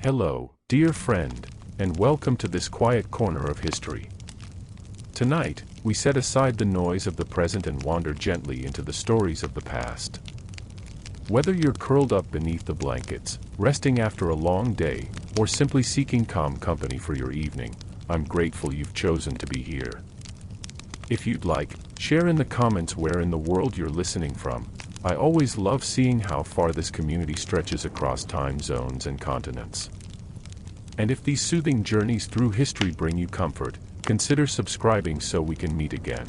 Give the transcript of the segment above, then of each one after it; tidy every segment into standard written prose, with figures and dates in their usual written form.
Hello, dear friend, and welcome to this quiet corner of history. Tonight, we set aside the noise of the present and wander gently into the stories of the past. Whether you're curled up beneath the blankets, resting after a long day, or simply seeking calm company for your evening, I'm grateful you've chosen to be here. If you'd like, share in the comments where in the world you're listening from. I always love seeing how far this community stretches across time zones and continents. And if these soothing journeys through history bring you comfort, consider subscribing so we can meet again.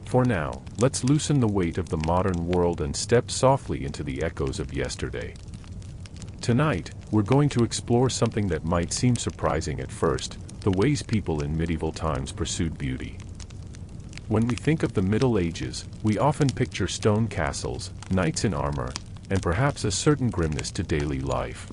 For now, let's loosen the weight of the modern world and step softly into the echoes of yesterday. Tonight, we're going to explore something that might seem surprising at first: the ways people in medieval times pursued beauty. When we think of the Middle Ages, we often picture stone castles, knights in armor, and perhaps a certain grimness to daily life.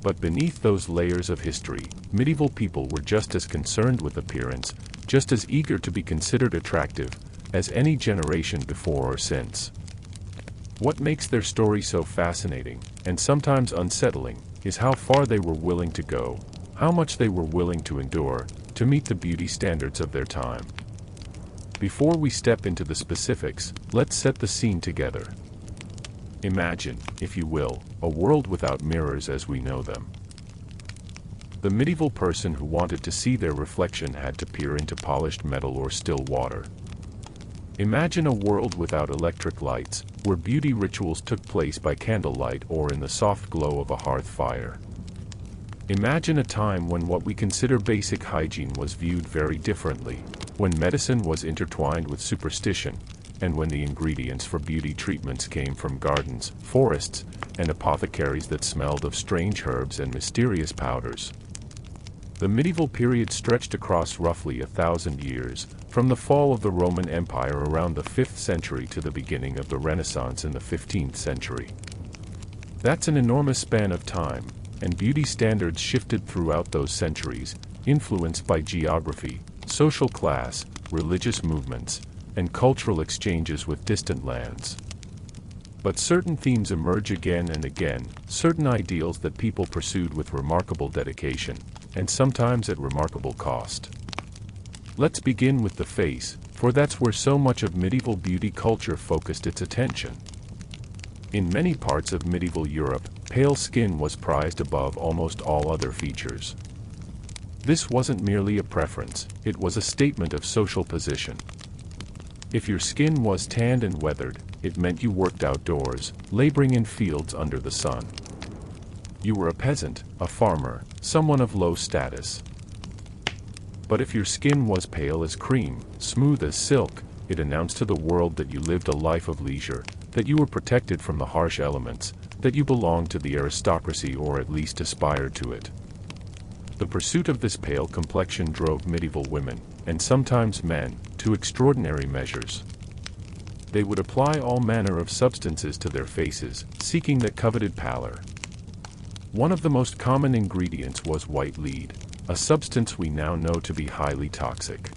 But beneath those layers of history, medieval people were just as concerned with appearance, just as eager to be considered attractive, as any generation before or since. What makes their story so fascinating, and sometimes unsettling, is how far they were willing to go, how much they were willing to endure, to meet the beauty standards of their time. Before we step into the specifics, let's set the scene together. Imagine, if you will, a world without mirrors as we know them. The medieval person who wanted to see their reflection had to peer into polished metal or still water. Imagine a world without electric lights, where beauty rituals took place by candlelight or in the soft glow of a hearth fire. Imagine a time when what we consider basic hygiene was viewed very differently, when medicine was intertwined with superstition, and when the ingredients for beauty treatments came from gardens, forests, and apothecaries that smelled of strange herbs and mysterious powders. The medieval period stretched across roughly 1,000 years, from the fall of the Roman Empire around the 5th century to the beginning of the Renaissance in the 15th century. That's an enormous span of time, and beauty standards shifted throughout those centuries, influenced by geography, social class, religious movements, and cultural exchanges with distant lands. But certain themes emerge again and again, certain ideals that people pursued with remarkable dedication, and sometimes at remarkable cost. Let's begin with the face, for that's where so much of medieval beauty culture focused its attention. In many parts of medieval Europe, pale skin was prized above almost all other features. This wasn't merely a preference, it was a statement of social position. If your skin was tanned and weathered, it meant you worked outdoors, laboring in fields under the sun. You were a peasant, a farmer, someone of low status. But if your skin was pale as cream, smooth as silk, it announced to the world that you lived a life of leisure, that you were protected from the harsh elements, that you belonged to the aristocracy or at least aspired to it. The pursuit of this pale complexion drove medieval women, and sometimes men, to extraordinary measures. They would apply all manner of substances to their faces, seeking that coveted pallor. One of the most common ingredients was white lead, a substance we now know to be highly toxic.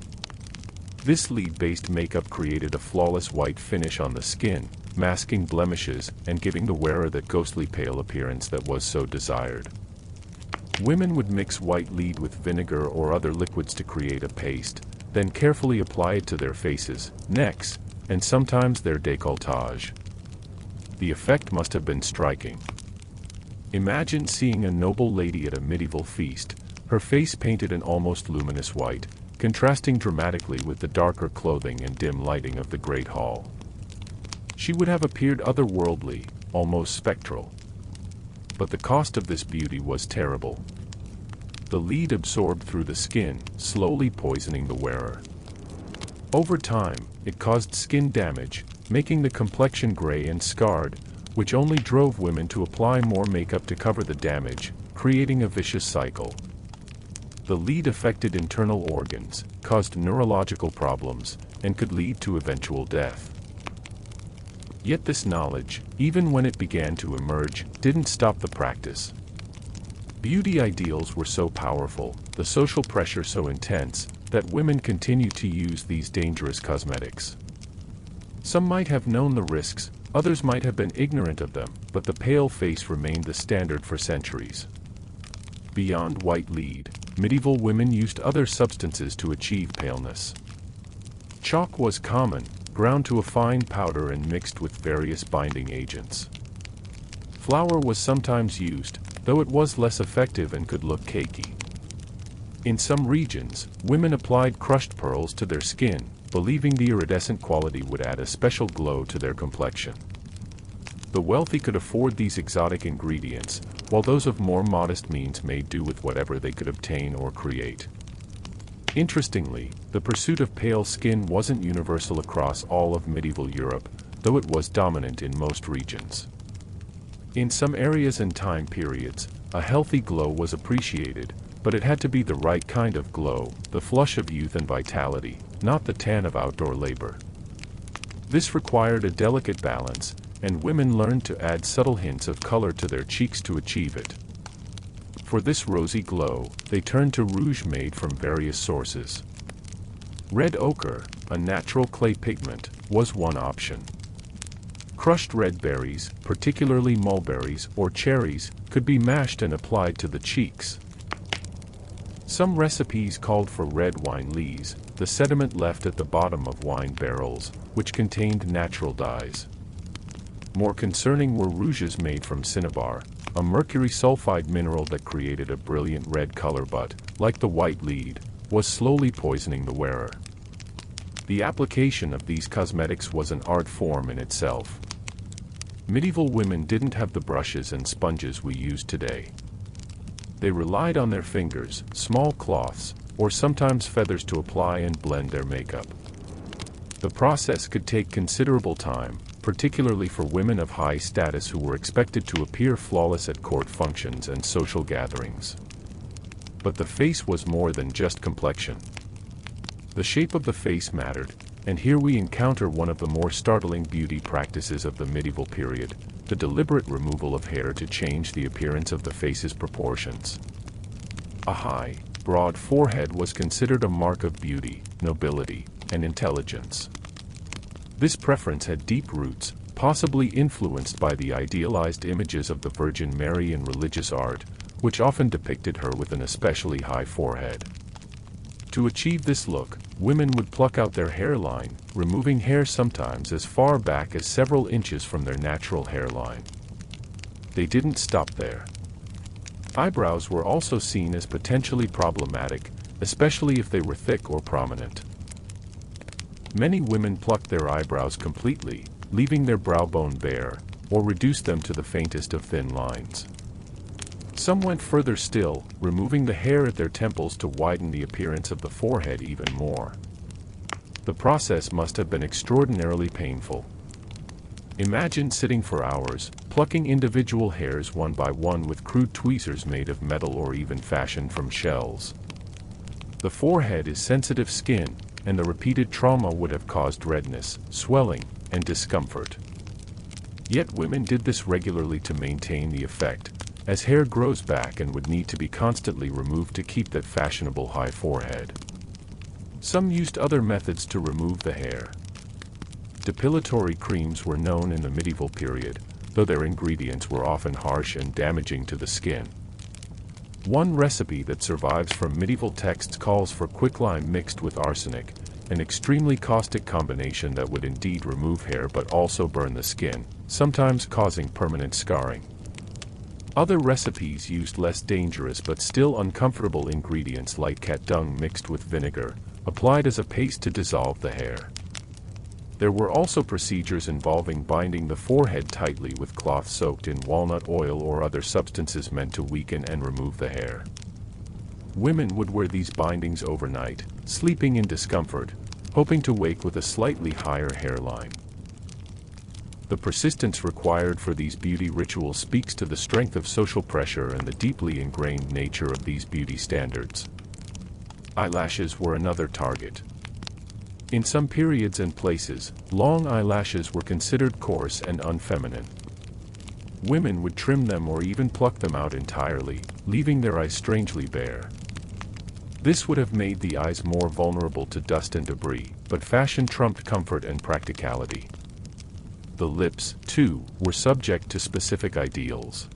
This lead-based makeup created a flawless white finish on the skin, masking blemishes and giving the wearer that ghostly pale appearance that was so desired. Women would mix white lead with vinegar or other liquids to create a paste, then carefully apply it to their faces, necks, and sometimes their décolletage. The effect must have been striking. Imagine seeing a noble lady at a medieval feast, her face painted an almost luminous white, contrasting dramatically with the darker clothing and dim lighting of the great hall. She would have appeared otherworldly, almost spectral. But the cost of this beauty was terrible. The lead absorbed through the skin, slowly poisoning the wearer. Over time, it caused skin damage, making the complexion gray and scarred, which only drove women to apply more makeup to cover the damage, creating a vicious cycle. The lead affected internal organs, caused neurological problems, and could lead to eventual death. Yet this knowledge, even when it began to emerge, didn't stop the practice. Beauty ideals were so powerful, the social pressure so intense, that women continued to use these dangerous cosmetics. Some might have known the risks, others might have been ignorant of them, but the pale face remained the standard for centuries. Beyond white lead, medieval women used other substances to achieve paleness. Chalk was common, ground to a fine powder and mixed with various binding agents. Flour was sometimes used, though it was less effective and could look cakey. In some regions, women applied crushed pearls to their skin, believing the iridescent quality would add a special glow to their complexion. The wealthy could afford these exotic ingredients, while those of more modest means made do with whatever they could obtain or create. Interestingly, the pursuit of pale skin wasn't universal across all of medieval Europe, though it was dominant in most regions. In some areas and time periods, a healthy glow was appreciated, but it had to be the right kind of glow, the flush of youth and vitality, not the tan of outdoor labor. This required a delicate balance, and women learned to add subtle hints of color to their cheeks to achieve it. For this rosy glow, they turned to rouge made from various sources. Red ochre, a natural clay pigment, was one option. Crushed red berries, particularly mulberries or cherries, could be mashed and applied to the cheeks. Some recipes called for red wine lees, the sediment left at the bottom of wine barrels, which contained natural dyes. More concerning were rouges made from cinnabar, a mercury sulfide mineral that created a brilliant red color but, like the white lead, was slowly poisoning the wearer. The application of these cosmetics was an art form in itself. Medieval women didn't have the brushes and sponges we use today. They relied on their fingers, small cloths, or sometimes feathers to apply and blend their makeup. The process could take considerable time, particularly for women of high status who were expected to appear flawless at court functions and social gatherings. But the face was more than just complexion. The shape of the face mattered, and here we encounter one of the more startling beauty practices of the medieval period, the deliberate removal of hair to change the appearance of the face's proportions. A high, broad forehead was considered a mark of beauty, nobility, and intelligence. This preference had deep roots, possibly influenced by the idealized images of the Virgin Mary in religious art, which often depicted her with an especially high forehead. To achieve this look, women would pluck out their hairline, removing hair sometimes as far back as several inches from their natural hairline. They didn't stop there. Eyebrows were also seen as potentially problematic, especially if they were thick or prominent. Many women plucked their eyebrows completely, leaving their brow bone bare, or reduced them to the faintest of thin lines. Some went further still, removing the hair at their temples to widen the appearance of the forehead even more. The process must have been extraordinarily painful. Imagine sitting for hours, plucking individual hairs one by one with crude tweezers made of metal or even fashioned from shells. The forehead is sensitive skin, and the repeated trauma would have caused redness, swelling, and discomfort. Yet women did this regularly to maintain the effect, as hair grows back and would need to be constantly removed to keep that fashionable high forehead. Some used other methods to remove the hair. Depilatory creams were known in the medieval period, though their ingredients were often harsh and damaging to the skin. One recipe that survives from medieval texts calls for quicklime mixed with arsenic, an extremely caustic combination that would indeed remove hair but also burn the skin, sometimes causing permanent scarring. Other recipes used less dangerous but still uncomfortable ingredients like cat dung mixed with vinegar, applied as a paste to dissolve the hair. There were also procedures involving binding the forehead tightly with cloth soaked in walnut oil or other substances meant to weaken and remove the hair. Women would wear these bindings overnight, sleeping in discomfort, hoping to wake with a slightly higher hairline. The persistence required for these beauty rituals speaks to the strength of social pressure and the deeply ingrained nature of these beauty standards. Eyelashes were another target. In some periods and places, long eyelashes were considered coarse and unfeminine. Women would trim them or even pluck them out entirely, leaving their eyes strangely bare. This would have made the eyes more vulnerable to dust and debris, but fashion trumped comfort and practicality. The lips, too, were subject to specific ideals.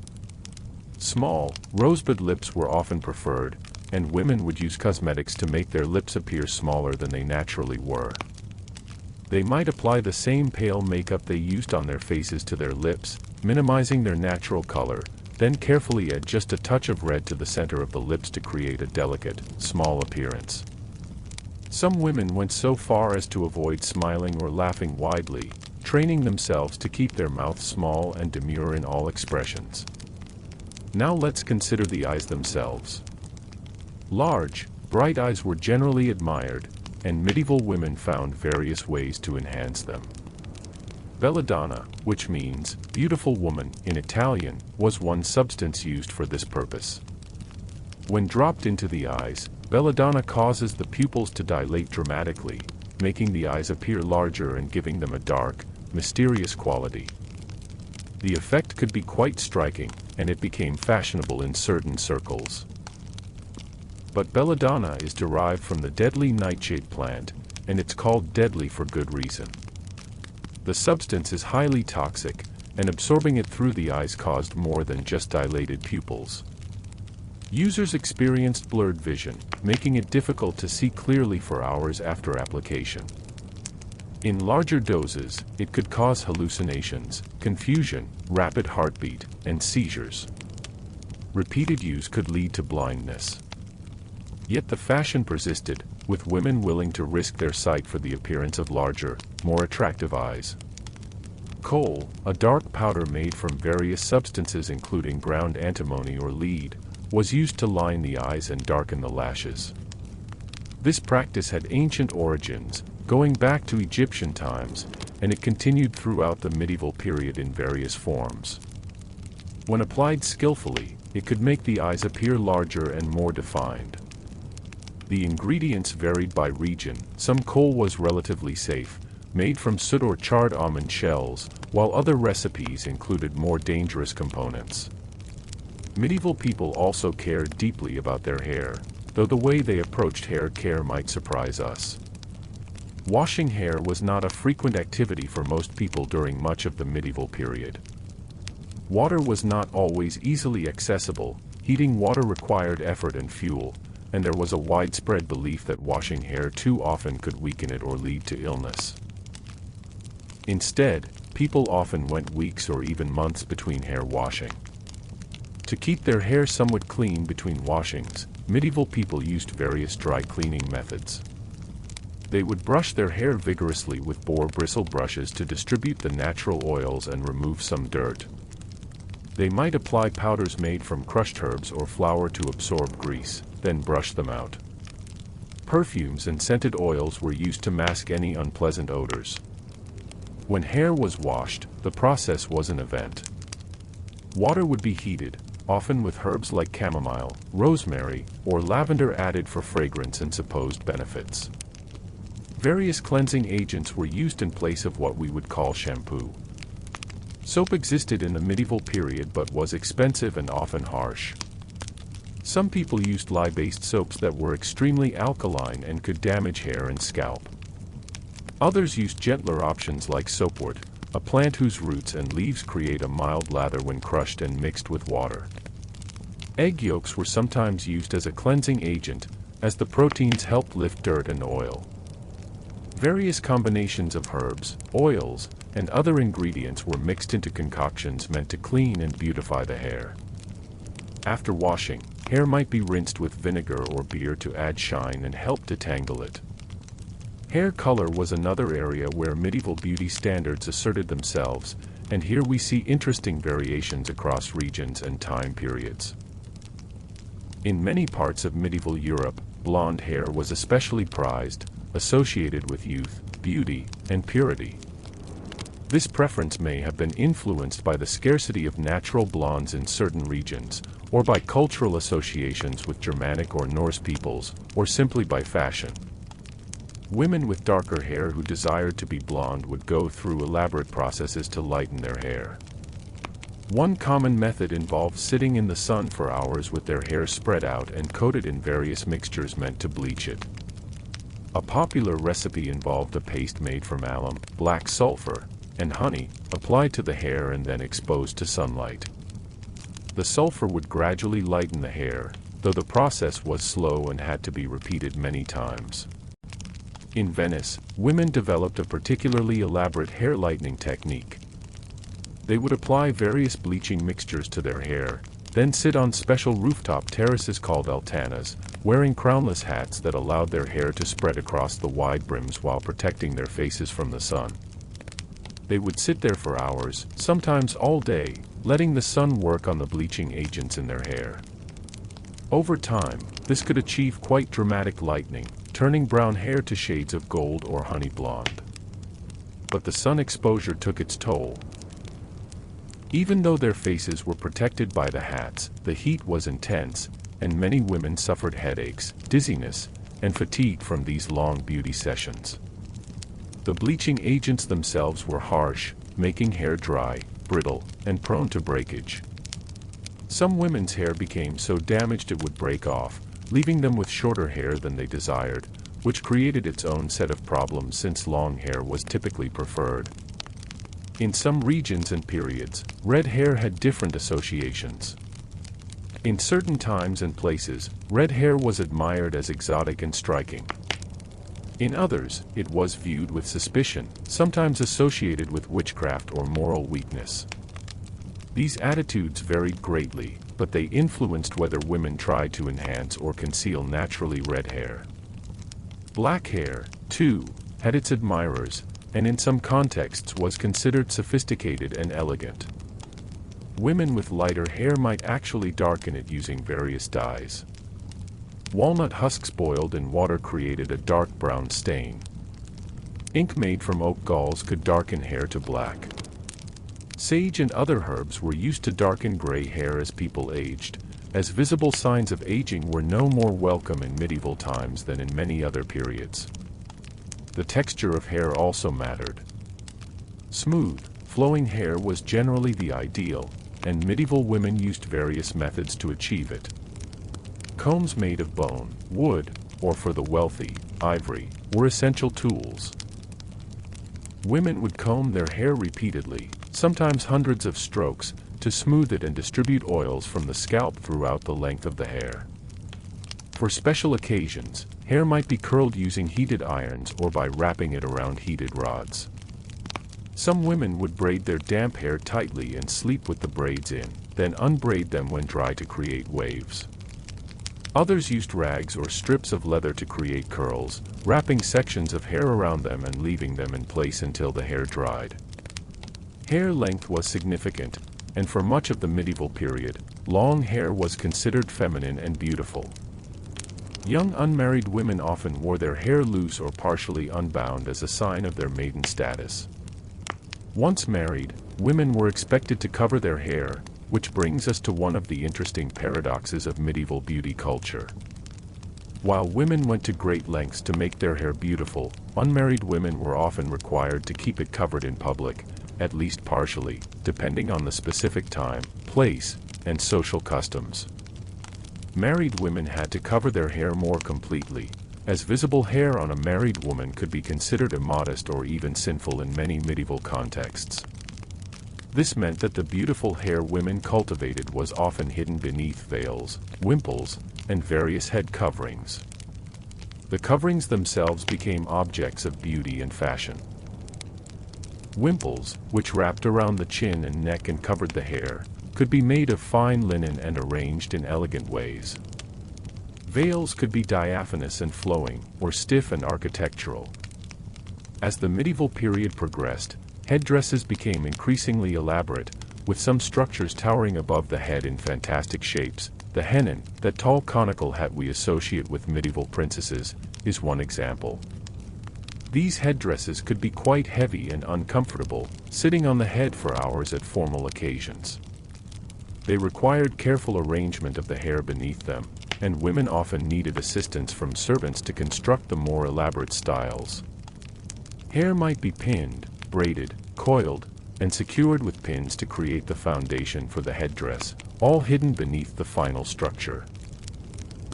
Small, rosebud lips were often preferred, and women would use cosmetics to make their lips appear smaller than they naturally were. They might apply the same pale makeup they used on their faces to their lips, minimizing their natural color, then carefully add just a touch of red to the center of the lips to create a delicate, small appearance. Some women went so far as to avoid smiling or laughing widely, training themselves to keep their mouths small and demure in all expressions. Now let's consider the eyes themselves. Large, bright eyes were generally admired, and medieval women found various ways to enhance them. Belladonna, which means beautiful woman in Italian, was one substance used for this purpose. When dropped into the eyes, belladonna causes the pupils to dilate dramatically, making the eyes appear larger and giving them a dark, mysterious quality. The effect could be quite striking, and it became fashionable in certain circles. But belladonna is derived from the deadly nightshade plant, and it's called deadly for good reason. The substance is highly toxic, and absorbing it through the eyes caused more than just dilated pupils. Users experienced blurred vision, making it difficult to see clearly for hours after application. In larger doses, it could cause hallucinations, confusion, rapid heartbeat, and seizures. Repeated use could lead to blindness. Yet the fashion persisted, with women willing to risk their sight for the appearance of larger, more attractive eyes. Kohl, a dark powder made from various substances including ground antimony or lead, was used to line the eyes and darken the lashes. This practice had ancient origins, going back to Egyptian times, and it continued throughout the medieval period in various forms. When applied skillfully, it could make the eyes appear larger and more defined. The ingredients varied by region. Some kohl was relatively safe, made from soot or charred almond shells, while other recipes included more dangerous components. Medieval people also cared deeply about their hair, though the way they approached hair care might surprise us. Washing hair was not a frequent activity for most people during much of the medieval period. Water was not always easily accessible, heating water required effort and fuel, and there was a widespread belief that washing hair too often could weaken it or lead to illness. Instead, people often went weeks or even months between hair washing. To keep their hair somewhat clean between washings, medieval people used various dry cleaning methods. They would brush their hair vigorously with boar bristle brushes to distribute the natural oils and remove some dirt. They might apply powders made from crushed herbs or flour to absorb grease, then brush them out. Perfumes and scented oils were used to mask any unpleasant odors. When hair was washed, the process was an event. Water would be heated, often with herbs like chamomile, rosemary, or lavender added for fragrance and supposed benefits. Various cleansing agents were used in place of what we would call shampoo. Soap existed in the medieval period but was expensive and often harsh. Some people used lye-based soaps that were extremely alkaline and could damage hair and scalp. Others used gentler options like soapwort, a plant whose roots and leaves create a mild lather when crushed and mixed with water. Egg yolks were sometimes used as a cleansing agent, as the proteins helped lift dirt and oil. Various combinations of herbs, oils, and other ingredients were mixed into concoctions meant to clean and beautify the hair. After washing, hair might be rinsed with vinegar or beer to add shine and help detangle it. Hair color was another area where medieval beauty standards asserted themselves, and here we see interesting variations across regions and time periods. In many parts of medieval Europe, blonde hair was especially prized, associated with youth, beauty, and purity. This preference may have been influenced by the scarcity of natural blondes in certain regions, or by cultural associations with Germanic or Norse peoples, or simply by fashion. Women with darker hair who desired to be blonde would go through elaborate processes to lighten their hair. One common method involved sitting in the sun for hours with their hair spread out and coated in various mixtures meant to bleach it. A popular recipe involved a paste made from alum, black sulfur, and honey, applied to the hair and then exposed to sunlight. The sulfur would gradually lighten the hair, though the process was slow and had to be repeated many times. In Venice, women developed a particularly elaborate hair lightening technique. They would apply various bleaching mixtures to their hair, then sit on special rooftop terraces called altanas, wearing crownless hats that allowed their hair to spread across the wide brims while protecting their faces from the sun. They would sit there for hours, sometimes all day, letting the sun work on the bleaching agents in their hair. Over time, this could achieve quite dramatic lightening, turning brown hair to shades of gold or honey blonde. But the sun exposure took its toll. Even though their faces were protected by the hats, the heat was intense, and many women suffered headaches, dizziness, and fatigue from these long beauty sessions. The bleaching agents themselves were harsh, making hair dry, brittle, and prone to breakage. Some women's hair became so damaged it would break off, leaving them with shorter hair than they desired, which created its own set of problems since long hair was typically preferred. In some regions and periods, red hair had different associations. In certain times and places, red hair was admired as exotic and striking. In others, it was viewed with suspicion, sometimes associated with witchcraft or moral weakness. These attitudes varied greatly, but they influenced whether women tried to enhance or conceal naturally red hair. Black hair, too, had its admirers, and in some contexts was considered sophisticated and elegant. Women with lighter hair might actually darken it using various dyes. Walnut husks boiled in water created a dark brown stain. Ink made from oak galls could darken hair to black. Sage and other herbs were used to darken gray hair as people aged, as visible signs of aging were no more welcome in medieval times than in many other periods. The texture of hair also mattered. Smooth, flowing hair was generally the ideal, and medieval women used various methods to achieve it. Combs made of bone, wood, or for the wealthy, ivory, were essential tools. Women would comb their hair repeatedly, sometimes hundreds of strokes, to smooth it and distribute oils from the scalp throughout the length of the hair. For special occasions, hair might be curled using heated irons or by wrapping it around heated rods. Some women would braid their damp hair tightly and sleep with the braids in, then unbraid them when dry to create waves. Others used rags or strips of leather to create curls, wrapping sections of hair around them and leaving them in place until the hair dried. Hair length was significant, and for much of the medieval period, long hair was considered feminine and beautiful. Young unmarried women often wore their hair loose or partially unbound as a sign of their maiden status. Once married, women were expected to cover their hair, which brings us to one of the interesting paradoxes of medieval beauty culture. While women went to great lengths to make their hair beautiful, unmarried women were often required to keep it covered in public, at least partially, depending on the specific time, place, and social customs. Married women had to cover their hair more completely, as visible hair on a married woman could be considered immodest or even sinful in many medieval contexts. This meant that the beautiful hair women cultivated was often hidden beneath veils, wimples, and various head coverings. The coverings themselves became objects of beauty and fashion. Wimples, which wrapped around the chin and neck and covered the hair, could be made of fine linen and arranged in elegant ways. Veils could be diaphanous and flowing, or stiff and architectural. As the medieval period progressed, headdresses became increasingly elaborate, with some structures towering above the head in fantastic shapes. The hennin, that tall conical hat we associate with medieval princesses, is one example. These headdresses could be quite heavy and uncomfortable, sitting on the head for hours at formal occasions. They required careful arrangement of the hair beneath them, and women often needed assistance from servants to construct the more elaborate styles. Hair might be pinned, braided, coiled, and secured with pins to create the foundation for the headdress, all hidden beneath the final structure.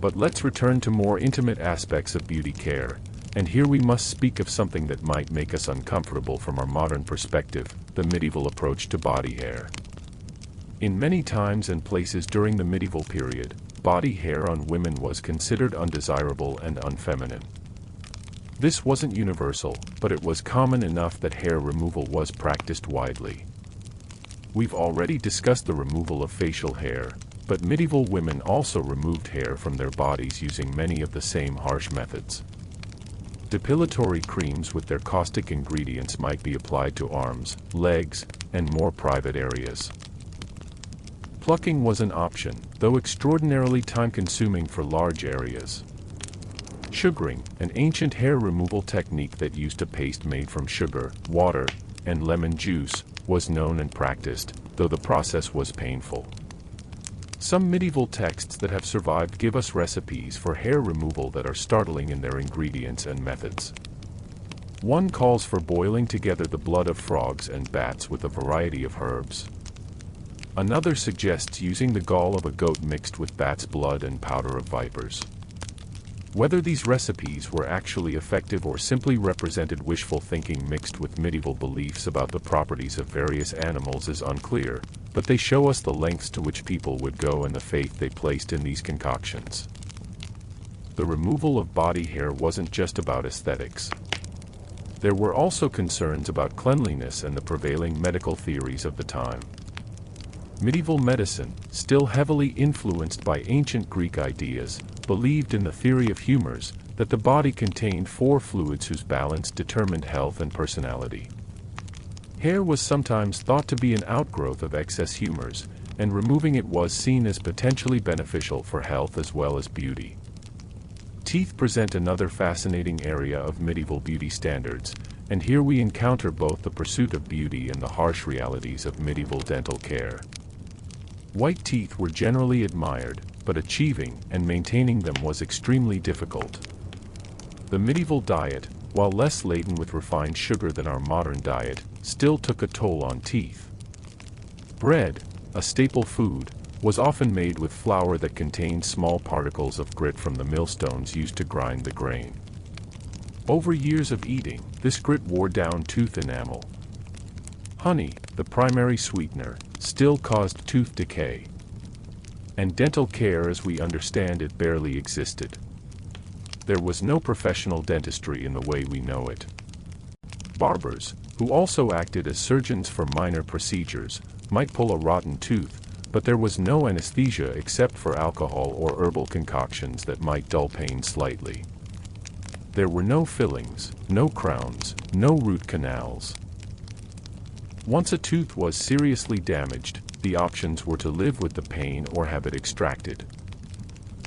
But let's return to more intimate aspects of beauty care, and here we must speak of something that might make us uncomfortable from our modern perspective, the medieval approach to body hair. In many times and places during the medieval period, body hair on women was considered undesirable and unfeminine. This wasn't universal, but it was common enough that hair removal was practiced widely. We've already discussed the removal of facial hair, but medieval women also removed hair from their bodies using many of the same harsh methods. Depilatory creams with their caustic ingredients might be applied to arms, legs, and more private areas. Plucking was an option, though extraordinarily time-consuming for large areas. Sugaring, an ancient hair removal technique that used a paste made from sugar, water, and lemon juice, was known and practiced, though the process was painful. Some medieval texts that have survived give us recipes for hair removal that are startling in their ingredients and methods. One calls for boiling together the blood of frogs and bats with a variety of herbs. Another suggests using the gall of a goat mixed with bat's blood and powder of vipers. Whether these recipes were actually effective or simply represented wishful thinking mixed with medieval beliefs about the properties of various animals is unclear, but they show us the lengths to which people would go and the faith they placed in these concoctions. The removal of body hair wasn't just about aesthetics. There were also concerns about cleanliness and the prevailing medical theories of the time. Medieval medicine, still heavily influenced by ancient Greek ideas, believed in the theory of humors, that the body contained 4 fluids whose balance determined health and personality. Hair was sometimes thought to be an outgrowth of excess humors, and removing it was seen as potentially beneficial for health as well as beauty. Teeth present another fascinating area of medieval beauty standards, and here we encounter both the pursuit of beauty and the harsh realities of medieval dental care. White teeth were generally admired, but achieving and maintaining them was extremely difficult. The medieval diet, while less laden with refined sugar than our modern diet, still took a toll on teeth. Bread, a staple food, was often made with flour that contained small particles of grit from the millstones used to grind the grain. Over years of eating, this grit wore down tooth enamel. Honey, the primary sweetener, still caused tooth decay. And dental care as we understand it barely existed. There was no professional dentistry in the way we know it. Barbers, who also acted as surgeons for minor procedures, might pull a rotten tooth, but there was no anesthesia except for alcohol or herbal concoctions that might dull pain slightly. There were no fillings, no crowns, no root canals. Once a tooth was seriously damaged, the options were to live with the pain or have it extracted.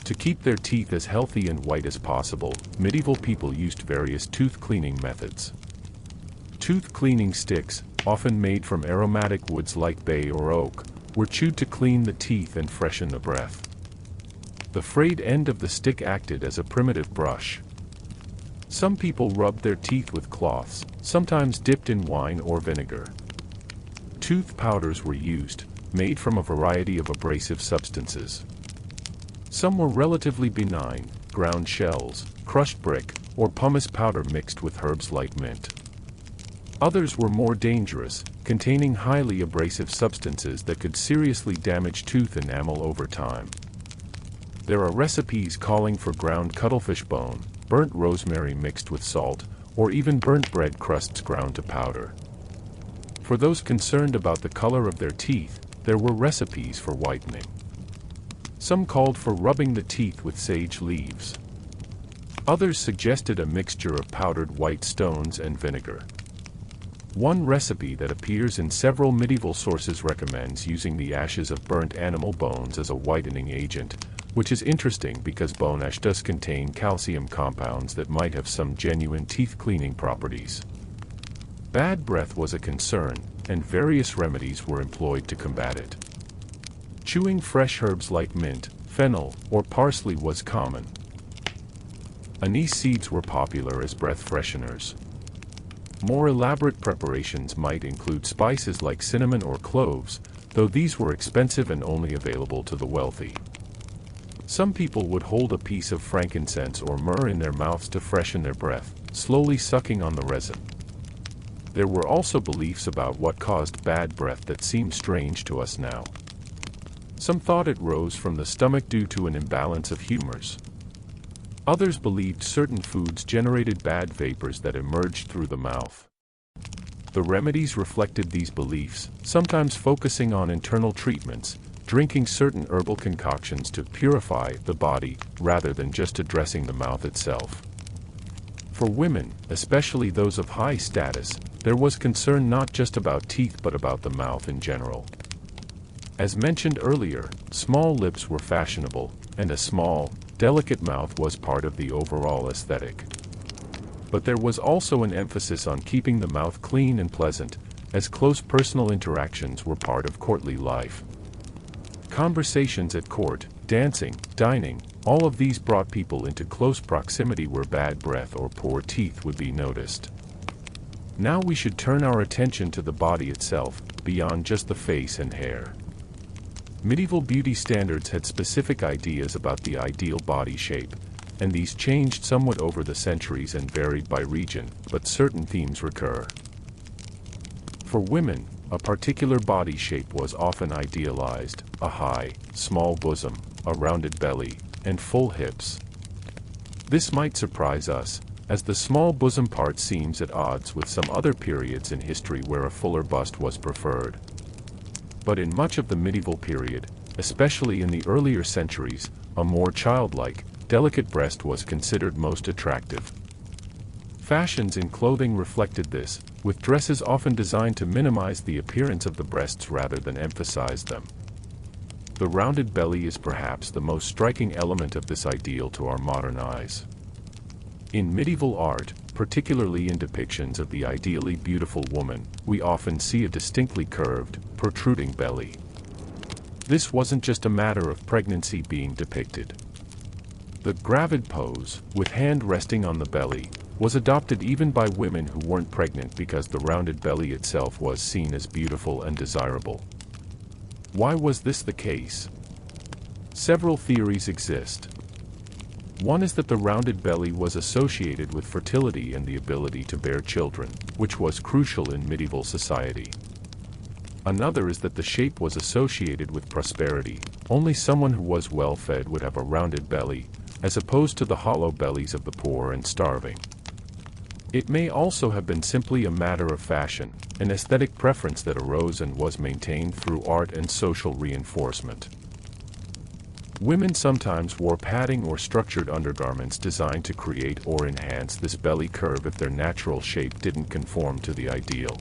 To keep their teeth as healthy and white as possible, medieval people used various tooth cleaning methods. Tooth cleaning sticks, often made from aromatic woods like bay or oak, were chewed to clean the teeth and freshen the breath. The frayed end of the stick acted as a primitive brush. Some people rubbed their teeth with cloths, sometimes dipped in wine or vinegar. Tooth powders were used, made from a variety of abrasive substances. Some were relatively benign, ground shells, crushed brick, or pumice powder mixed with herbs like mint. Others were more dangerous, containing highly abrasive substances that could seriously damage tooth enamel over time. There are recipes calling for ground cuttlefish bone, burnt rosemary mixed with salt, or even burnt bread crusts ground to powder. For those concerned about the color of their teeth, there were recipes for whitening. Some called for rubbing the teeth with sage leaves. Others suggested a mixture of powdered white stones and vinegar. One recipe that appears in several medieval sources recommends using the ashes of burnt animal bones as a whitening agent, which is interesting because bone ash does contain calcium compounds that might have some genuine teeth cleaning properties. Bad breath was a concern, and various remedies were employed to combat it. Chewing fresh herbs like mint, fennel, or parsley was common. Anise seeds were popular as breath fresheners. More elaborate preparations might include spices like cinnamon or cloves, though these were expensive and only available to the wealthy. Some people would hold a piece of frankincense or myrrh in their mouths to freshen their breath, slowly sucking on the resin. There were also beliefs about what caused bad breath that seem strange to us now. Some thought it rose from the stomach due to an imbalance of humors. Others believed certain foods generated bad vapors that emerged through the mouth. The remedies reflected these beliefs, sometimes focusing on internal treatments, drinking certain herbal concoctions to purify the body, rather than just addressing the mouth itself. For women, especially those of high status, there was concern not just about teeth but about the mouth in general. As mentioned earlier, small lips were fashionable, and a small, delicate mouth was part of the overall aesthetic. But there was also an emphasis on keeping the mouth clean and pleasant, as close personal interactions were part of courtly life. Conversations at court, dancing, dining, all of these brought people into close proximity where bad breath or poor teeth would be noticed. Now we should turn our attention to the body itself, beyond just the face and hair. Medieval beauty standards had specific ideas about the ideal body shape, and these changed somewhat over the centuries and varied by region, but certain themes recur. For women, a particular body shape was often idealized: a high, small bosom, a rounded belly, and full hips. This might surprise us, as the small bosom part seems at odds with some other periods in history where a fuller bust was preferred. But in much of the medieval period, especially in the earlier centuries, a more childlike, delicate breast was considered most attractive. Fashions in clothing reflected this, with dresses often designed to minimize the appearance of the breasts rather than emphasize them. The rounded belly is perhaps the most striking element of this ideal to our modern eyes. In medieval art, particularly in depictions of the ideally beautiful woman, we often see a distinctly curved, protruding belly. This wasn't just a matter of pregnancy being depicted. The gravid pose, with hand resting on the belly, was adopted even by women who weren't pregnant because the rounded belly itself was seen as beautiful and desirable. Why was this the case? Several theories exist. One is that the rounded belly was associated with fertility and the ability to bear children, which was crucial in medieval society. Another is that the shape was associated with prosperity. Only someone who was well-fed would have a rounded belly, as opposed to the hollow bellies of the poor and starving. It may also have been simply a matter of fashion, an aesthetic preference that arose and was maintained through art and social reinforcement. Women sometimes wore padding or structured undergarments designed to create or enhance this belly curve if their natural shape didn't conform to the ideal.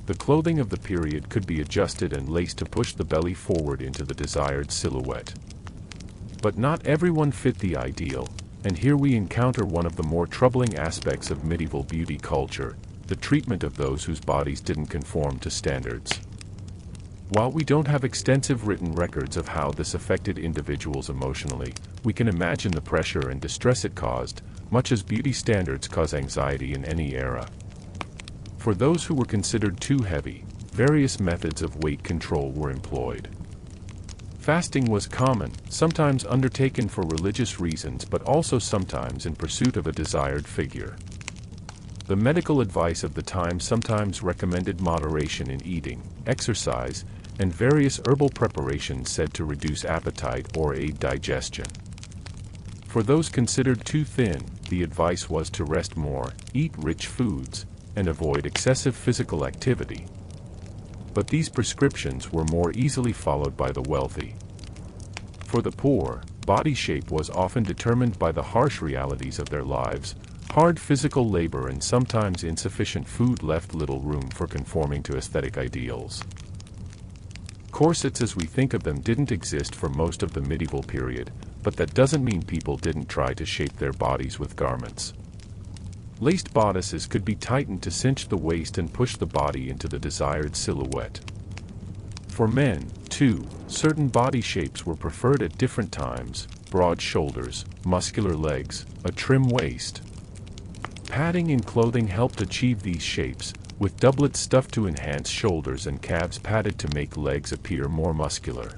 The clothing of the period could be adjusted and laced to push the belly forward into the desired silhouette. But not everyone fit the ideal, and here we encounter one of the more troubling aspects of medieval beauty culture: the treatment of those whose bodies didn't conform to standards. While we don't have extensive written records of how this affected individuals emotionally, we can imagine the pressure and distress it caused, much as beauty standards cause anxiety in any era. For those who were considered too heavy, various methods of weight control were employed. Fasting was common, sometimes undertaken for religious reasons but also sometimes in pursuit of a desired figure. The medical advice of the time sometimes recommended moderation in eating, exercise, and various herbal preparations said to reduce appetite or aid digestion. For those considered too thin, the advice was to rest more, eat rich foods, and avoid excessive physical activity. But these prescriptions were more easily followed by the wealthy. For the poor, body shape was often determined by the harsh realities of their lives. Hard physical labor and sometimes insufficient food left little room for conforming to aesthetic ideals. Corsets as we think of them didn't exist for most of the medieval period, but that doesn't mean people didn't try to shape their bodies with garments. Laced bodices could be tightened to cinch the waist and push the body into the desired silhouette. For men, too, certain body shapes were preferred at different times: broad shoulders, muscular legs, a trim waist. Padding in clothing helped achieve these shapes, with doublets stuffed to enhance shoulders and calves padded to make legs appear more muscular.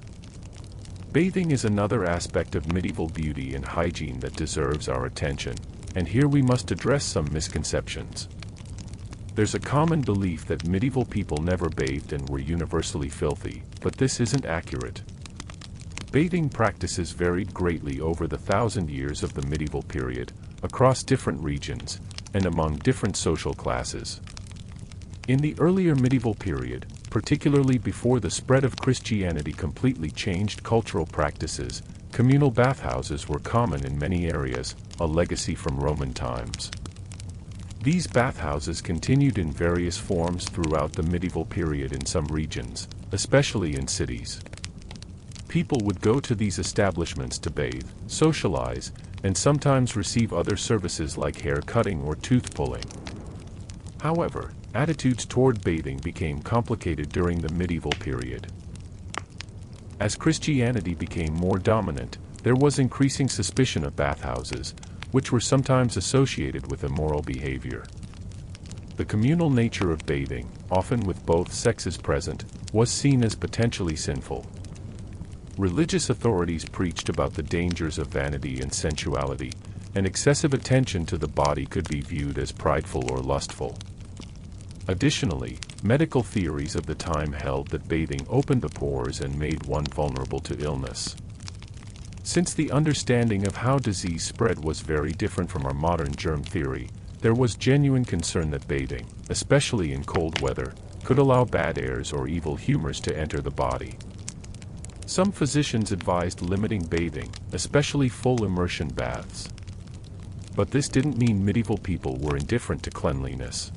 Bathing is another aspect of medieval beauty and hygiene that deserves our attention, and here we must address some misconceptions. There's a common belief that medieval people never bathed and were universally filthy, but this isn't accurate. Bathing practices varied greatly over the 1,000 years of the medieval period, across different regions, and among different social classes. In the earlier medieval period, particularly before the spread of Christianity completely changed cultural practices, communal bathhouses were common in many areas, a legacy from Roman times. These bathhouses continued in various forms throughout the medieval period in some regions, especially in cities. People would go to these establishments to bathe, socialize, and sometimes receive other services like hair cutting or tooth pulling. However, attitudes toward bathing became complicated during the medieval period. As Christianity became more dominant, there was increasing suspicion of bathhouses, which were sometimes associated with immoral behavior. The communal nature of bathing, often with both sexes present, was seen as potentially sinful. Religious authorities preached about the dangers of vanity and sensuality, and excessive attention to the body could be viewed as prideful or lustful. Additionally, medical theories of the time held that bathing opened the pores and made one vulnerable to illness. Since the understanding of how disease spread was very different from our modern germ theory, there was genuine concern that bathing, especially in cold weather, could allow bad airs or evil humors to enter the body. Some physicians advised limiting bathing, especially full immersion baths. But this didn't mean medieval people were indifferent to cleanliness.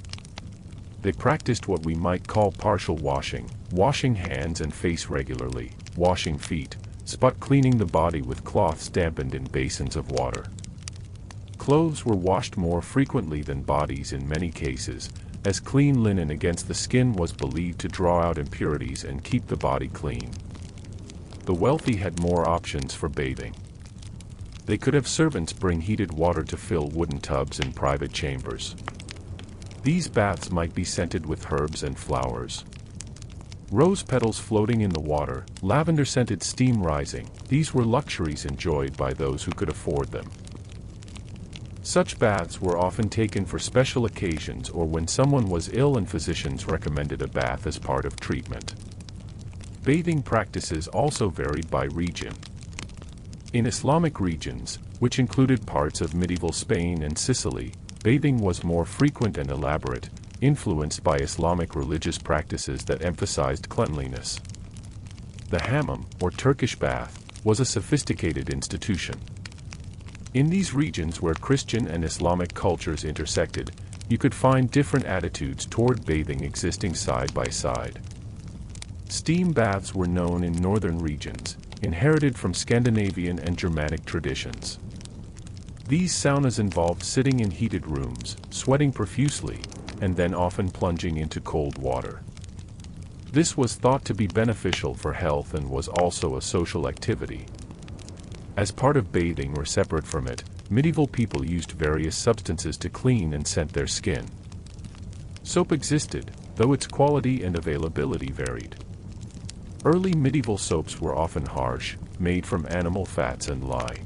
They practiced what we might call partial washing, washing hands and face regularly, washing feet, spot cleaning the body with cloths dampened in basins of water. Clothes were washed more frequently than bodies in many cases, as clean linen against the skin was believed to draw out impurities and keep the body clean. The wealthy had more options for bathing. They could have servants bring heated water to fill wooden tubs in private chambers. These baths might be scented with herbs and flowers. Rose petals floating in the water, lavender-scented steam rising, these were luxuries enjoyed by those who could afford them. Such baths were often taken for special occasions or when someone was ill and physicians recommended a bath as part of treatment. Bathing practices also varied by region. In Islamic regions, which included parts of medieval Spain and Sicily, bathing was more frequent and elaborate, influenced by Islamic religious practices that emphasized cleanliness. The hammam, or Turkish bath, was a sophisticated institution. In these regions where Christian and Islamic cultures intersected, you could find different attitudes toward bathing existing side by side. Steam baths were known in northern regions, inherited from Scandinavian and Germanic traditions. These saunas involved sitting in heated rooms, sweating profusely, and then often plunging into cold water. This was thought to be beneficial for health and was also a social activity. As part of bathing or separate from it, medieval people used various substances to clean and scent their skin. Soap existed, though its quality and availability varied. Early medieval soaps were often harsh, made from animal fats and lye.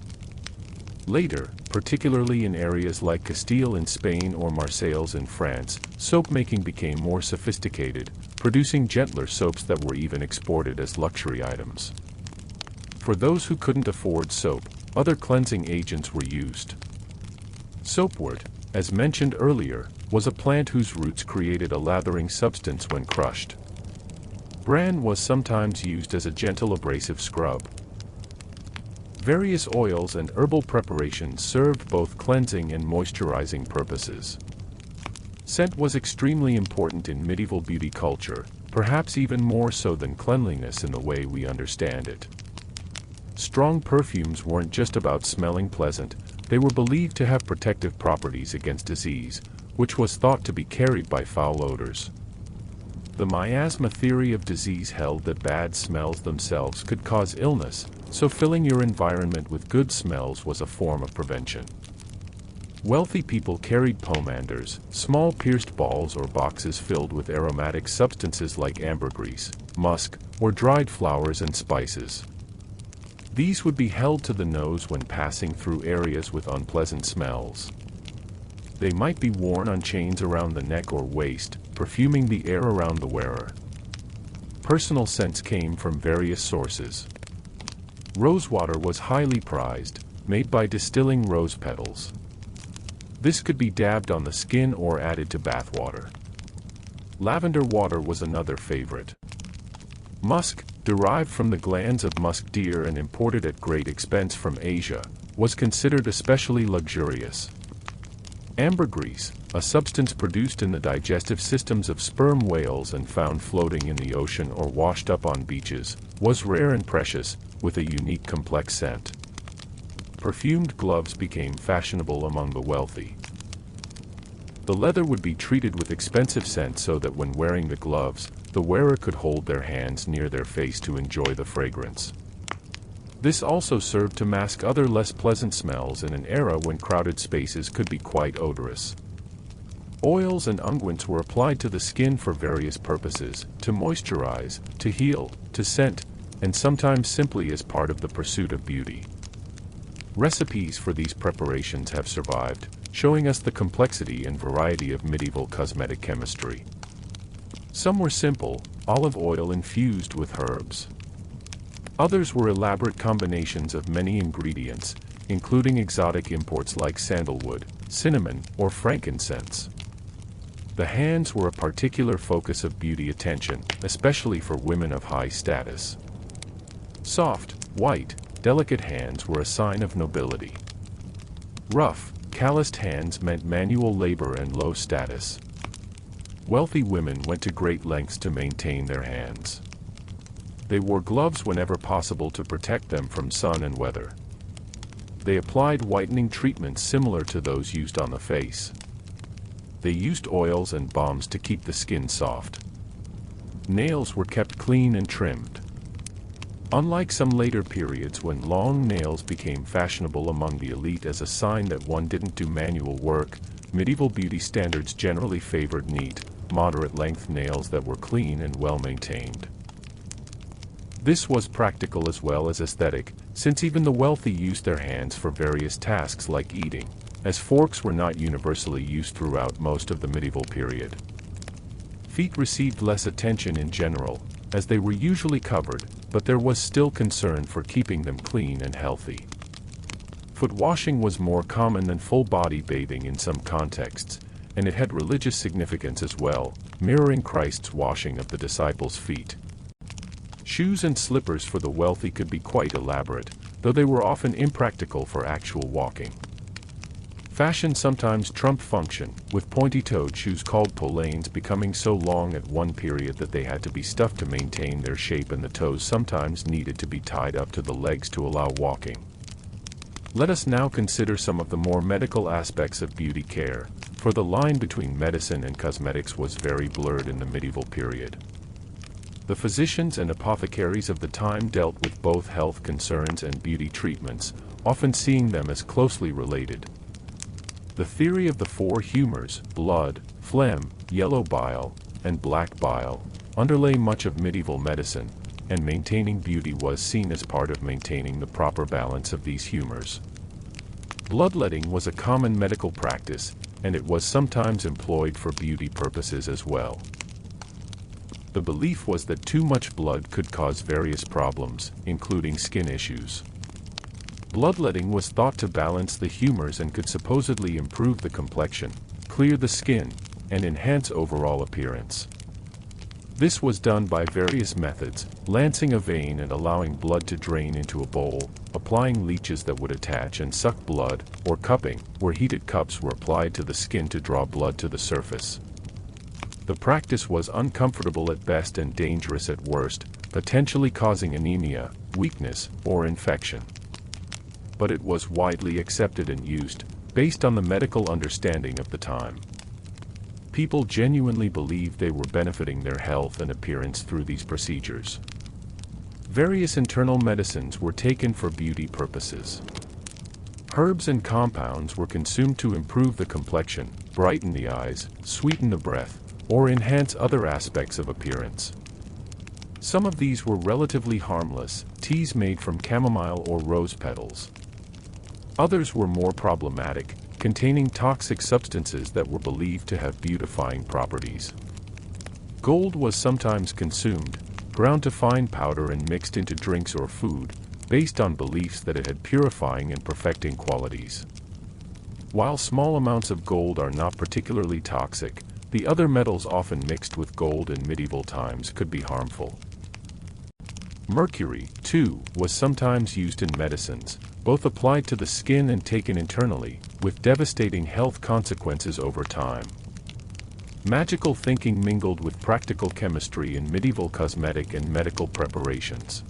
Later, particularly in areas like Castile in Spain or Marseilles in France, soap making became more sophisticated, producing gentler soaps that were even exported as luxury items. For those who couldn't afford soap, other cleansing agents were used. Soapwort, as mentioned earlier, was a plant whose roots created a lathering substance when crushed. Bran was sometimes used as a gentle abrasive scrub. Various oils and herbal preparations served both cleansing and moisturizing purposes. Scent was extremely important in medieval beauty culture, perhaps even more so than cleanliness in the way we understand it. Strong perfumes weren't just about smelling pleasant, they were believed to have protective properties against disease, which was thought to be carried by foul odors. The miasma theory of disease held that bad smells themselves could cause illness, so filling your environment with good smells was a form of prevention. Wealthy people carried pomanders, small pierced balls or boxes filled with aromatic substances like ambergris, musk, or dried flowers and spices. These would be held to the nose when passing through areas with unpleasant smells. They might be worn on chains around the neck or waist, perfuming the air around the wearer. Personal scents came from various sources. Rosewater was highly prized, made by distilling rose petals. This could be dabbed on the skin or added to bath water. Lavender water was another favorite. Musk, derived from the glands of musk deer and imported at great expense from Asia, was considered especially luxurious. Ambergris, a substance produced in the digestive systems of sperm whales and found floating in the ocean or washed up on beaches, was rare and precious, with a unique complex scent. Perfumed gloves became fashionable among the wealthy. The leather would be treated with expensive scent so that when wearing the gloves, the wearer could hold their hands near their face to enjoy the fragrance. This also served to mask other less pleasant smells in an era when crowded spaces could be quite odorous. Oils and unguents were applied to the skin for various purposes, to moisturize, to heal, to scent, and sometimes simply as part of the pursuit of beauty. Recipes for these preparations have survived, showing us the complexity and variety of medieval cosmetic chemistry. Some were simple, olive oil infused with herbs. Others were elaborate combinations of many ingredients, including exotic imports like sandalwood, cinnamon, or frankincense. The hands were a particular focus of beauty attention, especially for women of high status. Soft, white, delicate hands were a sign of nobility. Rough, calloused hands meant manual labor and low status. Wealthy women went to great lengths to maintain their hands. They wore gloves whenever possible to protect them from sun and weather. They applied whitening treatments similar to those used on the face. They used oils and balms to keep the skin soft. Nails were kept clean and trimmed. Unlike some later periods when long nails became fashionable among the elite as a sign that one didn't do manual work, medieval beauty standards generally favored neat, moderate-length nails that were clean and well-maintained. This was practical as well as aesthetic, since even the wealthy used their hands for various tasks like eating, as forks were not universally used throughout most of the medieval period. Feet received less attention in general, as they were usually covered, but there was still concern for keeping them clean and healthy. Foot washing was more common than full-body bathing in some contexts, and it had religious significance as well, mirroring Christ's washing of the disciples' feet. Shoes and slippers for the wealthy could be quite elaborate, though they were often impractical for actual walking. Fashion sometimes trumped function, with pointy-toed shoes called polanes becoming so long at one period that they had to be stuffed to maintain their shape, and the toes sometimes needed to be tied up to the legs to allow walking. Let us now consider some of the more medical aspects of beauty care, for the line between medicine and cosmetics was very blurred in the medieval period. The physicians and apothecaries of the time dealt with both health concerns and beauty treatments, often seeing them as closely related. The theory of the four humors, blood, phlegm, yellow bile, and black bile, underlay much of medieval medicine, and maintaining beauty was seen as part of maintaining the proper balance of these humors. Bloodletting was a common medical practice, and it was sometimes employed for beauty purposes as well. The belief was that too much blood could cause various problems, including skin issues. Bloodletting was thought to balance the humors and could supposedly improve the complexion, clear the skin, and enhance overall appearance. This was done by various methods, lancing a vein and allowing blood to drain into a bowl, applying leeches that would attach and suck blood, or cupping, where heated cups were applied to the skin to draw blood to the surface. The practice was uncomfortable at best and dangerous at worst, potentially causing anemia, weakness, or infection. But it was widely accepted and used, based on the medical understanding of the time. People genuinely believed they were benefiting their health and appearance through these procedures. Various internal medicines were taken for beauty purposes. Herbs and compounds were consumed to improve the complexion, brighten the eyes, sweeten the breath, or enhance other aspects of appearance. Some of these were relatively harmless, teas made from chamomile or rose petals. Others were more problematic, containing toxic substances that were believed to have beautifying properties. Gold was sometimes consumed, ground to fine powder and mixed into drinks or food, based on beliefs that it had purifying and perfecting qualities. While small amounts of gold are not particularly toxic, the other metals often mixed with gold in medieval times could be harmful. Mercury, too, was sometimes used in medicines, both applied to the skin and taken internally, with devastating health consequences over time. Magical thinking mingled with practical chemistry in medieval cosmetic and medical preparations.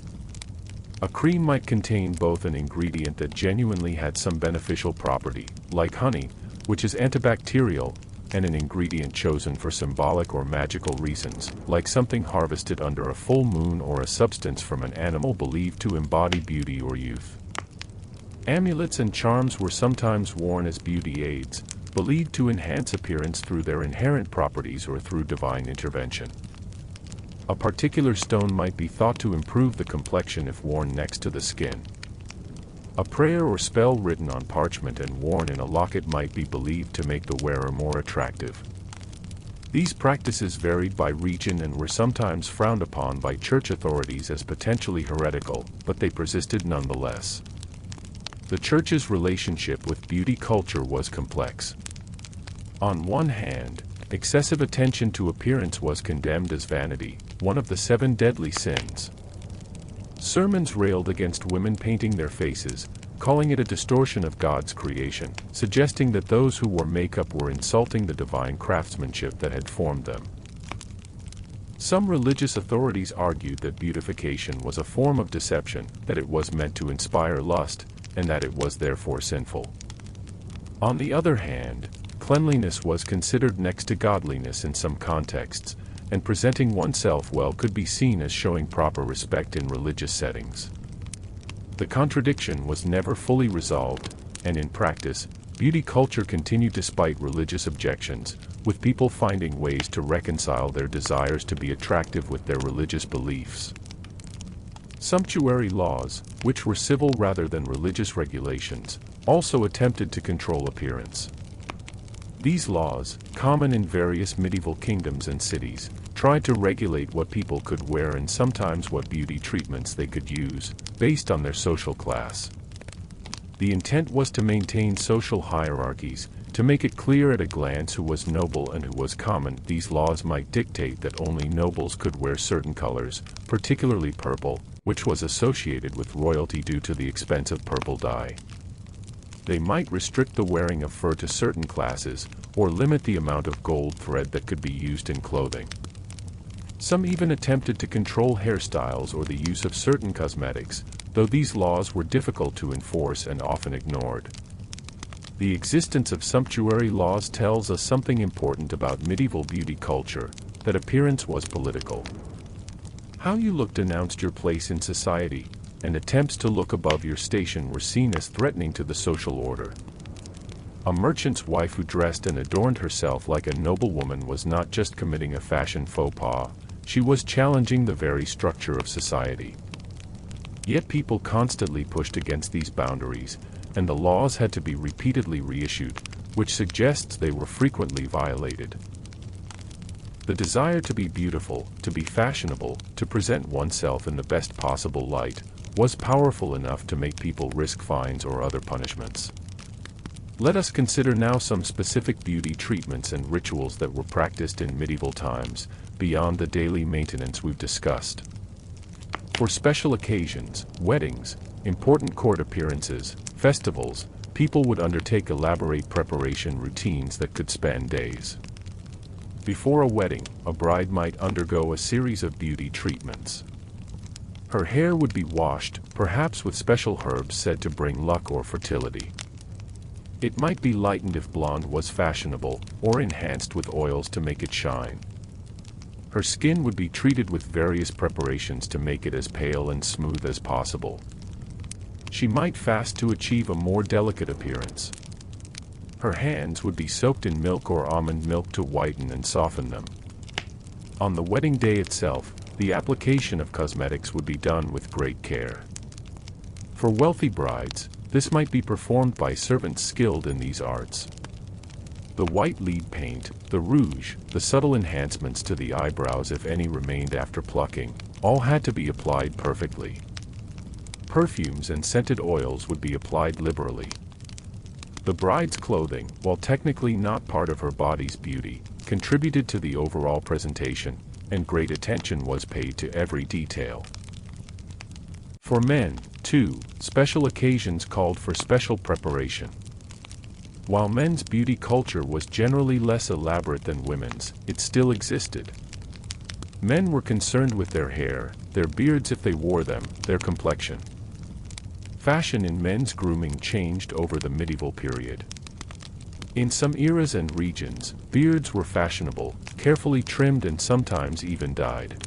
A cream might contain both an ingredient that genuinely had some beneficial property, like honey, which is antibacterial, and an ingredient chosen for symbolic or magical reasons, like something harvested under a full moon or a substance from an animal believed to embody beauty or youth. Amulets and charms were sometimes worn as beauty aids, believed to enhance appearance through their inherent properties or through divine intervention. A particular stone might be thought to improve the complexion if worn next to the skin. A prayer or spell written on parchment and worn in a locket might be believed to make the wearer more attractive. These practices varied by region and were sometimes frowned upon by church authorities as potentially heretical, but they persisted nonetheless. The church's relationship with beauty culture was complex. On one hand, excessive attention to appearance was condemned as vanity, one of the 7 deadly sins. Sermons railed against women painting their faces, calling it a distortion of God's creation, suggesting that those who wore makeup were insulting the divine craftsmanship that had formed them. Some religious authorities argued that beautification was a form of deception, that it was meant to inspire lust, and that it was therefore sinful. On the other hand, cleanliness was considered next to godliness in some contexts, and presenting oneself well could be seen as showing proper respect in religious settings. The contradiction was never fully resolved, and in practice, beauty culture continued despite religious objections, with people finding ways to reconcile their desires to be attractive with their religious beliefs. Sumptuary laws, which were civil rather than religious regulations, also attempted to control appearance. These laws, common in various medieval kingdoms and cities, tried to regulate what people could wear and sometimes what beauty treatments they could use, based on their social class. The intent was to maintain social hierarchies, to make it clear at a glance who was noble and who was common. These laws might dictate that only nobles could wear certain colors, particularly purple, which was associated with royalty due to the expense of purple dye. They might restrict the wearing of fur to certain classes, or limit the amount of gold thread that could be used in clothing. Some even attempted to control hairstyles or the use of certain cosmetics, though these laws were difficult to enforce and often ignored. The existence of sumptuary laws tells us something important about medieval beauty culture, that appearance was political. How you looked announced your place in society, and attempts to look above your station were seen as threatening to the social order. A merchant's wife who dressed and adorned herself like a noblewoman was not just committing a fashion faux pas, she was challenging the very structure of society. Yet people constantly pushed against these boundaries, and the laws had to be repeatedly reissued, which suggests they were frequently violated. The desire to be beautiful, to be fashionable, to present oneself in the best possible light, was powerful enough to make people risk fines or other punishments. Let us consider now some specific beauty treatments and rituals that were practiced in medieval times, beyond the daily maintenance we've discussed. For special occasions, weddings, important court appearances, festivals, people would undertake elaborate preparation routines that could span days. Before a wedding, a bride might undergo a series of beauty treatments. Her hair would be washed, perhaps with special herbs said to bring luck or fertility. It might be lightened if blonde was fashionable, or enhanced with oils to make it shine. Her skin would be treated with various preparations to make it as pale and smooth as possible. She might fast to achieve a more delicate appearance. Her hands would be soaked in milk or almond milk to whiten and soften them. On the wedding day itself, the application of cosmetics would be done with great care. For wealthy brides, this might be performed by servants skilled in these arts. The white lead paint, the rouge, the subtle enhancements to the eyebrows if any remained after plucking, all had to be applied perfectly. perfumes and scented oils would be applied liberally. The bride's clothing, while technically not part of her body's beauty, contributed to the overall presentation, and great attention was paid to every detail. For men, too, special occasions called for special preparation. While men's beauty culture was generally less elaborate than women's, it still existed. Men were concerned with their hair, their beards if they wore them, their complexion. Fashion in men's grooming changed over the medieval period. In some eras and regions, beards were fashionable, carefully trimmed and sometimes even dyed.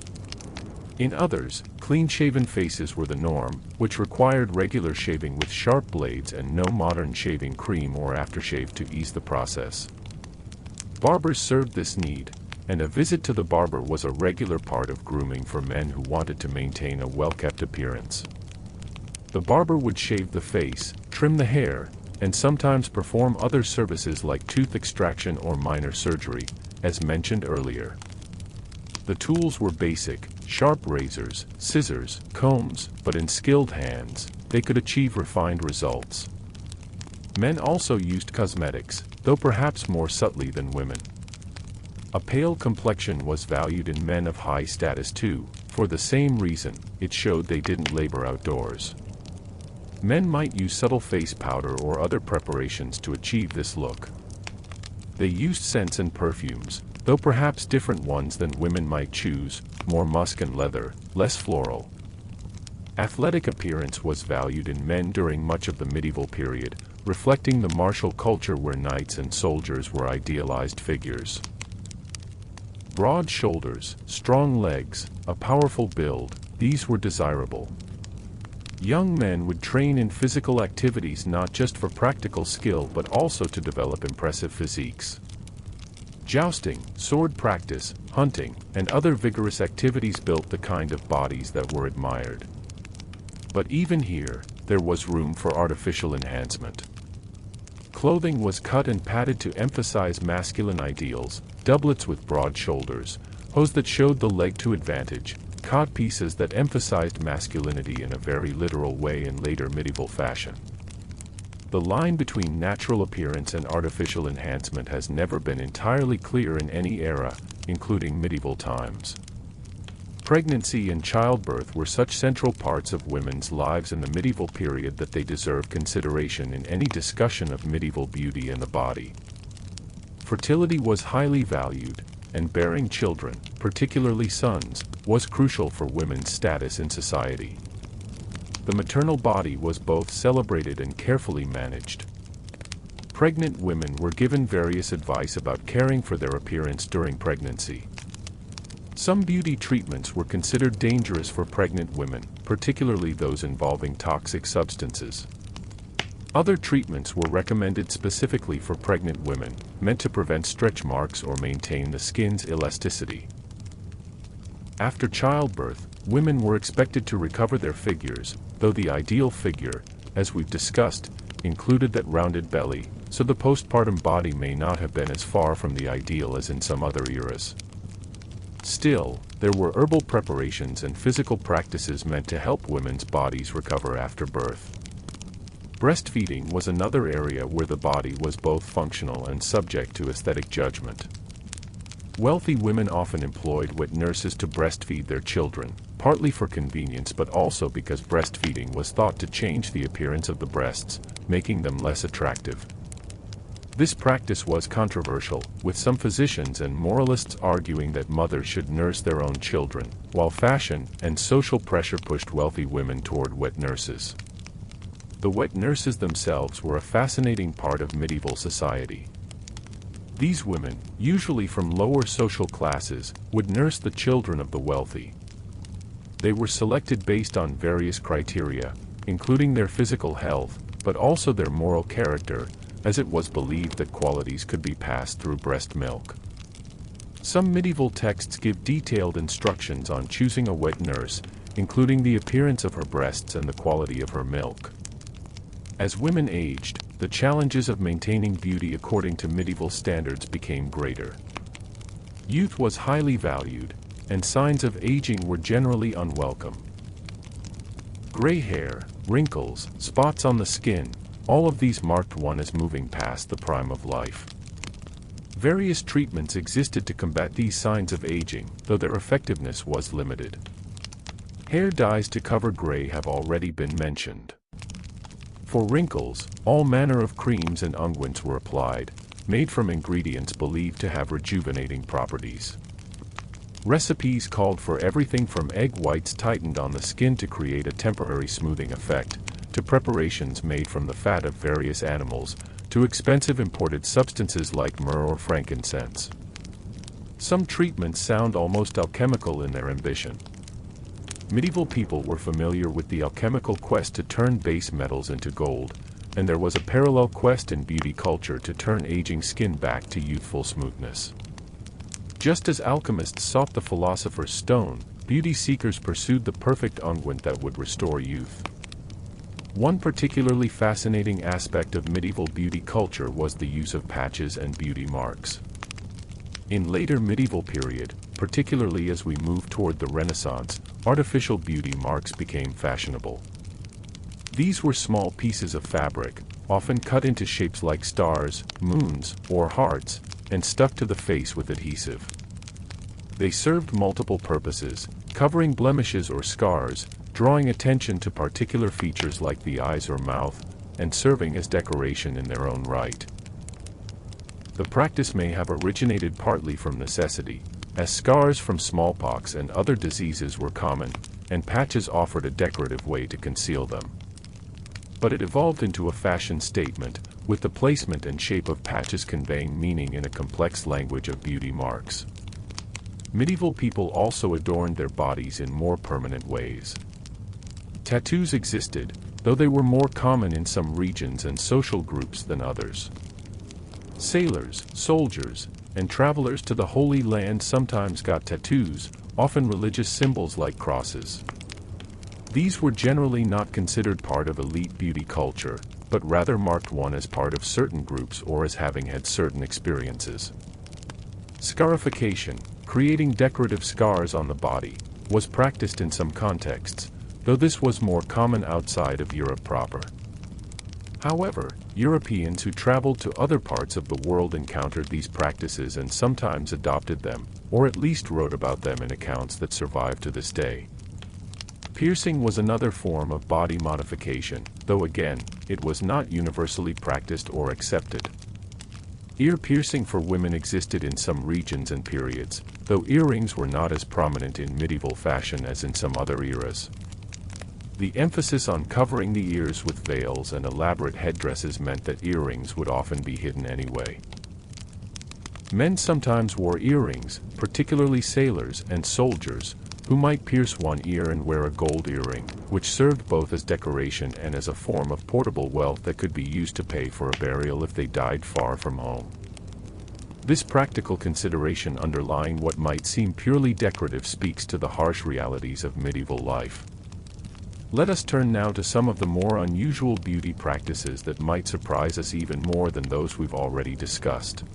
In others, clean-shaven faces were the norm, which required regular shaving with sharp blades and no modern shaving cream or aftershave to ease the process. Barbers served this need, and a visit to the barber was a regular part of grooming for men who wanted to maintain a well-kept appearance. The barber would shave the face, trim the hair, and sometimes perform other services like tooth extraction or minor surgery, as mentioned earlier. The tools were basic, sharp razors, scissors, combs, but in skilled hands, they could achieve refined results. Men also used cosmetics, though perhaps more subtly than women. A pale complexion was valued in men of high status too, for the same reason, it showed they didn't labor outdoors. Men might use subtle face powder or other preparations to achieve this look. They used scents and perfumes, though perhaps different ones than women might choose, more musk and leather, less floral. Athletic appearance was valued in men during much of the medieval period, reflecting the martial culture where knights and soldiers were idealized figures. Broad shoulders, strong legs, a powerful build, these were desirable. Young men would train in physical activities not just for practical skill but also to develop impressive physiques. Jousting, sword practice, hunting, and other vigorous activities built the kind of bodies that were admired. But even here, there was room for artificial enhancement. Clothing was cut and padded to emphasize masculine ideals, doublets with broad shoulders, hose that showed the leg to advantage, codpieces that emphasized masculinity in a very literal way in later medieval fashion. The line between natural appearance and artificial enhancement has never been entirely clear in any era, including medieval times. Pregnancy and childbirth were such central parts of women's lives in the medieval period that they deserve consideration in any discussion of medieval beauty and the body. Fertility was highly valued, and bearing children, particularly sons, was crucial for women's status in society. The maternal body was both celebrated and carefully managed. Pregnant women were given various advice about caring for their appearance during pregnancy. Some beauty treatments were considered dangerous for pregnant women, particularly those involving toxic substances. Other treatments were recommended specifically for pregnant women, meant to prevent stretch marks or maintain the skin's elasticity. After childbirth, women were expected to recover their figures, though the ideal figure, as we've discussed, included that rounded belly, so the postpartum body may not have been as far from the ideal as in some other eras. Still, there were herbal preparations and physical practices meant to help women's bodies recover after birth. Breastfeeding was another area where the body was both functional and subject to aesthetic judgment. Wealthy women often employed wet nurses to breastfeed their children, partly for convenience but also because breastfeeding was thought to change the appearance of the breasts, making them less attractive. This practice was controversial, with some physicians and moralists arguing that mothers should nurse their own children, while fashion and social pressure pushed wealthy women toward wet nurses. The wet nurses themselves were a fascinating part of medieval society. These women, usually from lower social classes, would nurse the children of the wealthy. They were selected based on various criteria, including their physical health, but also their moral character, as it was believed that qualities could be passed through breast milk. Some medieval texts give detailed instructions on choosing a wet nurse, including the appearance of her breasts and the quality of her milk. As women aged, the challenges of maintaining beauty according to medieval standards became greater. Youth was highly valued, and signs of aging were generally unwelcome. Gray hair, wrinkles, spots on the skin, all of these marked one as moving past the prime of life. Various treatments existed to combat these signs of aging, though their effectiveness was limited. Hair dyes to cover gray have already been mentioned. For wrinkles, all manner of creams and unguents were applied, made from ingredients believed to have rejuvenating properties. Recipes called for everything from egg whites tightened on the skin to create a temporary smoothing effect, to preparations made from the fat of various animals, to expensive imported substances like myrrh or frankincense. Some treatments sound almost alchemical in their ambition. Medieval people were familiar with the alchemical quest to turn base metals into gold, and there was a parallel quest in beauty culture to turn aging skin back to youthful smoothness. Just as alchemists sought the philosopher's stone, beauty seekers pursued the perfect unguent that would restore youth. One particularly fascinating aspect of medieval beauty culture was the use of patches and beauty marks. In later medieval period, particularly as we move toward the Renaissance, artificial beauty marks became fashionable. These were small pieces of fabric, often cut into shapes like stars, moons, or hearts, and stuck to the face with adhesive. They served multiple purposes, covering blemishes or scars, drawing attention to particular features like the eyes or mouth, and serving as decoration in their own right. The practice may have originated partly from necessity, as scars from smallpox and other diseases were common, and patches offered a decorative way to conceal them. But it evolved into a fashion statement, with the placement and shape of patches conveying meaning in a complex language of beauty marks. Medieval people also adorned their bodies in more permanent ways. Tattoos existed, though they were more common in some regions and social groups than others. Sailors, soldiers, and travelers to the Holy Land sometimes got tattoos, often religious symbols like crosses. These were generally not considered part of elite beauty culture, but rather marked one as part of certain groups or as having had certain experiences. Scarification, creating decorative scars on the body, was practiced in some contexts, though this was more common outside of Europe proper. However, Europeans who traveled to other parts of the world encountered these practices and sometimes adopted them, or at least wrote about them in accounts that survive to this day. Piercing was another form of body modification, though again, it was not universally practiced or accepted. Ear piercing for women existed in some regions and periods, though earrings were not as prominent in medieval fashion as in some other eras. The emphasis on covering the ears with veils and elaborate headdresses meant that earrings would often be hidden anyway. Men sometimes wore earrings, particularly sailors and soldiers, who might pierce one ear and wear a gold earring, which served both as decoration and as a form of portable wealth that could be used to pay for a burial if they died far from home. This practical consideration underlying what might seem purely decorative speaks to the harsh realities of medieval life. Let us turn now to some of the more unusual beauty practices that might surprise us even more than those we've already discussed.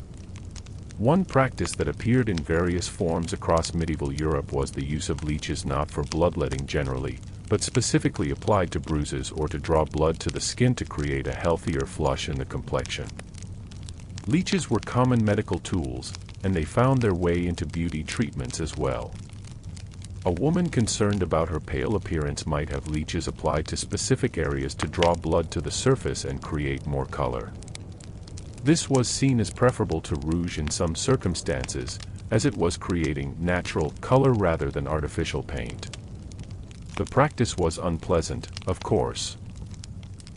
One practice that appeared in various forms across medieval Europe was the use of leeches, not for bloodletting generally, but specifically applied to bruises or to draw blood to the skin to create a healthier flush in the complexion. Leeches were common medical tools, and they found their way into beauty treatments as well. A woman concerned about her pale appearance might have leeches applied to specific areas to draw blood to the surface and create more color. This was seen as preferable to rouge in some circumstances, as it was creating natural color rather than artificial paint. The practice was unpleasant, of course.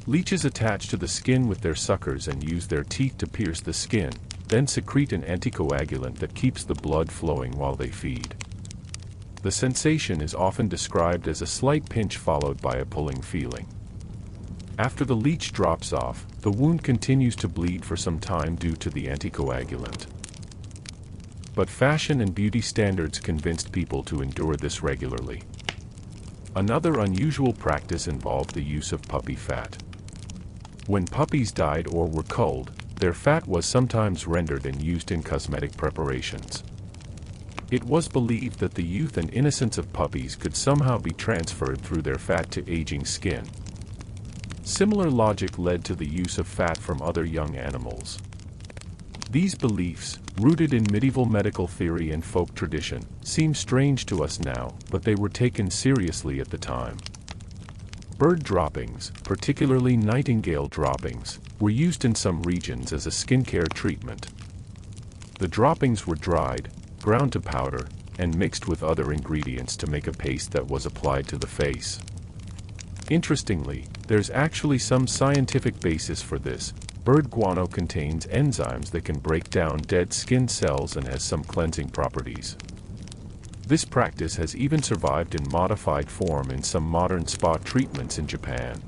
Leeches attach to the skin with their suckers and use their teeth to pierce the skin, then secrete an anticoagulant that keeps the blood flowing while they feed. The sensation is often described as a slight pinch followed by a pulling feeling. After the leech drops off, the wound continues to bleed for some time due to the anticoagulant. But fashion and beauty standards convinced people to endure this regularly. Another unusual practice involved the use of puppy fat. When puppies died or were culled, their fat was sometimes rendered and used in cosmetic preparations. It was believed that the youth and innocence of puppies could somehow be transferred through their fat to aging skin. Similar logic led to the use of fat from other young animals. These beliefs, rooted in medieval medical theory and folk tradition, seem strange to us now, but they were taken seriously at the time. Bird droppings, particularly nightingale droppings, were used in some regions as a skincare treatment. The droppings were dried, ground to powder, and mixed with other ingredients to make a paste that was applied to the face. Interestingly, there's actually some scientific basis for this. Bird guano contains enzymes that can break down dead skin cells and has some cleansing properties. This practice has even survived in modified form in some modern spa treatments in Japan.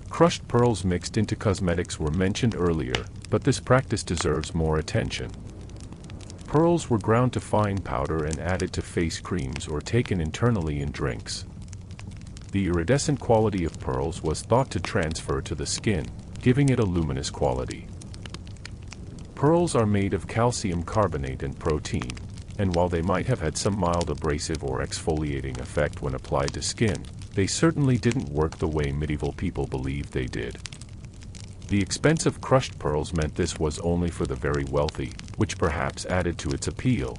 Crushed pearls mixed into cosmetics were mentioned earlier, but this practice deserves more attention. Pearls were ground to fine powder and added to face creams or taken internally in drinks. The iridescent quality of pearls was thought to transfer to the skin, giving it a luminous quality. Pearls are made of calcium carbonate and protein, and while they might have had some mild abrasive or exfoliating effect when applied to skin, they certainly didn't work the way medieval people believed they did. The expense of crushed pearls meant this was only for the very wealthy, which perhaps added to its appeal.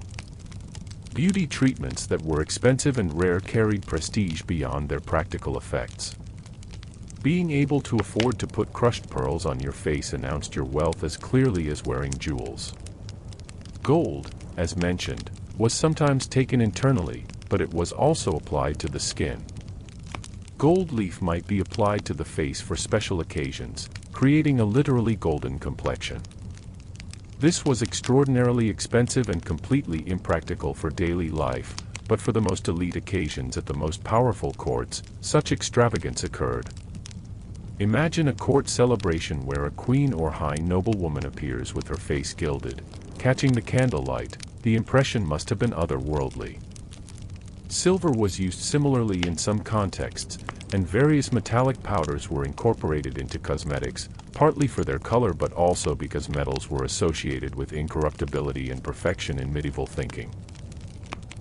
Beauty treatments that were expensive and rare carried prestige beyond their practical effects. Being able to afford to put crushed pearls on your face announced your wealth as clearly as wearing jewels. Gold, as mentioned, was sometimes taken internally, but it was also applied to the skin. Gold leaf might be applied to the face for special occasions, creating a literally golden complexion. This was extraordinarily expensive and completely impractical for daily life, but for the most elite occasions at the most powerful courts, such extravagance occurred. Imagine a court celebration where a queen or high noblewoman appears with her face gilded. Catching the candlelight, the impression must have been otherworldly. Silver was used similarly in some contexts, and various metallic powders were incorporated into cosmetics, partly for their color but also because metals were associated with incorruptibility and perfection in medieval thinking.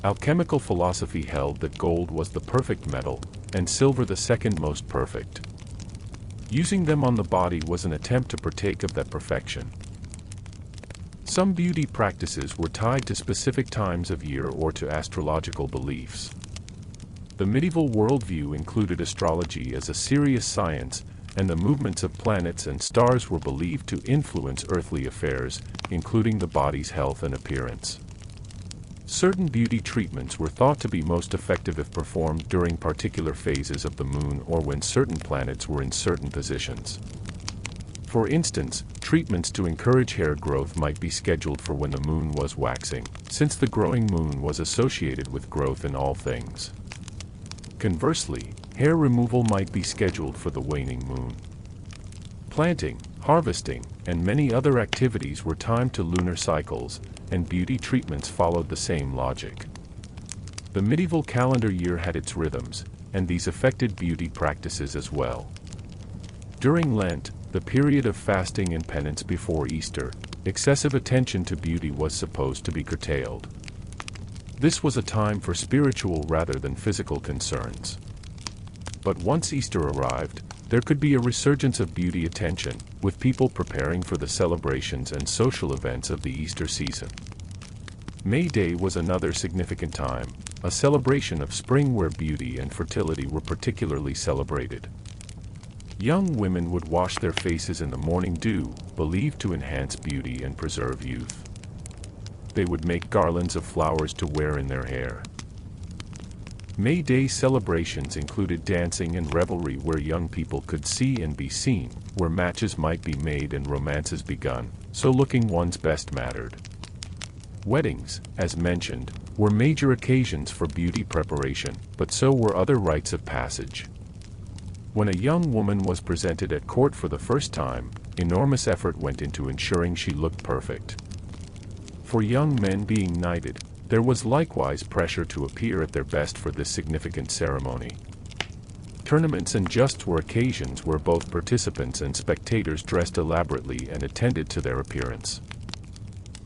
Alchemical philosophy held that gold was the perfect metal, and silver the second most perfect. Using them on the body was an attempt to partake of that perfection. Some beauty practices were tied to specific times of year or to astrological beliefs. The medieval worldview included astrology as a serious science, and the movements of planets and stars were believed to influence earthly affairs, including the body's health and appearance. Certain beauty treatments were thought to be most effective if performed during particular phases of the moon or when certain planets were in certain positions. For instance, treatments to encourage hair growth might be scheduled for when the moon was waxing, since the growing moon was associated with growth in all things. Conversely, hair removal might be scheduled for the waning moon. Planting, harvesting, and many other activities were timed to lunar cycles, and beauty treatments followed the same logic. The medieval calendar year had its rhythms, and these affected beauty practices as well. During Lent, the period of fasting and penance before Easter, excessive attention to beauty was supposed to be curtailed. This was a time for spiritual rather than physical concerns. But once Easter arrived, there could be a resurgence of beauty attention, with people preparing for the celebrations and social events of the Easter season. May Day was another significant time, a celebration of spring where beauty and fertility were particularly celebrated. Young women would wash their faces in the morning dew, believed to enhance beauty and preserve youth. They would make garlands of flowers to wear in their hair. May Day celebrations included dancing and revelry where young people could see and be seen, where matches might be made and romances begun, so looking one's best mattered. Weddings, as mentioned, were major occasions for beauty preparation, but so were other rites of passage. When a young woman was presented at court for the first time, enormous effort went into ensuring she looked perfect. For young men being knighted, there was likewise pressure to appear at their best for this significant ceremony. Tournaments and justs were occasions where both participants and spectators dressed elaborately and attended to their appearance.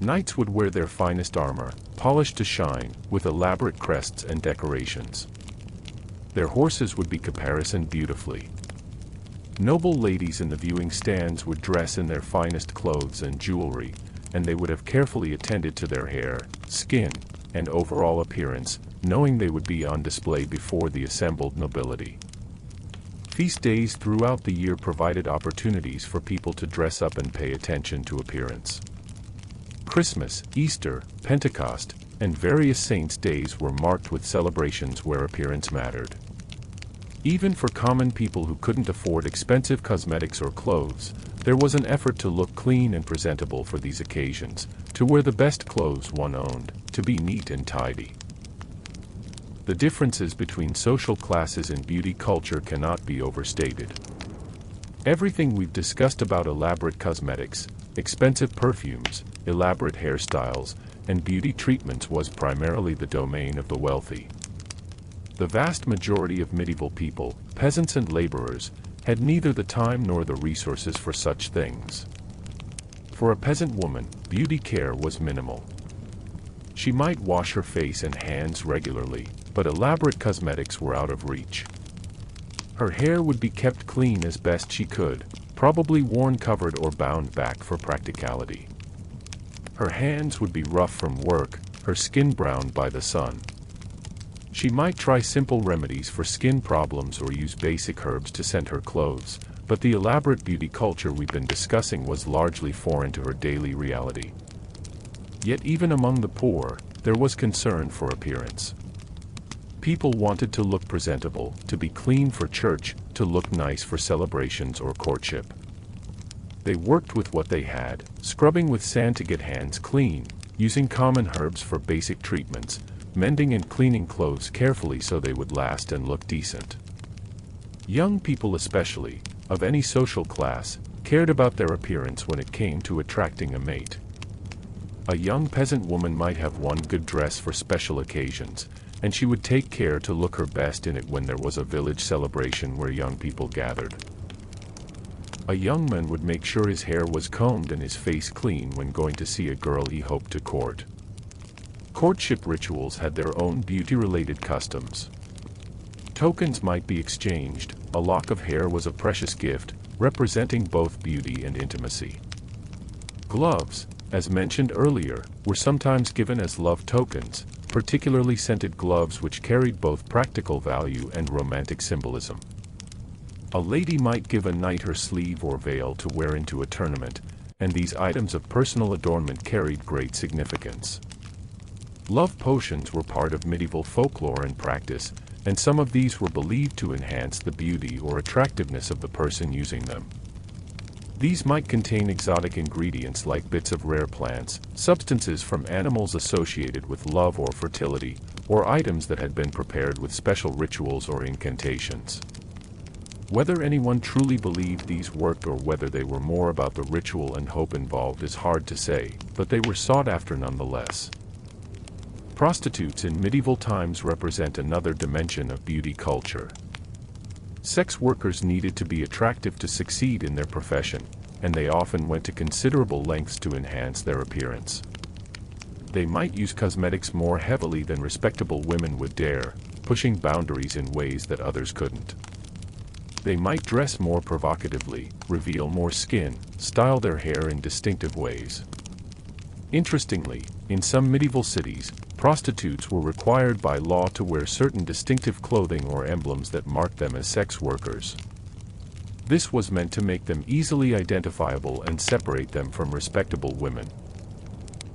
Knights would wear their finest armor, polished to shine, with elaborate crests and decorations. Their horses would be caparisoned beautifully. Noble ladies in the viewing stands would dress in their finest clothes and jewelry, and they would have carefully attended to their hair, skin, and overall appearance, knowing they would be on display before the assembled nobility. Feast days throughout the year provided opportunities for people to dress up and pay attention to appearance. Christmas, Easter, Pentecost, and various saints' days were marked with celebrations where appearance mattered. Even for common people who couldn't afford expensive cosmetics or clothes, there was an effort to look clean and presentable for these occasions, to wear the best clothes one owned, to be neat and tidy. The differences between social classes in beauty culture cannot be overstated. Everything we've discussed about elaborate cosmetics, expensive perfumes, elaborate hairstyles, and beauty treatments was primarily the domain of the wealthy. The vast majority of medieval people, peasants and laborers, had neither the time nor the resources for such things. For a peasant woman, beauty care was minimal. She might wash her face and hands regularly, but elaborate cosmetics were out of reach. Her hair would be kept clean as best she could, probably worn covered or bound back for practicality. Her hands would be rough from work, her skin browned by the sun. She might try simple remedies for skin problems or use basic herbs to scent her clothes, but the elaborate beauty culture we've been discussing was largely foreign to her daily reality. Yet even among the poor, there was concern for appearance. People wanted to look presentable, to be clean for church, to look nice for celebrations or courtship. They worked with what they had, scrubbing with sand to get hands clean, using common herbs for basic treatments, mending and cleaning clothes carefully so they would last and look decent. Young people especially, of any social class, cared about their appearance when it came to attracting a mate. A young peasant woman might have one good dress for special occasions, and she would take care to look her best in it when there was a village celebration where young people gathered. A young man would make sure his hair was combed and his face clean when going to see a girl he hoped to court. Courtship rituals had their own beauty-related customs. Tokens might be exchanged. A lock of hair was a precious gift, representing both beauty and intimacy. Gloves, as mentioned earlier, were sometimes given as love tokens, particularly scented gloves which carried both practical value and romantic symbolism. A lady might give a knight her sleeve or veil to wear into a tournament, and these items of personal adornment carried great significance. Love potions were part of medieval folklore and practice, and some of these were believed to enhance the beauty or attractiveness of the person using them. These might contain exotic ingredients like bits of rare plants, substances from animals associated with love or fertility, or items that had been prepared with special rituals or incantations. Whether anyone truly believed these worked or whether they were more about the ritual and hope involved is hard to say, but they were sought after nonetheless. Prostitutes in medieval times represent another dimension of beauty culture. Sex workers needed to be attractive to succeed in their profession, and they often went to considerable lengths to enhance their appearance. They might use cosmetics more heavily than respectable women would dare, pushing boundaries in ways that others couldn't. They might dress more provocatively, reveal more skin, style their hair in distinctive ways. Interestingly, in some medieval cities, prostitutes were required by law to wear certain distinctive clothing or emblems that marked them as sex workers. This was meant to make them easily identifiable and separate them from respectable women.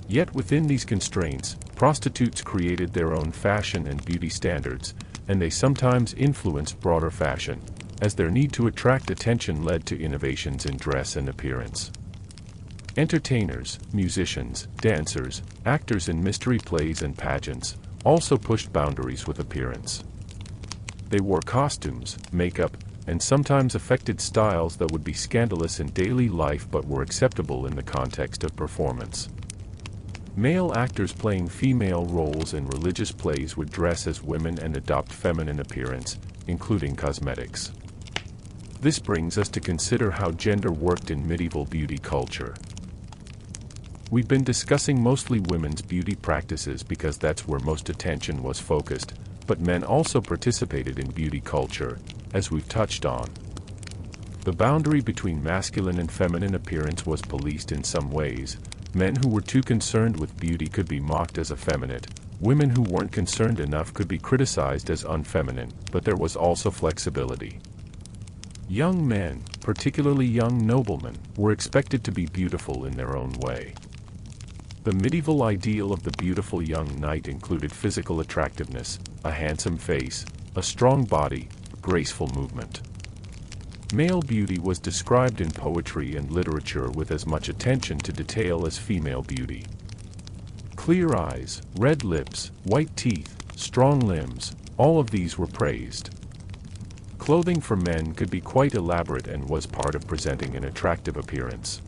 Yet within these constraints, prostitutes created their own fashion and beauty standards, and they sometimes influenced broader fashion, as their need to attract attention led to innovations in dress and appearance. Entertainers, musicians, dancers, actors in mystery plays and pageants also pushed boundaries with appearance. They wore costumes, makeup, and sometimes affected styles that would be scandalous in daily life but were acceptable in the context of performance. Male actors playing female roles in religious plays would dress as women and adopt feminine appearance, including cosmetics. This brings us to consider how gender worked in medieval beauty culture. We've been discussing mostly women's beauty practices because that's where most attention was focused, but men also participated in beauty culture, as we've touched on. The boundary between masculine and feminine appearance was policed in some ways. Men who were too concerned with beauty could be mocked as effeminate. Women who weren't concerned enough could be criticized as unfeminine, but there was also flexibility. Young men, particularly young noblemen, were expected to be beautiful in their own way. The medieval ideal of the beautiful young knight included physical attractiveness, a handsome face, a strong body, graceful movement. Male beauty was described in poetry and literature with as much attention to detail as female beauty. Clear eyes, red lips, white teeth, strong limbs, all of these were praised. Clothing for men could be quite elaborate and was part of presenting an attractive appearance.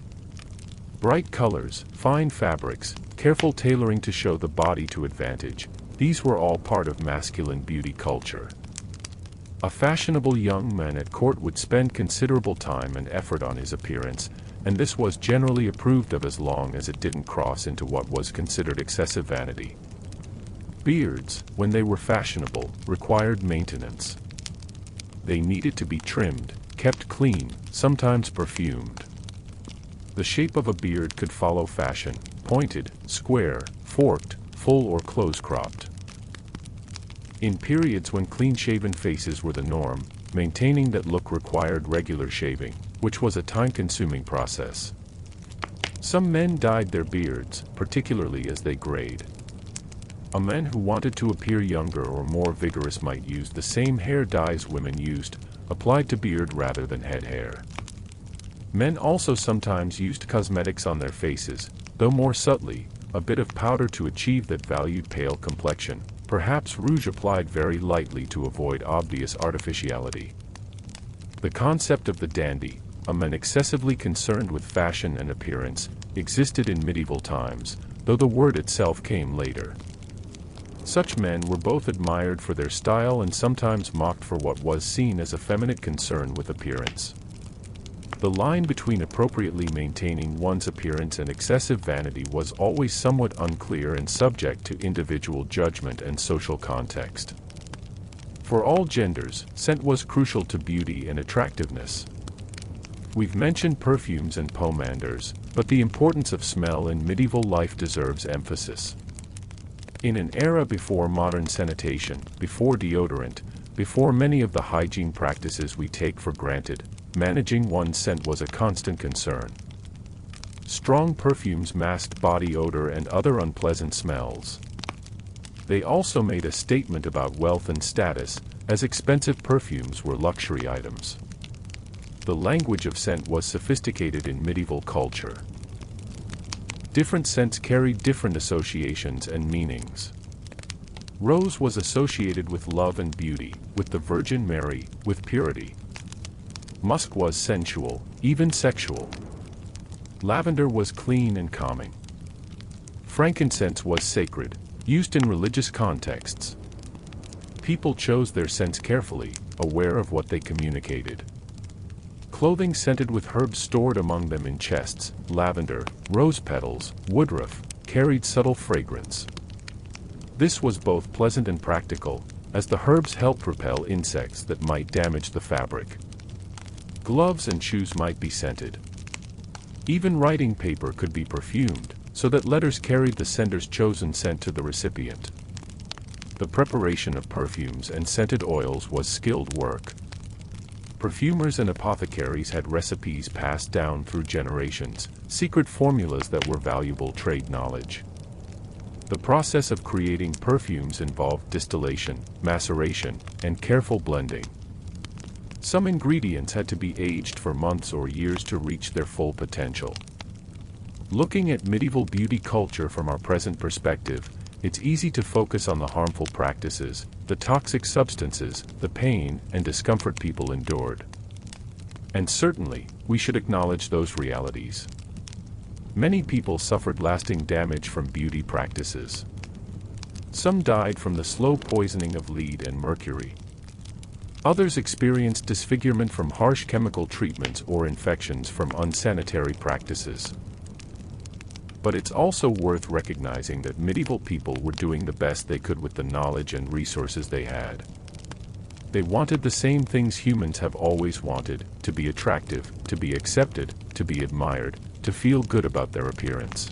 Bright colors, fine fabrics, careful tailoring to show the body to advantage, these were all part of masculine beauty culture. A fashionable young man at court would spend considerable time and effort on his appearance, and this was generally approved of as long as it didn't cross into what was considered excessive vanity. Beards, when they were fashionable, required maintenance. They needed to be trimmed, kept clean, sometimes perfumed. The shape of a beard could follow fashion, pointed, square, forked, full or close-cropped. In periods when clean-shaven faces were the norm, maintaining that look required regular shaving, which was a time-consuming process. Some men dyed their beards, particularly as they grayed. A man who wanted to appear younger or more vigorous might use the same hair dyes women used, applied to beard rather than head hair. Men also sometimes used cosmetics on their faces, though more subtly, a bit of powder to achieve that valued pale complexion, perhaps rouge applied very lightly to avoid obvious artificiality. The concept of the dandy, a man excessively concerned with fashion and appearance, existed in medieval times, though the word itself came later. Such men were both admired for their style and sometimes mocked for what was seen as effeminate concern with appearance. The line between appropriately maintaining one's appearance and excessive vanity was always somewhat unclear and subject to individual judgment and social context. For all genders, scent was crucial to beauty and attractiveness. We've mentioned perfumes and pomanders, but the importance of smell in medieval life deserves emphasis. In an era before modern sanitation, before deodorant, before many of the hygiene practices we take for granted, managing one's scent was a constant concern. Strong perfumes masked body odor and other unpleasant smells. They also made a statement about wealth and status, as expensive perfumes were luxury items. The language of scent was sophisticated in medieval culture. Different scents carried different associations and meanings. Rose was associated with love and beauty, with the Virgin Mary, with purity. Musk was sensual, even sexual. Lavender was clean and calming. Frankincense was sacred, used in religious contexts. People chose their scents carefully, aware of what they communicated. Clothing scented with herbs stored among them in chests, lavender, rose petals, woodruff, carried subtle fragrance. This was both pleasant and practical, as the herbs helped repel insects that might damage the fabric. Gloves and shoes might be scented. Even writing paper could be perfumed, so that letters carried the sender's chosen scent to the recipient. The preparation of perfumes and scented oils was skilled work. Perfumers and apothecaries had recipes passed down through generations, secret formulas that were valuable trade knowledge. The process of creating perfumes involved distillation, maceration, and careful blending. Some ingredients had to be aged for months or years to reach their full potential. Looking at medieval beauty culture from our present perspective, it's easy to focus on the harmful practices, the toxic substances, the pain and discomfort people endured. And certainly, we should acknowledge those realities. Many people suffered lasting damage from beauty practices. Some died from the slow poisoning of lead and mercury. Others experienced disfigurement from harsh chemical treatments or infections from unsanitary practices. But it's also worth recognizing that medieval people were doing the best they could with the knowledge and resources they had. They wanted the same things humans have always wanted: to be attractive, to be accepted, to be admired, to feel good about their appearance.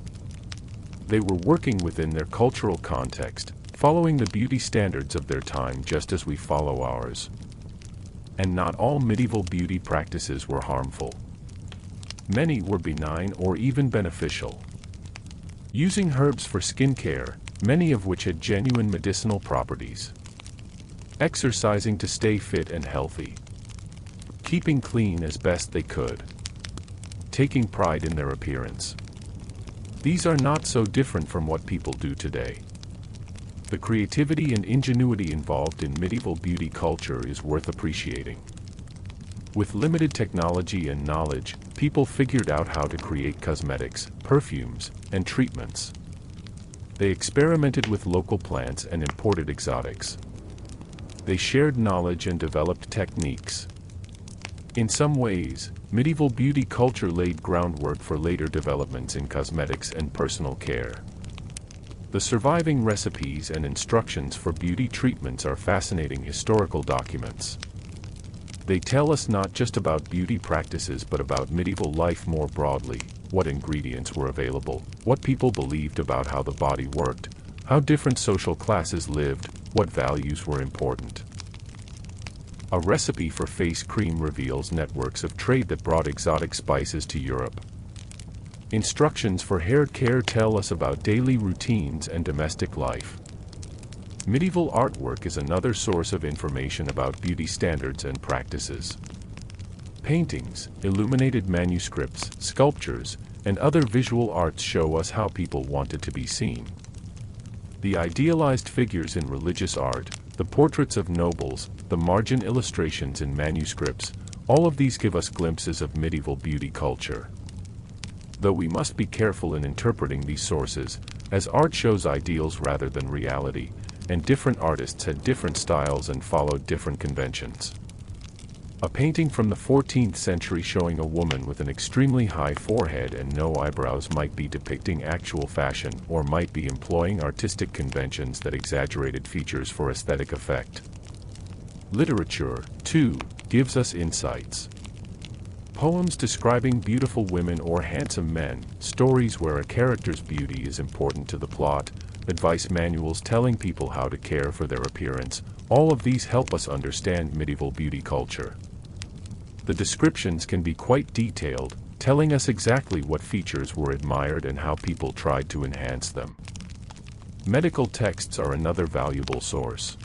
They were working within their cultural context, following the beauty standards of their time just as we follow ours. And not all medieval beauty practices were harmful. Many were benign or even beneficial. Using herbs for skincare, many of which had genuine medicinal properties. Exercising to stay fit and healthy. Keeping clean as best they could. Taking pride in their appearance. These are not so different from what people do today. The creativity and ingenuity involved in medieval beauty culture is worth appreciating. With limited technology and knowledge, people figured out how to create cosmetics, perfumes, and treatments. They experimented with local plants and imported exotics. They shared knowledge and developed techniques. In some ways, medieval beauty culture laid groundwork for later developments in cosmetics and personal care. The surviving recipes and instructions for beauty treatments are fascinating historical documents. They tell us not just about beauty practices but about medieval life more broadly, what ingredients were available, what people believed about how the body worked, how different social classes lived, what values were important. A recipe for face cream reveals networks of trade that brought exotic spices to Europe. Instructions for hair care tell us about daily routines and domestic life. Medieval artwork is another source of information about beauty standards and practices. Paintings, illuminated manuscripts, sculptures, and other visual arts show us how people wanted to be seen. The idealized figures in religious art, the portraits of nobles, the margin illustrations in manuscripts, all of these give us glimpses of medieval beauty culture. Though we must be careful in interpreting these sources, as art shows ideals rather than reality, and different artists had different styles and followed different conventions. A painting from the 14th century showing a woman with an extremely high forehead and no eyebrows might be depicting actual fashion or might be employing artistic conventions that exaggerated features for aesthetic effect. Literature, too, gives us insights. Poems describing beautiful women or handsome men, stories where a character's beauty is important to the plot, advice manuals telling people how to care for their appearance, all of these help us understand medieval beauty culture. The descriptions can be quite detailed, telling us exactly what features were admired and how people tried to enhance them. Medical texts are another valuable source.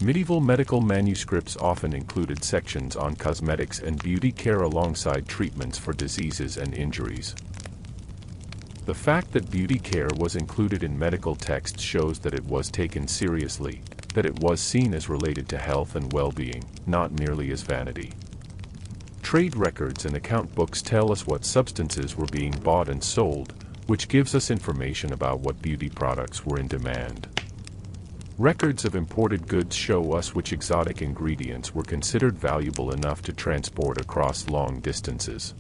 Medieval medical manuscripts often included sections on cosmetics and beauty care alongside treatments for diseases and injuries. The fact that beauty care was included in medical texts shows that it was taken seriously, that it was seen as related to health and well-being, not merely as vanity. Trade records and account books tell us what substances were being bought and sold, which gives us information about what beauty products were in demand. Records of imported goods show us which exotic ingredients were considered valuable enough to transport across long distances.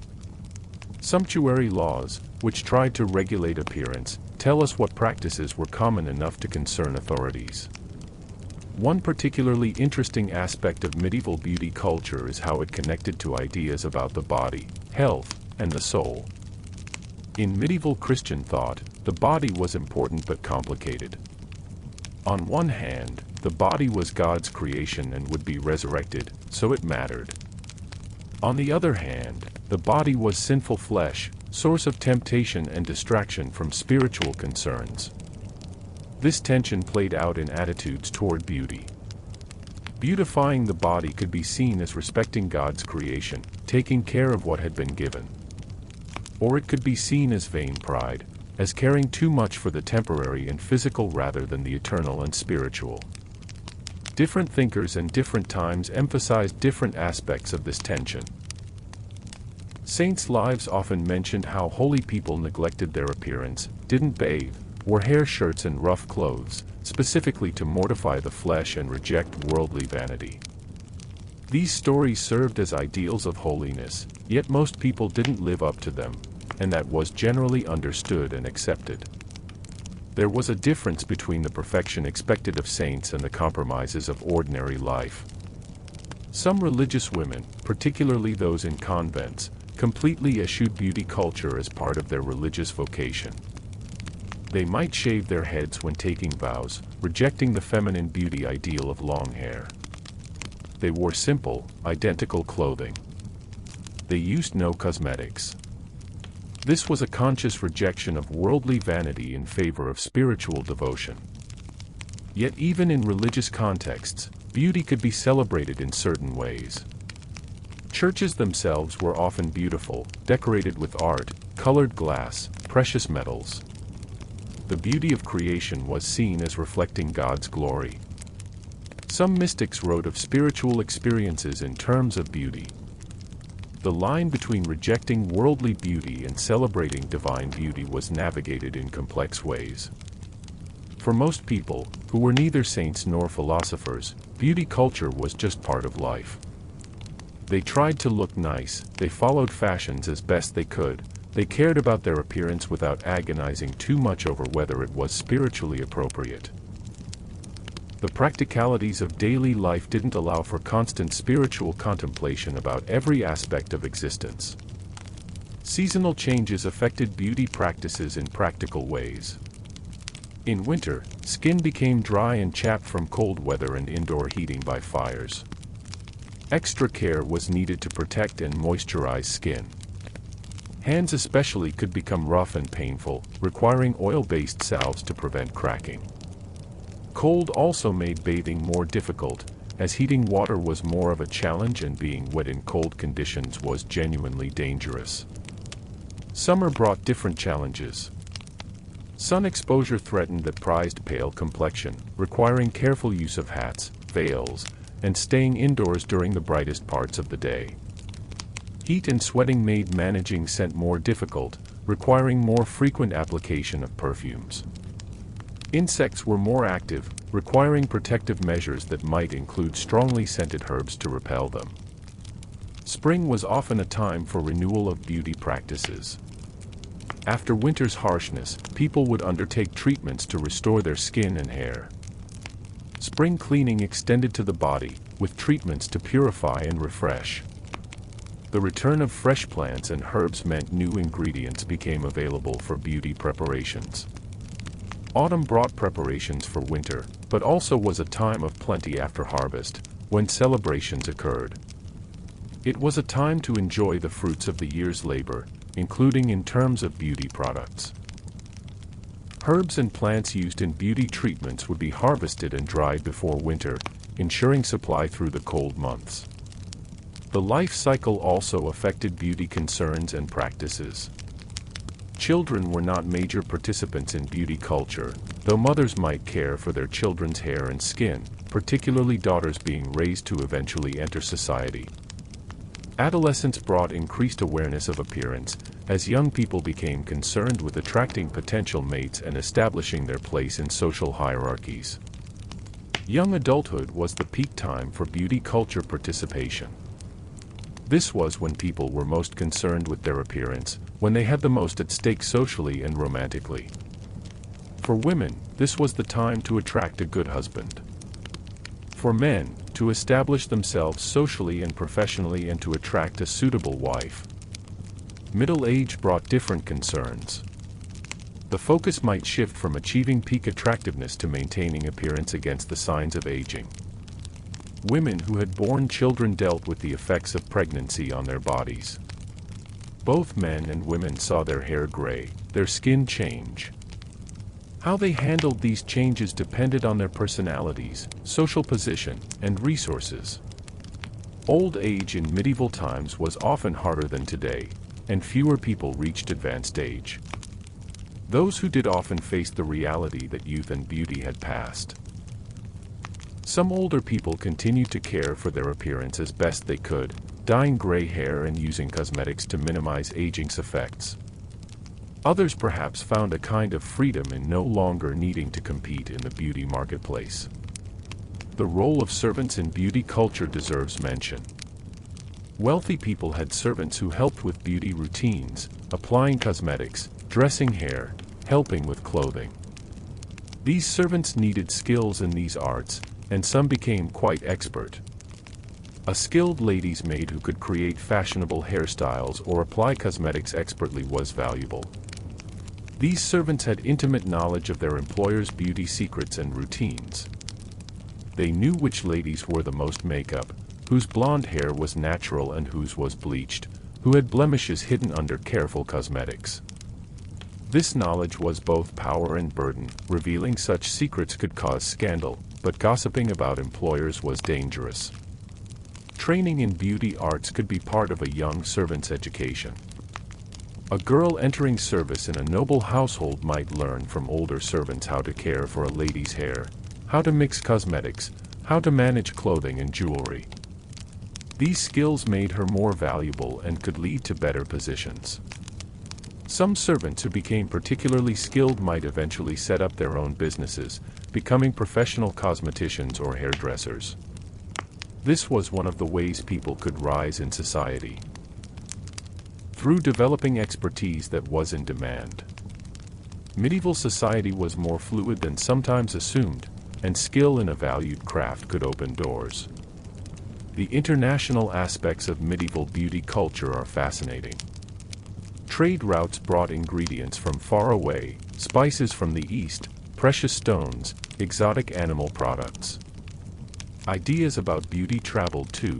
Sumptuary laws, which tried to regulate appearance, tell us what practices were common enough to concern authorities. One particularly interesting aspect of medieval beauty culture is how it connected to ideas about the body, health, and the soul. In medieval Christian thought, the body was important but complicated. On one hand, the body was God's creation and would be resurrected, so it mattered. On the other hand, the body was sinful flesh, source of temptation and distraction from spiritual concerns. This tension played out in attitudes toward beauty. Beautifying the body could be seen as respecting God's creation, taking care of what had been given. Or it could be seen as vain pride, as caring too much for the temporary and physical rather than the eternal and spiritual. Different thinkers and different times emphasized different aspects of this tension. Saints' lives often mentioned how holy people neglected their appearance, didn't bathe, wore hair shirts and rough clothes, specifically to mortify the flesh and reject worldly vanity. These stories served as ideals of holiness, yet most people didn't live up to them, and that was generally understood and accepted. There was a difference between the perfection expected of saints and the compromises of ordinary life. Some religious women, particularly those in convents, completely eschewed beauty culture as part of their religious vocation. They might shave their heads when taking vows, rejecting the feminine beauty ideal of long hair. They wore simple, identical clothing. They used no cosmetics. This was a conscious rejection of worldly vanity in favor of spiritual devotion. Yet even in religious contexts, beauty could be celebrated in certain ways. Churches themselves were often beautiful, decorated with art, colored glass, precious metals. The beauty of creation was seen as reflecting God's glory. Some mystics wrote of spiritual experiences in terms of beauty. The line between rejecting worldly beauty and celebrating divine beauty was navigated in complex ways. For most people, who were neither saints nor philosophers, beauty culture was just part of life. They tried to look nice, they followed fashions as best they could, they cared about their appearance without agonizing too much over whether it was spiritually appropriate. The practicalities of daily life didn't allow for constant spiritual contemplation about every aspect of existence. Seasonal changes affected beauty practices in practical ways. In winter, skin became dry and chapped from cold weather and indoor heating by fires. Extra care was needed to protect and moisturize skin. Hands especially could become rough and painful, requiring oil-based salves to prevent cracking. Cold also made bathing more difficult, as heating water was more of a challenge and being wet in cold conditions was genuinely dangerous. Summer brought different challenges. Sun exposure threatened that prized pale complexion, requiring careful use of hats, veils, and staying indoors during the brightest parts of the day. Heat and sweating made managing scent more difficult, requiring more frequent application of perfumes. Insects were more active, requiring protective measures that might include strongly scented herbs to repel them. Spring was often a time for renewal of beauty practices. After winter's harshness, people would undertake treatments to restore their skin and hair. Spring cleaning extended to the body, with treatments to purify and refresh. The return of fresh plants and herbs meant new ingredients became available for beauty preparations. Autumn brought preparations for winter, but also was a time of plenty after harvest, when celebrations occurred. It was a time to enjoy the fruits of the year's labor, including in terms of beauty products. Herbs and plants used in beauty treatments would be harvested and dried before winter, ensuring supply through the cold months. The life cycle also affected beauty concerns and practices. Children were not major participants in beauty culture, though mothers might care for their children's hair and skin, particularly daughters being raised to eventually enter society. Adolescence brought increased awareness of appearance, as young people became concerned with attracting potential mates and establishing their place in social hierarchies. Young adulthood was the peak time for beauty culture participation. This was when people were most concerned with their appearance, when they had the most at stake socially and romantically. For women, this was the time to attract a good husband. For men, to establish themselves socially and professionally and to attract a suitable wife. Middle age brought different concerns. The focus might shift from achieving peak attractiveness to maintaining appearance against the signs of aging. Women who had borne children dealt with the effects of pregnancy on their bodies. Both men and women saw their hair gray, their skin change. How they handled these changes depended on their personalities, social position, and resources. Old age in medieval times was often harder than today, and fewer people reached advanced age. Those who did often faced the reality that youth and beauty had passed. Some older people continued to care for their appearance as best they could, dyeing gray hair and using cosmetics to minimize aging's effects. Others perhaps found a kind of freedom in no longer needing to compete in the beauty marketplace. The role of servants in beauty culture deserves mention. Wealthy people had servants who helped with beauty routines, applying cosmetics, dressing hair, helping with clothing. These servants needed skills in these arts, and some became quite expert. A skilled lady's maid who could create fashionable hairstyles or apply cosmetics expertly was valuable. These servants had intimate knowledge of their employer's beauty secrets and routines. They knew which ladies wore the most makeup, whose blonde hair was natural and whose was bleached, who had blemishes hidden under careful cosmetics. This knowledge was both power and burden. Revealing such secrets could cause scandal, but gossiping about employers was dangerous. Training in beauty arts could be part of a young servant's education. A girl entering service in a noble household might learn from older servants how to care for a lady's hair, how to mix cosmetics, how to manage clothing and jewelry. These skills made her more valuable and could lead to better positions. Some servants who became particularly skilled might eventually set up their own businesses, becoming professional cosmeticians or hairdressers. This was one of the ways people could rise in society, through developing expertise that was in demand. Medieval society was more fluid than sometimes assumed, and skill in a valued craft could open doors. The international aspects of medieval beauty culture are fascinating. Trade routes brought ingredients from far away, spices from the east, precious stones, exotic animal products. Ideas about beauty traveled too.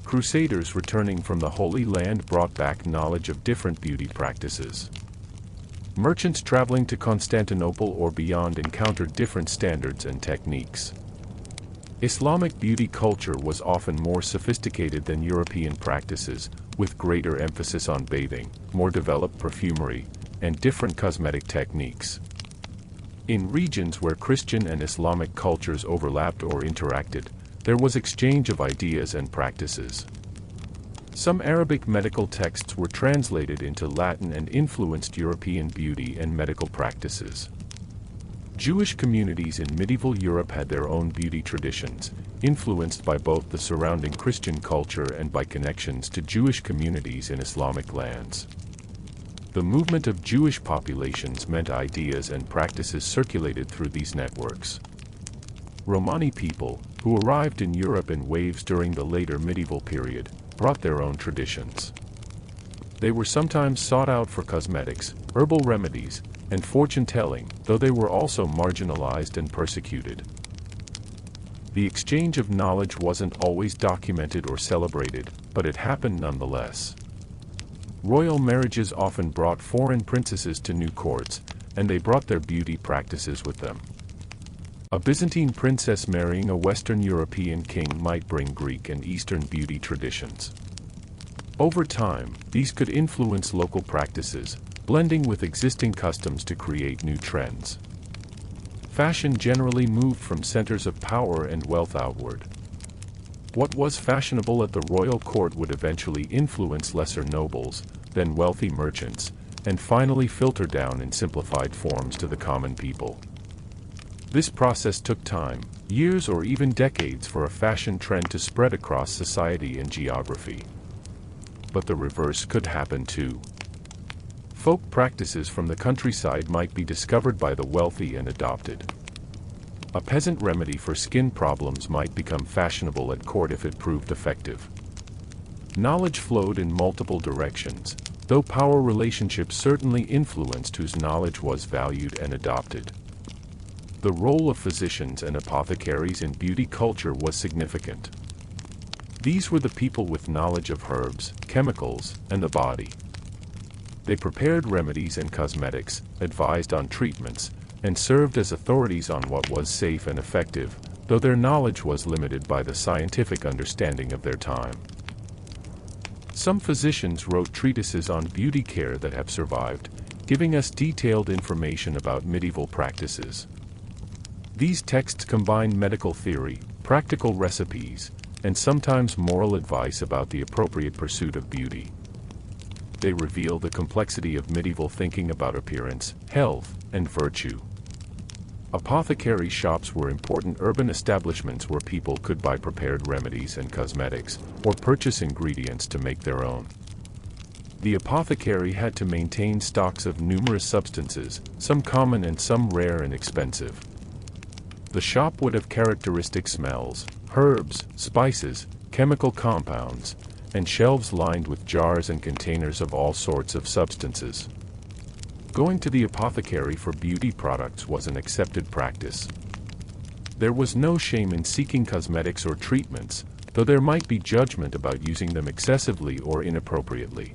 Crusaders returning from the Holy Land brought back knowledge of different beauty practices. Merchants traveling to Constantinople or beyond encountered different standards and techniques. Islamic beauty culture was often more sophisticated than European practices, with greater emphasis on bathing, more developed perfumery, and different cosmetic techniques. In regions where Christian and Islamic cultures overlapped or interacted, there was exchange of ideas and practices. Some Arabic medical texts were translated into Latin and influenced European beauty and medical practices. Jewish communities in medieval Europe had their own beauty traditions, influenced by both the surrounding Christian culture and by connections to Jewish communities in Islamic lands. The movement of Jewish populations meant ideas and practices circulated through these networks. Romani people, who arrived in Europe in waves during the later medieval period, brought their own traditions. They were sometimes sought out for cosmetics, herbal remedies, and fortune-telling, though they were also marginalized and persecuted. The exchange of knowledge wasn't always documented or celebrated, but it happened nonetheless. Royal marriages often brought foreign princesses to new courts, and they brought their beauty practices with them. A Byzantine princess marrying a Western European king might bring Greek and Eastern beauty traditions. Over time, these could influence local practices, blending with existing customs to create new trends. Fashion generally moved from centers of power and wealth outward. What was fashionable at the royal court would eventually influence lesser nobles, then wealthy merchants, and finally filter down in simplified forms to the common people. This process took time, years or even decades, for a fashion trend to spread across society and geography. But the reverse could happen too. Folk practices from the countryside might be discovered by the wealthy and adopted. A peasant remedy for skin problems might become fashionable at court if it proved effective. Knowledge flowed in multiple directions, though power relationships certainly influenced whose knowledge was valued and adopted. The role of physicians and apothecaries in beauty culture was significant. These were the people with knowledge of herbs, chemicals, and the body. They prepared remedies and cosmetics, advised on treatments, and served as authorities on what was safe and effective, though their knowledge was limited by the scientific understanding of their time. Some physicians wrote treatises on beauty care that have survived, giving us detailed information about medieval practices. These texts combine medical theory, practical recipes, and sometimes moral advice about the appropriate pursuit of beauty. They reveal the complexity of medieval thinking about appearance, health, and virtue. Apothecary shops were important urban establishments where people could buy prepared remedies and cosmetics, or purchase ingredients to make their own. The apothecary had to maintain stocks of numerous substances, some common and some rare and expensive. The shop would have characteristic smells, herbs, spices, chemical compounds, and shelves lined with jars and containers of all sorts of substances. Going to the apothecary for beauty products was an accepted practice. There was no shame in seeking cosmetics or treatments, though there might be judgment about using them excessively or inappropriately.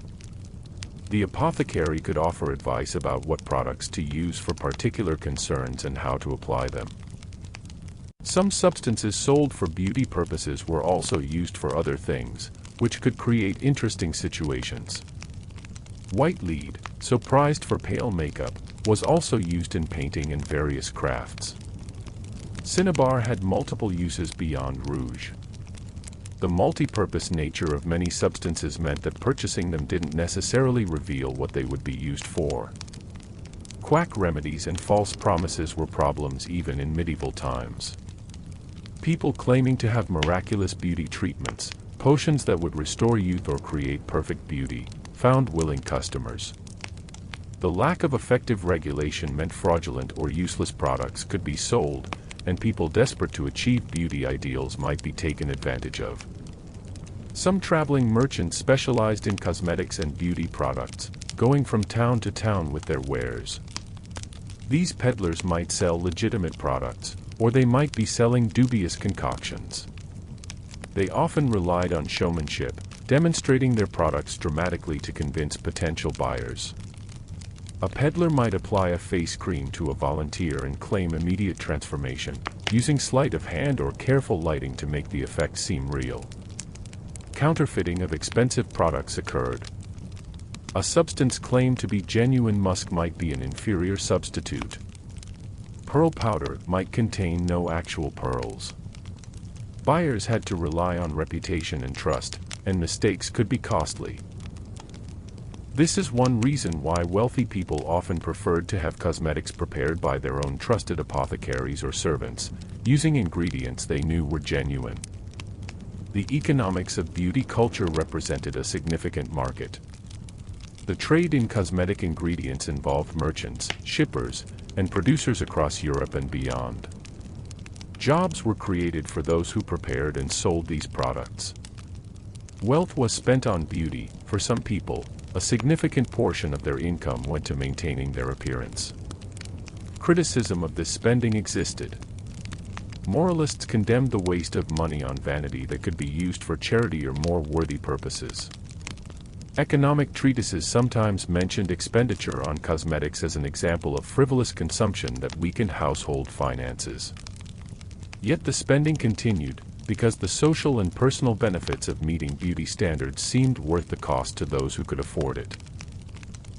The apothecary could offer advice about what products to use for particular concerns and how to apply them. Some substances sold for beauty purposes were also used for other things, which could create interesting situations. White lead, so prized for pale makeup, was also used in painting and various crafts. Cinnabar had multiple uses beyond rouge. The multi-purpose nature of many substances meant that purchasing them didn't necessarily reveal what they would be used for. Quack remedies and false promises were problems even in medieval times. People claiming to have miraculous beauty treatments, potions that would restore youth or create perfect beauty, found willing customers. The lack of effective regulation meant fraudulent or useless products could be sold, and people desperate to achieve beauty ideals might be taken advantage of. Some traveling merchants specialized in cosmetics and beauty products, going from town to town with their wares. These peddlers might sell legitimate products, or they might be selling dubious concoctions. They often relied on showmanship, demonstrating their products dramatically to convince potential buyers. A peddler might apply a face cream to a volunteer and claim immediate transformation, using sleight of hand or careful lighting to make the effect seem real. Counterfeiting of expensive products occurred. A substance claimed to be genuine musk might be an inferior substitute. Pearl powder might contain no actual pearls. Buyers had to rely on reputation and trust, and mistakes could be costly. This is one reason why wealthy people often preferred to have cosmetics prepared by their own trusted apothecaries or servants, using ingredients they knew were genuine. The economics of beauty culture represented a significant market. The trade in cosmetic ingredients involved merchants, shippers, and producers across Europe and beyond. Jobs were created for those who prepared and sold these products. Wealth was spent on beauty. For some people, a significant portion of their income went to maintaining their appearance. Criticism of this spending existed. Moralists condemned the waste of money on vanity that could be used for charity or more worthy purposes. Economic treatises sometimes mentioned expenditure on cosmetics as an example of frivolous consumption that weakened household finances. Yet the spending continued, because the social and personal benefits of meeting beauty standards seemed worth the cost to those who could afford it.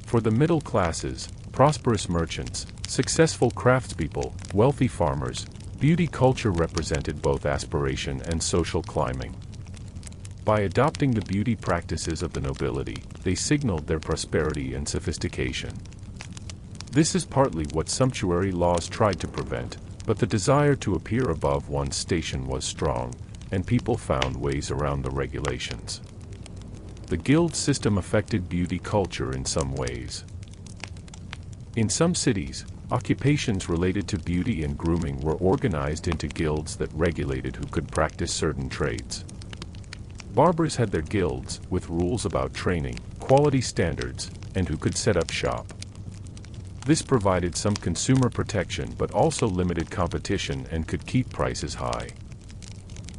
For the middle classes, prosperous merchants, successful craftspeople, wealthy farmers, beauty culture represented both aspiration and social climbing. By adopting the beauty practices of the nobility, they signaled their prosperity and sophistication. This is partly what sumptuary laws tried to prevent, but the desire to appear above one's station was strong, and people found ways around the regulations. The guild system affected beauty culture in some ways. In some cities, occupations related to beauty and grooming were organized into guilds that regulated who could practice certain trades. Barbers had their guilds, with rules about training, quality standards, and who could set up shop. This provided some consumer protection but also limited competition and could keep prices high.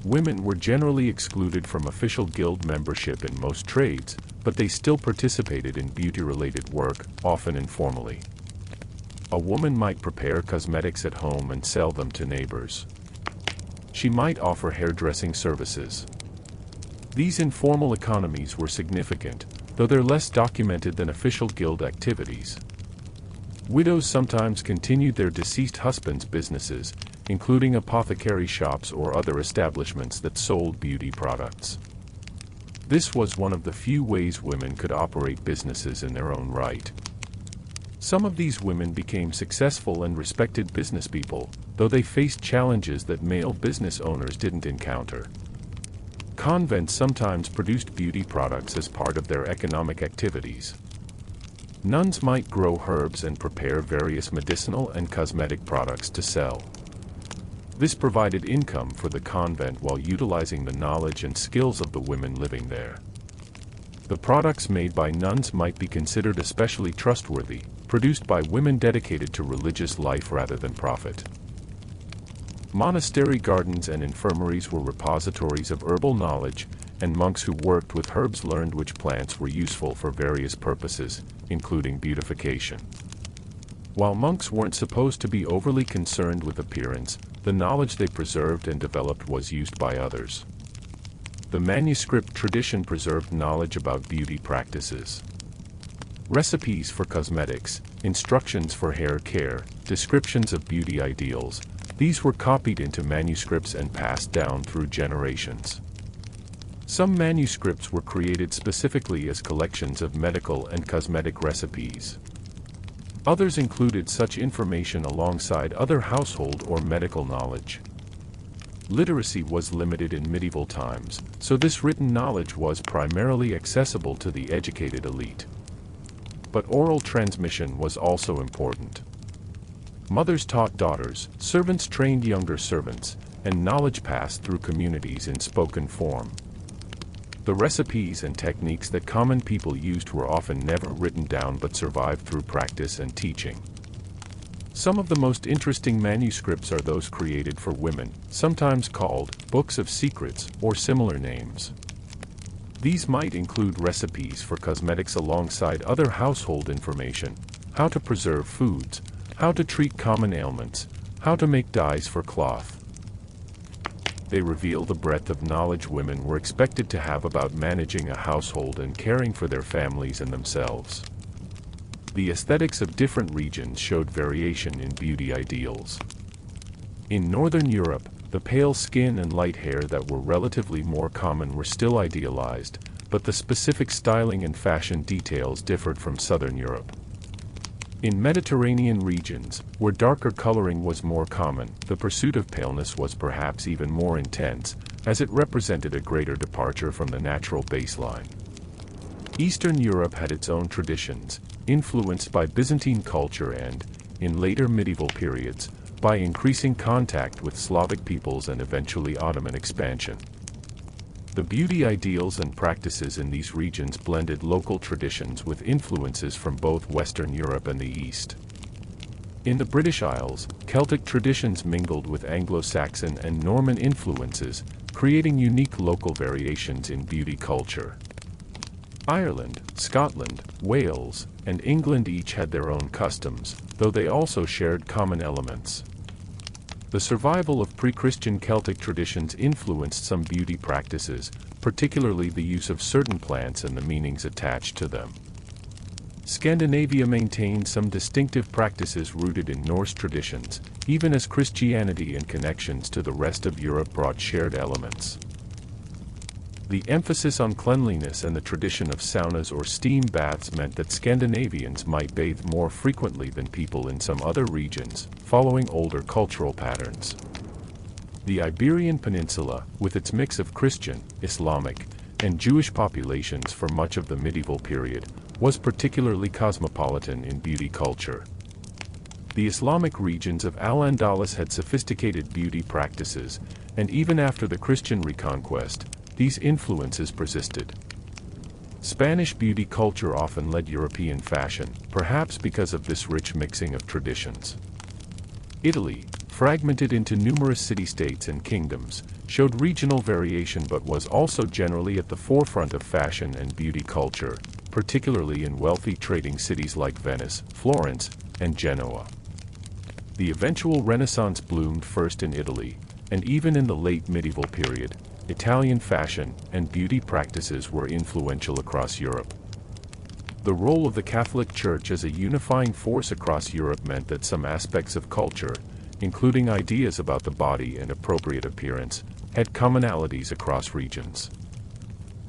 Women were generally excluded from official guild membership in most trades, but they still participated in beauty-related work, often informally. A woman might prepare cosmetics at home and sell them to neighbors. She might offer hairdressing services. These informal economies were significant, though they're less documented than official guild activities. Widows sometimes continued their deceased husbands' businesses, including apothecary shops or other establishments that sold beauty products. This was one of the few ways women could operate businesses in their own right. Some of these women became successful and respected businesspeople, though they faced challenges that male business owners didn't encounter. Convents sometimes produced beauty products as part of their economic activities. Nuns might grow herbs and prepare various medicinal and cosmetic products to sell. This provided income for the convent while utilizing the knowledge and skills of the women living there. The products made by nuns might be considered especially trustworthy, produced by women dedicated to religious life rather than profit. Monastery gardens and infirmaries were repositories of herbal knowledge, and monks who worked with herbs learned which plants were useful for various purposes, including beautification. While monks weren't supposed to be overly concerned with appearance, the knowledge they preserved and developed was used by others. The manuscript tradition preserved knowledge about beauty practices. Recipes for cosmetics, instructions for hair care, descriptions of beauty ideals, these were copied into manuscripts and passed down through generations. Some manuscripts were created specifically as collections of medical and cosmetic recipes. Others included such information alongside other household or medical knowledge. Literacy was limited in medieval times, so this written knowledge was primarily accessible to the educated elite. But oral transmission was also important. Mothers taught daughters, servants trained younger servants, and knowledge passed through communities in spoken form. The recipes and techniques that common people used were often never written down but survived through practice and teaching. Some of the most interesting manuscripts are those created for women, sometimes called books of secrets or similar names. These might include recipes for cosmetics alongside other household information, how to preserve foods, how to treat common ailments, how to make dyes for cloth. They reveal the breadth of knowledge women were expected to have about managing a household and caring for their families and themselves. The aesthetics of different regions showed variation in beauty ideals. In Northern Europe, the pale skin and light hair that were relatively more common were still idealized, but the specific styling and fashion details differed from Southern Europe. In Mediterranean regions, where darker coloring was more common, the pursuit of paleness was perhaps even more intense, as it represented a greater departure from the natural baseline. Eastern Europe had its own traditions, influenced by Byzantine culture and, in later medieval periods, by increasing contact with Slavic peoples and eventually Ottoman expansion. The beauty ideals and practices in these regions blended local traditions with influences from both Western Europe and the East. In the British Isles, Celtic traditions mingled with Anglo-Saxon and Norman influences, creating unique local variations in beauty culture. Ireland, Scotland, Wales, and England each had their own customs, though they also shared common elements. The survival of pre-Christian Celtic traditions influenced some beauty practices, particularly the use of certain plants and the meanings attached to them. Scandinavia maintained some distinctive practices rooted in Norse traditions, even as Christianity and connections to the rest of Europe brought shared elements. The emphasis on cleanliness and the tradition of saunas or steam baths meant that Scandinavians might bathe more frequently than people in some other regions, following older cultural patterns. The Iberian Peninsula, with its mix of Christian, Islamic, and Jewish populations for much of the medieval period, was particularly cosmopolitan in beauty culture. The Islamic regions of Al-Andalus had sophisticated beauty practices, and even after the Christian reconquest, these influences persisted. Spanish beauty culture often led European fashion, perhaps because of this rich mixing of traditions. Italy, fragmented into numerous city-states and kingdoms, showed regional variation but was also generally at the forefront of fashion and beauty culture, particularly in wealthy trading cities like Venice, Florence, and Genoa. The eventual Renaissance bloomed first in Italy, and even in the late medieval period, Italian fashion and beauty practices were influential across Europe. The role of the Catholic Church as a unifying force across Europe meant that some aspects of culture, including ideas about the body and appropriate appearance, had commonalities across regions.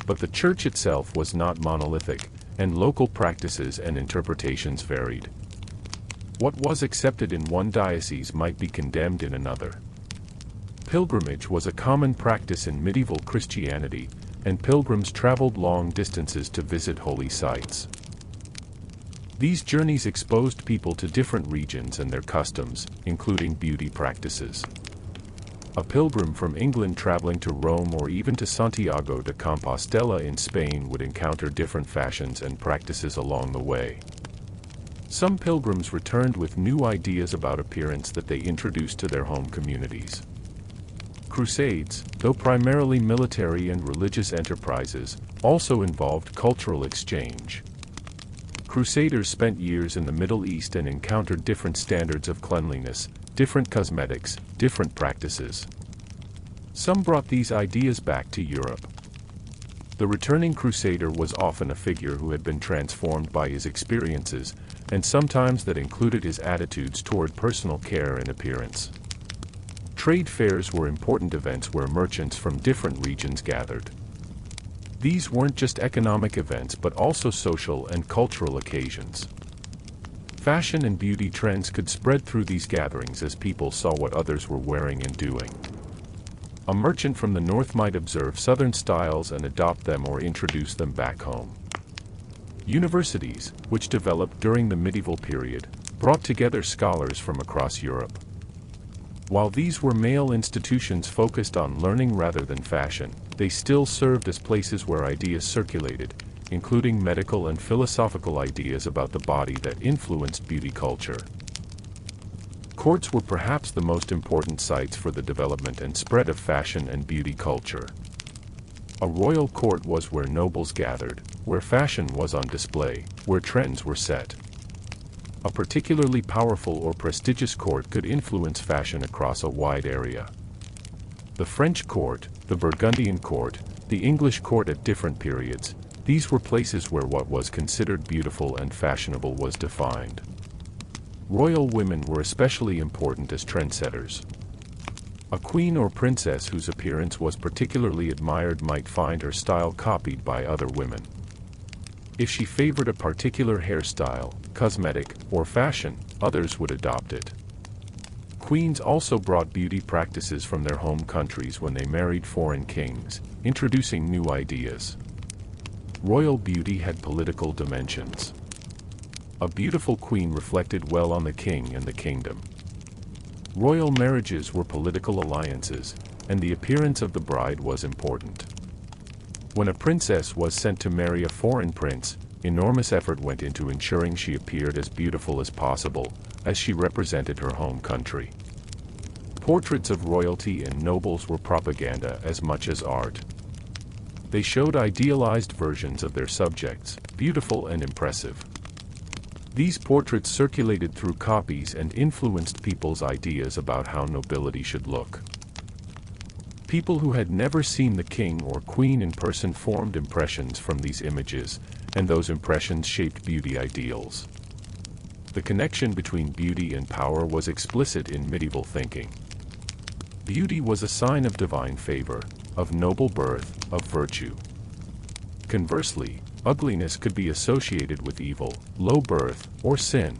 But the Church itself was not monolithic, and local practices and interpretations varied. What was accepted in one diocese might be condemned in another. Pilgrimage was a common practice in medieval Christianity, and pilgrims traveled long distances to visit holy sites. These journeys exposed people to different regions and their customs, including beauty practices. A pilgrim from England traveling to Rome or even to Santiago de Compostela in Spain would encounter different fashions and practices along the way. Some pilgrims returned with new ideas about appearance that they introduced to their home communities. Crusades, though primarily military and religious enterprises, also involved cultural exchange. Crusaders spent years in the Middle East and encountered different standards of cleanliness, different cosmetics, different practices. Some brought these ideas back to Europe. The returning crusader was often a figure who had been transformed by his experiences, and sometimes that included his attitudes toward personal care and appearance. Trade fairs were important events where merchants from different regions gathered. These weren't just economic events but also social and cultural occasions. Fashion and beauty trends could spread through these gatherings as people saw what others were wearing and doing. A merchant from the north might observe southern styles and adopt them or introduce them back home. Universities, which developed during the medieval period, brought together scholars from across Europe. While these were male institutions focused on learning rather than fashion, they still served as places where ideas circulated, including medical and philosophical ideas about the body that influenced beauty culture. Courts were perhaps the most important sites for the development and spread of fashion and beauty culture. A royal court was where nobles gathered, where fashion was on display, where trends were set. A particularly powerful or prestigious court could influence fashion across a wide area. The French court, the Burgundian court, the English court at different periods, these were places where what was considered beautiful and fashionable was defined. Royal women were especially important as trendsetters. A queen or princess whose appearance was particularly admired might find her style copied by other women. If she favored a particular hairstyle, cosmetic, or fashion, others would adopt it. Queens also brought beauty practices from their home countries when they married foreign kings, introducing new ideas. Royal beauty had political dimensions. A beautiful queen reflected well on the king and the kingdom. Royal marriages were political alliances, and the appearance of the bride was important. When a princess was sent to marry a foreign prince, enormous effort went into ensuring she appeared as beautiful as possible, as she represented her home country. Portraits of royalty and nobles were propaganda as much as art. They showed idealized versions of their subjects, beautiful and impressive. These portraits circulated through copies and influenced people's ideas about how nobility should look. People who had never seen the king or queen in person formed impressions from these images, and those impressions shaped beauty ideals. The connection between beauty and power was explicit in medieval thinking. Beauty was a sign of divine favor, of noble birth, of virtue. Conversely, ugliness could be associated with evil, low birth, or sin.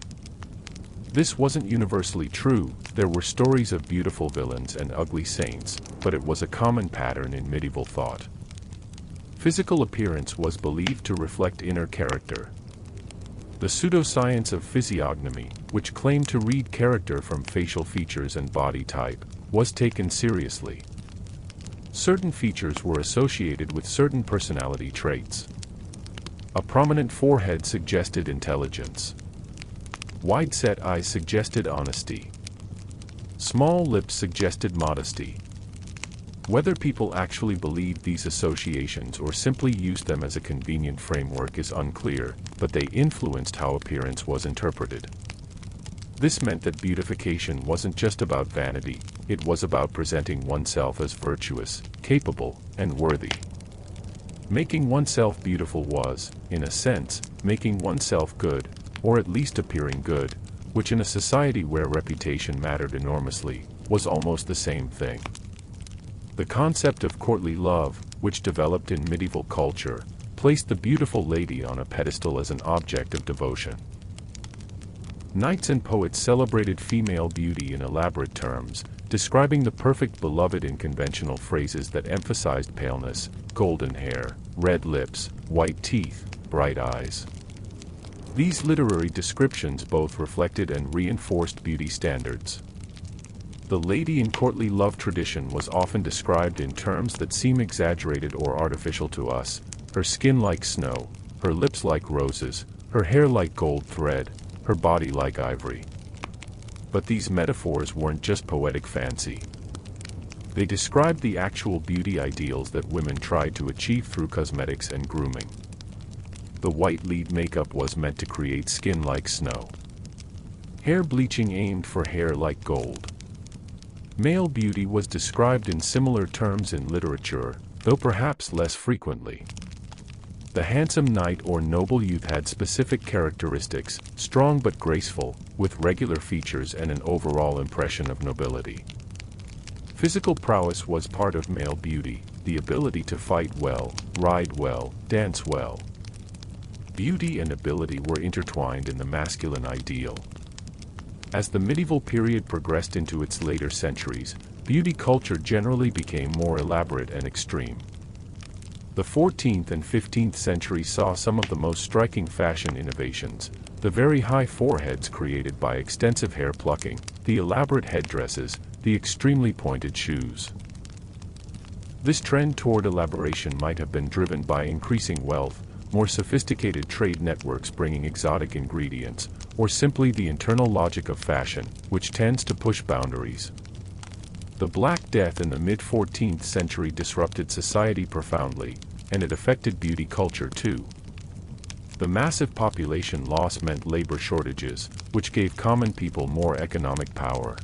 This wasn't universally true. There were stories of beautiful villains and ugly saints, but it was a common pattern in medieval thought. Physical appearance was believed to reflect inner character. The pseudoscience of physiognomy, which claimed to read character from facial features and body type, was taken seriously. Certain features were associated with certain personality traits. A prominent forehead suggested intelligence. Wide-set eyes suggested honesty. Small lips suggested modesty. Whether people actually believed these associations or simply used them as a convenient framework is unclear, but they influenced how appearance was interpreted. This meant that beautification wasn't just about vanity, it was about presenting oneself as virtuous, capable, and worthy. Making oneself beautiful was, in a sense, making oneself good, or at least appearing good, which in a society where reputation mattered enormously, was almost the same thing. The concept of courtly love, which developed in medieval culture, placed the beautiful lady on a pedestal as an object of devotion. Knights and poets celebrated female beauty in elaborate terms, describing the perfect beloved in conventional phrases that emphasized paleness, golden hair, red lips, white teeth, bright eyes. These literary descriptions both reflected and reinforced beauty standards. The lady in courtly love tradition was often described in terms that seem exaggerated or artificial to us: her skin like snow, her lips like roses, her hair like gold thread, her body like ivory. But these metaphors weren't just poetic fancy. They described the actual beauty ideals that women tried to achieve through cosmetics and grooming. The white lead makeup was meant to create skin like snow. Hair bleaching aimed for hair like gold. Male beauty was described in similar terms in literature, though perhaps less frequently. The handsome knight or noble youth had specific characteristics, strong but graceful, with regular features and an overall impression of nobility. Physical prowess was part of male beauty, the ability to fight well, ride well, dance well. Beauty and ability were intertwined in the masculine ideal. As the medieval period progressed into its later centuries, beauty culture generally became more elaborate and extreme. The 14th and 15th centuries saw some of the most striking fashion innovations: the very high foreheads created by extensive hair plucking, the elaborate headdresses, the extremely pointed shoes. This trend toward elaboration might have been driven by increasing wealth, more sophisticated trade networks bringing exotic ingredients, or simply the internal logic of fashion, which tends to push boundaries. The Black Death in the mid-14th century disrupted society profoundly, and it affected beauty culture too. The massive population loss meant labor shortages, which gave common people more economic power.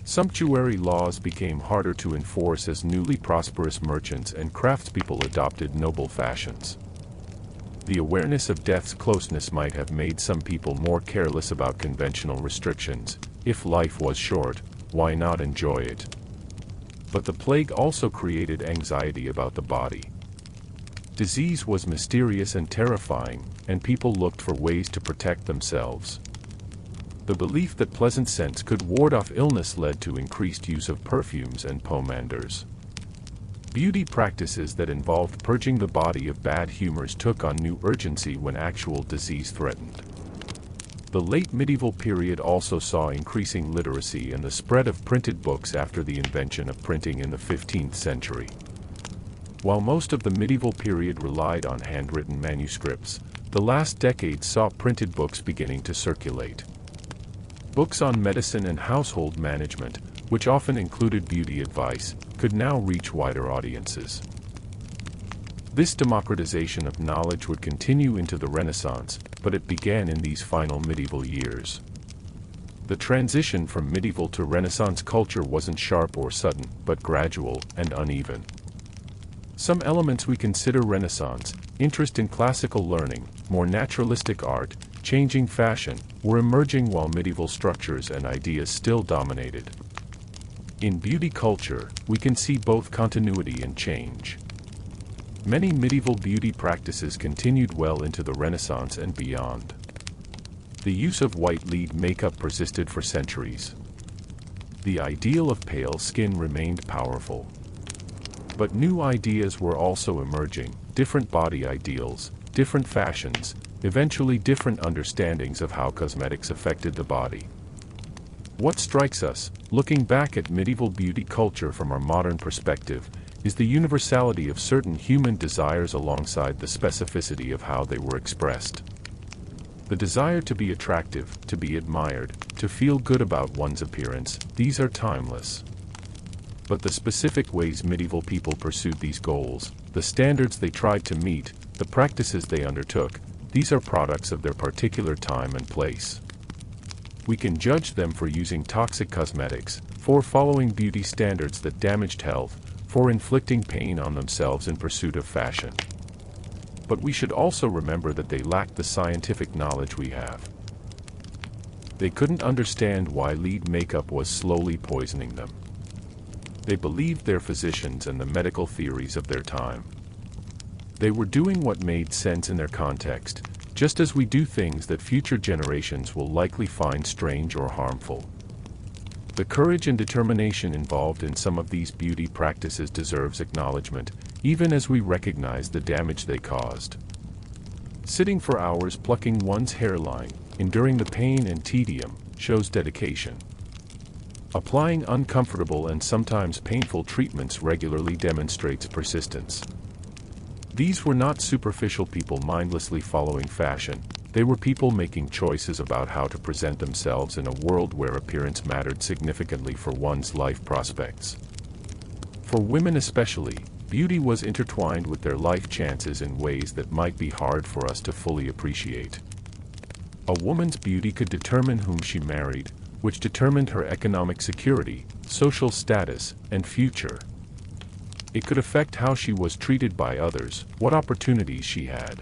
Sumptuary laws became harder to enforce as newly prosperous merchants and craftspeople adopted noble fashions. The awareness of death's closeness might have made some people more careless about conventional restrictions. If life was short, why not enjoy it? But the plague also created anxiety about the body. Disease was mysterious and terrifying, and people looked for ways to protect themselves. The belief that pleasant scents could ward off illness led to increased use of perfumes and pomanders. Beauty practices that involved purging the body of bad humors took on new urgency when actual disease threatened. The late medieval period also saw increasing literacy and the spread of printed books after the invention of printing in the 15th century. While most of the medieval period relied on handwritten manuscripts, the last decade saw printed books beginning to circulate. Books on medicine and household management, which often included beauty advice, could now reach wider audiences. This democratization of knowledge would continue into the Renaissance, but it began in these final medieval years. The transition from medieval to Renaissance culture wasn't sharp or sudden, but gradual and uneven. Some elements we consider Renaissance: interest in classical learning, more naturalistic art, changing fashion, were emerging while medieval structures and ideas still dominated. In beauty culture, we can see both continuity and change. Many medieval beauty practices continued well into the Renaissance and beyond. The use of white lead makeup persisted for centuries. The ideal of pale skin remained powerful. But new ideas were also emerging: different body ideals, different fashions, eventually different understandings of how cosmetics affected the body. What strikes us, looking back at medieval beauty culture from our modern perspective, is the universality of certain human desires alongside the specificity of how they were expressed. The desire to be attractive, to be admired, to feel good about one's appearance, these are timeless. But the specific ways medieval people pursued these goals, the standards they tried to meet, the practices they undertook, these are products of their particular time and place. We can judge them for using toxic cosmetics, for following beauty standards that damaged health, for inflicting pain on themselves in pursuit of fashion. But we should also remember that they lacked the scientific knowledge we have. They couldn't understand why lead makeup was slowly poisoning them. They believed their physicians and the medical theories of their time. They were doing what made sense in their context, just as we do things that future generations will likely find strange or harmful. The courage and determination involved in some of these beauty practices deserves acknowledgement, even as we recognize the damage they caused. Sitting for hours plucking one's hairline, enduring the pain and tedium, shows dedication. Applying uncomfortable and sometimes painful treatments regularly demonstrates persistence. These were not superficial people mindlessly following fashion. They were people making choices about how to present themselves in a world where appearance mattered significantly for one's life prospects. For women especially, beauty was intertwined with their life chances in ways that might be hard for us to fully appreciate. A woman's beauty could determine whom she married, which determined her economic security, social status, and future. It could affect how she was treated by others, what opportunities she had.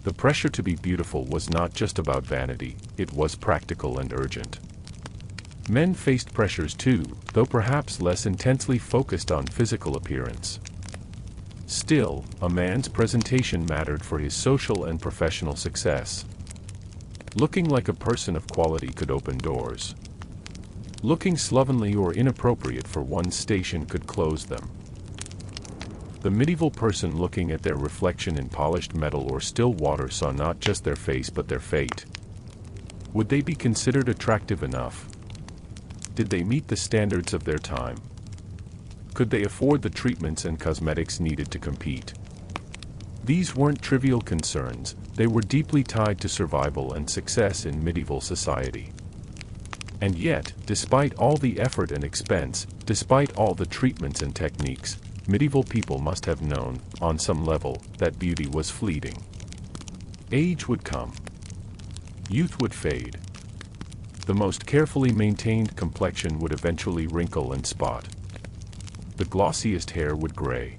The pressure to be beautiful was not just about vanity, it was practical and urgent. Men faced pressures too, though perhaps less intensely focused on physical appearance. Still, a man's presentation mattered for his social and professional success. Looking like a person of quality could open doors. Looking slovenly or inappropriate for one's station could close them. The medieval person looking at their reflection in polished metal or still water saw not just their face but their fate. Would they be considered attractive enough? Did they meet the standards of their time? Could they afford the treatments and cosmetics needed to compete? These weren't trivial concerns, they were deeply tied to survival and success in medieval society. And yet, despite all the effort and expense, despite all the treatments and techniques, medieval people must have known, on some level, that beauty was fleeting. Age would come. Youth would fade. The most carefully maintained complexion would eventually wrinkle and spot. The glossiest hair would gray.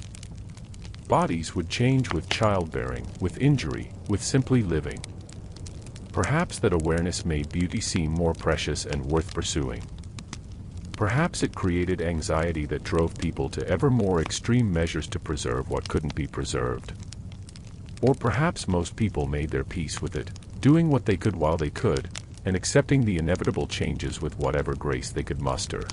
Bodies would change with childbearing, with injury, with simply living. Perhaps that awareness made beauty seem more precious and worth pursuing. Perhaps it created anxiety that drove people to ever more extreme measures to preserve what couldn't be preserved. Or perhaps most people made their peace with it, doing what they could while they could, and accepting the inevitable changes with whatever grace they could muster.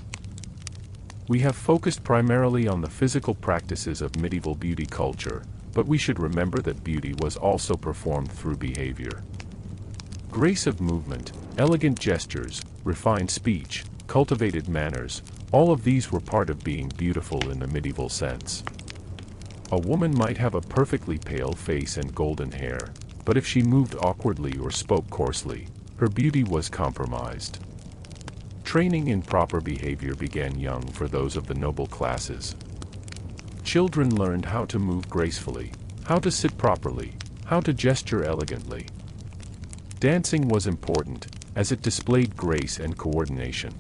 We have focused primarily on the physical practices of medieval beauty culture, but we should remember that beauty was also performed through behavior. Grace of movement, elegant gestures, refined speech, cultivated manners, all of these were part of being beautiful in the medieval sense. A woman might have a perfectly pale face and golden hair, but if she moved awkwardly or spoke coarsely, her beauty was compromised. Training in proper behavior began young for those of the noble classes. Children learned how to move gracefully, how to sit properly, how to gesture elegantly. Dancing was important, as it displayed grace and coordination.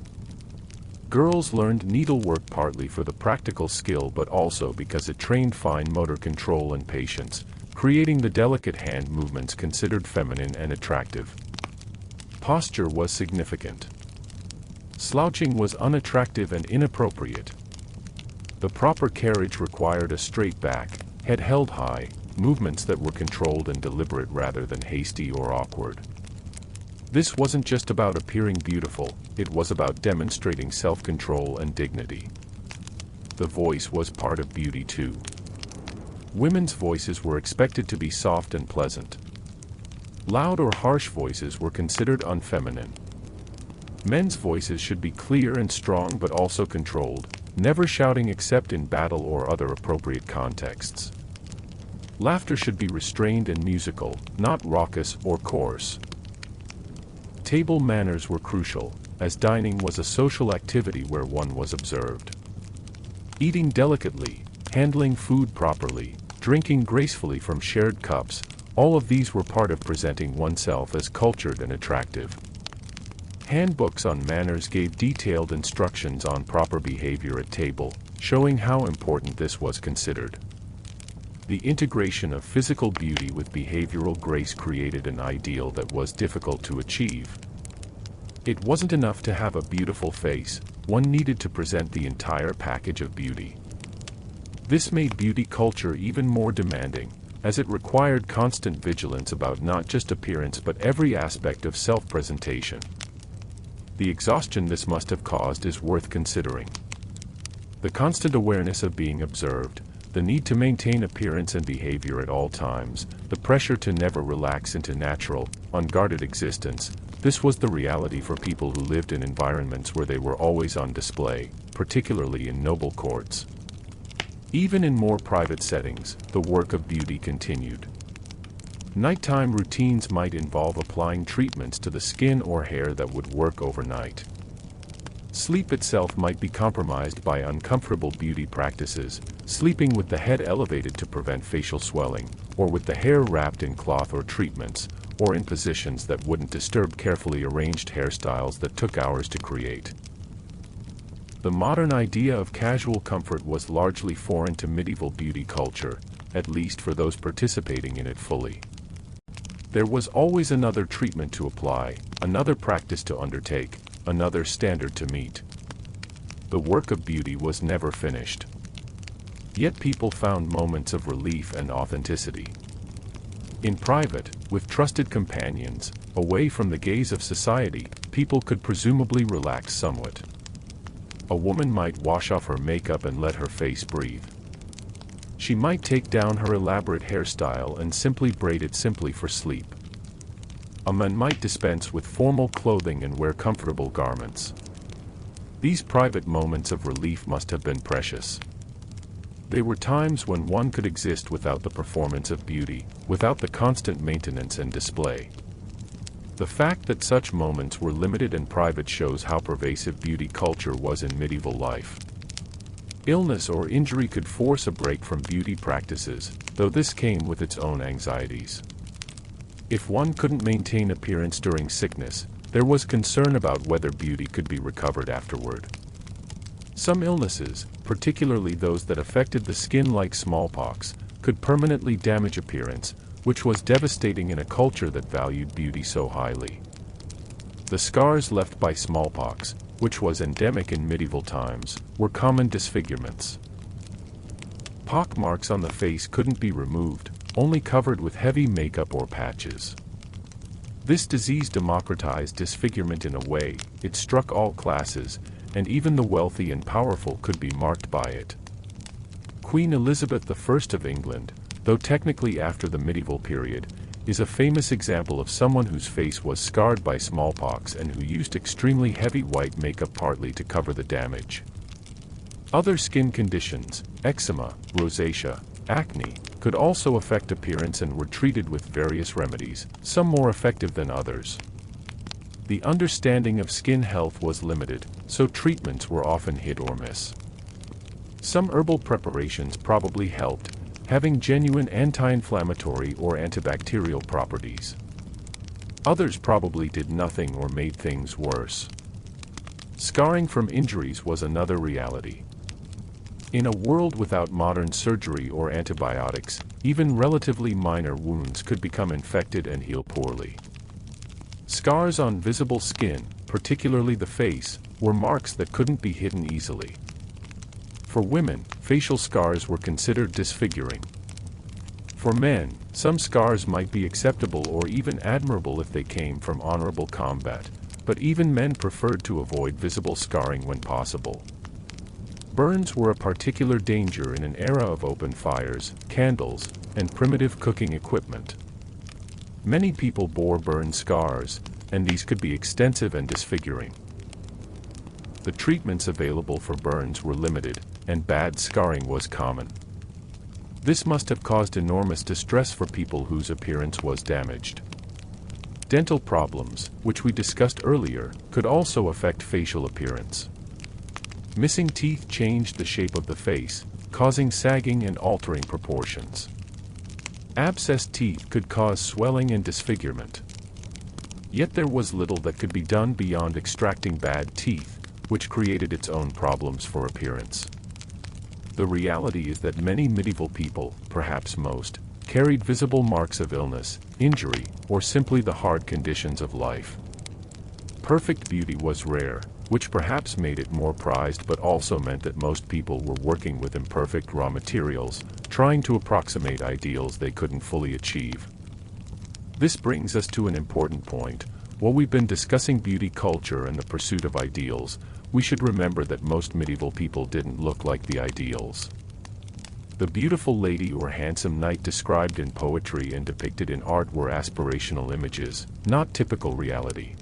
Girls learned needlework partly for the practical skill but also because it trained fine motor control and patience, creating the delicate hand movements considered feminine and attractive. Posture was significant. Slouching was unattractive and inappropriate. The proper carriage required a straight back, head held high, movements that were controlled and deliberate rather than hasty or awkward. This wasn't just about appearing beautiful, it was about demonstrating self-control and dignity. The voice was part of beauty too. Women's voices were expected to be soft and pleasant. Loud or harsh voices were considered unfeminine. Men's voices should be clear and strong but also controlled, never shouting except in battle or other appropriate contexts. Laughter should be restrained and musical, not raucous or coarse. Table manners were crucial, as dining was a social activity where one was observed. Eating delicately, handling food properly, drinking gracefully from shared cups, all of these were part of presenting oneself as cultured and attractive. Handbooks on manners gave detailed instructions on proper behavior at table, showing how important this was considered. The integration of physical beauty with behavioral grace created an ideal that was difficult to achieve. It wasn't enough to have a beautiful face, one needed to present the entire package of beauty. This made beauty culture even more demanding, as it required constant vigilance about not just appearance but every aspect of self-presentation. The exhaustion this must have caused is worth considering. The constant awareness of being observed, the need to maintain appearance and behavior at all times, the pressure to never relax into natural, unguarded existence, This was the reality for people who lived in environments where they were always on display, particularly in noble courts. Even in more private settings, the work of beauty continued. Nighttime routines might involve applying treatments to the skin or hair that would work overnight. Sleep itself might be compromised by uncomfortable beauty practices, sleeping with the head elevated to prevent facial swelling, or with the hair wrapped in cloth or treatments, or in positions that wouldn't disturb carefully arranged hairstyles that took hours to create. The modern idea of casual comfort was largely foreign to medieval beauty culture, at least for those participating in it fully. There was always another treatment to apply, another practice to undertake, another standard to meet. The work of beauty was never finished. Yet people found moments of relief and authenticity. In private, with trusted companions, away from the gaze of society, people could presumably relax somewhat. A woman might wash off her makeup and let her face breathe. She might take down her elaborate hairstyle and simply braid it simply for sleep. A man might dispense with formal clothing and wear comfortable garments. These private moments of relief must have been precious. They were times when one could exist without the performance of beauty, without the constant maintenance and display. The fact that such moments were limited and private shows how pervasive beauty culture was in medieval life. Illness or injury could force a break from beauty practices, though this came with its own anxieties. If one couldn't maintain appearance during sickness, there was concern about whether beauty could be recovered afterward. Some illnesses, particularly those that affected the skin like smallpox, could permanently damage appearance, which was devastating in a culture that valued beauty so highly. The scars left by smallpox, which was endemic in medieval times, were common disfigurements. Pock marks on the face couldn't be removed, only covered with heavy makeup or patches. This disease democratized disfigurement in a way, it struck all classes, and even the wealthy and powerful could be marked by it. Queen Elizabeth I of England, though technically after the medieval period, is a famous example of someone whose face was scarred by smallpox and who used extremely heavy white makeup partly to cover the damage. Other skin conditions, eczema, rosacea, acne, could also affect appearance and were treated with various remedies, some more effective than others. The understanding of skin health was limited, so treatments were often hit or miss. Some herbal preparations probably helped, having genuine anti-inflammatory or antibacterial properties. Others probably did nothing or made things worse. Scarring from injuries was another reality. In a world without modern surgery or antibiotics, even relatively minor wounds could become infected and heal poorly. Scars on visible skin, particularly the face, were marks that couldn't be hidden easily. For women, facial scars were considered disfiguring. For men, some scars might be acceptable or even admirable if they came from honorable combat, but even men preferred to avoid visible scarring when possible. Burns were a particular danger in an era of open fires, candles, and primitive cooking equipment. Many people bore burn scars, and these could be extensive and disfiguring. The treatments available for burns were limited, and bad scarring was common. This must have caused enormous distress for people whose appearance was damaged. Dental problems, which we discussed earlier, could also affect facial appearance. Missing teeth changed the shape of the face, causing sagging and altering proportions. Abscessed teeth could cause swelling and disfigurement. Yet there was little that could be done beyond extracting bad teeth, which created its own problems for appearance. The reality is that many medieval people, perhaps most, carried visible marks of illness, injury, or simply the hard conditions of life. Perfect beauty was rare, which perhaps made it more prized but also meant that most people were working with imperfect raw materials, trying to approximate ideals they couldn't fully achieve. This brings us to an important point. While we've been discussing beauty culture and the pursuit of ideals, we should remember that most medieval people didn't look like the ideals. The beautiful lady or handsome knight described in poetry and depicted in art were aspirational images, not typical reality.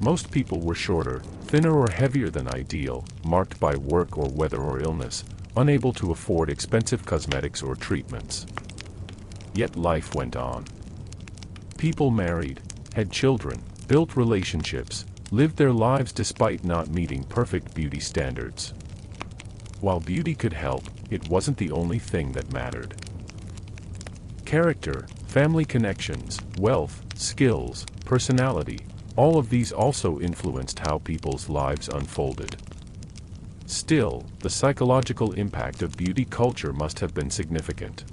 Most people were shorter, thinner or heavier than ideal, marked by work or weather or illness, unable to afford expensive cosmetics or treatments. Yet life went on. People married, had children, built relationships, lived their lives despite not meeting perfect beauty standards. While beauty could help, it wasn't the only thing that mattered. Character, family connections, wealth, skills, personality, all of these also influenced how people's lives unfolded. Still, the psychological impact of beauty culture must have been significant.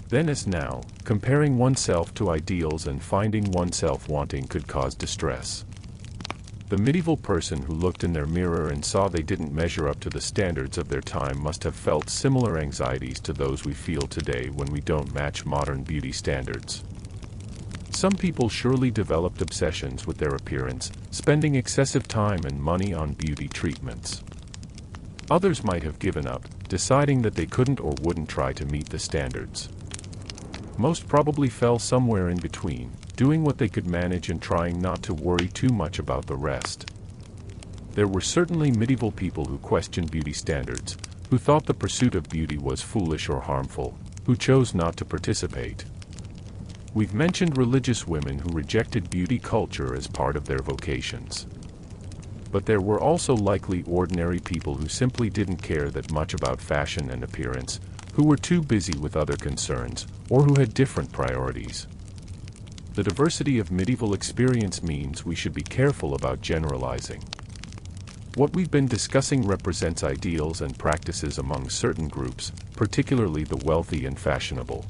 Then as now, comparing oneself to ideals and finding oneself wanting could cause distress. The medieval person who looked in their mirror and saw they didn't measure up to the standards of their time must have felt similar anxieties to those we feel today when we don't match modern beauty standards. Some people surely developed obsessions with their appearance, spending excessive time and money on beauty treatments. Others might have given up, deciding that they couldn't or wouldn't try to meet the standards. Most probably fell somewhere in between, doing what they could manage and trying not to worry too much about the rest. There were certainly medieval people who questioned beauty standards, who thought the pursuit of beauty was foolish or harmful, who chose not to participate. We've mentioned religious women who rejected beauty culture as part of their vocations. But there were also likely ordinary people who simply didn't care that much about fashion and appearance, who were too busy with other concerns, or who had different priorities. The diversity of medieval experience means we should be careful about generalizing. What we've been discussing represents ideals and practices among certain groups, particularly the wealthy and fashionable.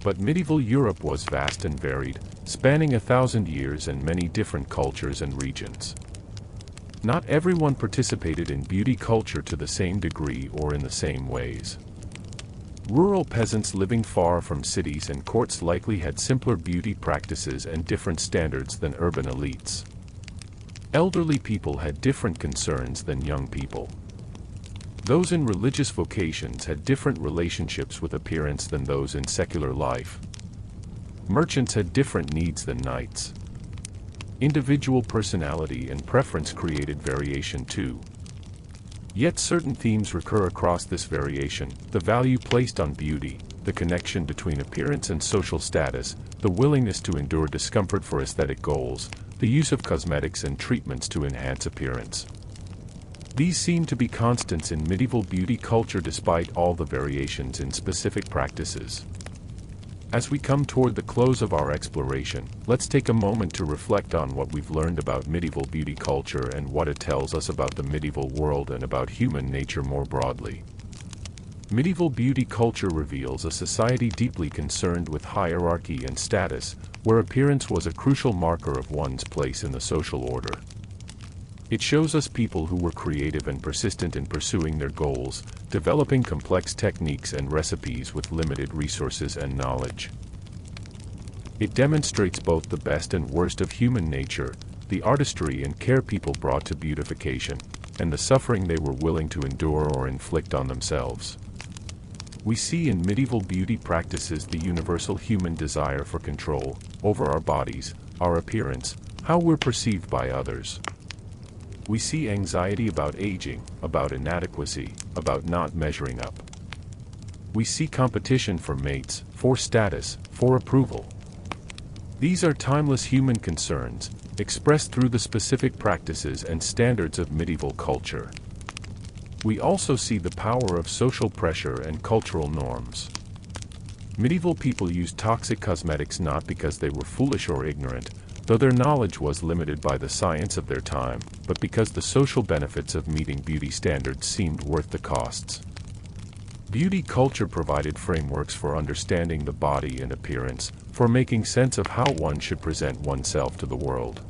But medieval Europe was vast and varied, spanning 1,000 years and many different cultures and regions. Not everyone participated in beauty culture to the same degree or in the same ways. Rural peasants living far from cities and courts likely had simpler beauty practices and different standards than urban elites. Elderly people had different concerns than young people. Those in religious vocations had different relationships with appearance than those in secular life. Merchants had different needs than knights. Individual personality and preference created variation too. Yet certain themes recur across this variation: the value placed on beauty, the connection between appearance and social status, the willingness to endure discomfort for aesthetic goals, the use of cosmetics and treatments to enhance appearance. These seem to be constants in medieval beauty culture despite all the variations in specific practices. As we come toward the close of our exploration, let's take a moment to reflect on what we've learned about medieval beauty culture and what it tells us about the medieval world and about human nature more broadly. Medieval beauty culture reveals a society deeply concerned with hierarchy and status, where appearance was a crucial marker of one's place in the social order. It shows us people who were creative and persistent in pursuing their goals, developing complex techniques and recipes with limited resources and knowledge. It demonstrates both the best and worst of human nature, the artistry and care people brought to beautification, and the suffering they were willing to endure or inflict on themselves. We see in medieval beauty practices the universal human desire for control over our bodies, our appearance, how we're perceived by others. We see anxiety about aging, about inadequacy, about not measuring up. We see competition for mates, for status, for approval. These are timeless human concerns, expressed through the specific practices and standards of medieval culture. We also see the power of social pressure and cultural norms. Medieval people used toxic cosmetics not because they were foolish or ignorant, though their knowledge was limited by the science of their time, but because the social benefits of meeting beauty standards seemed worth the costs. Beauty culture provided frameworks for understanding the body and appearance, for making sense of how one should present oneself to the world.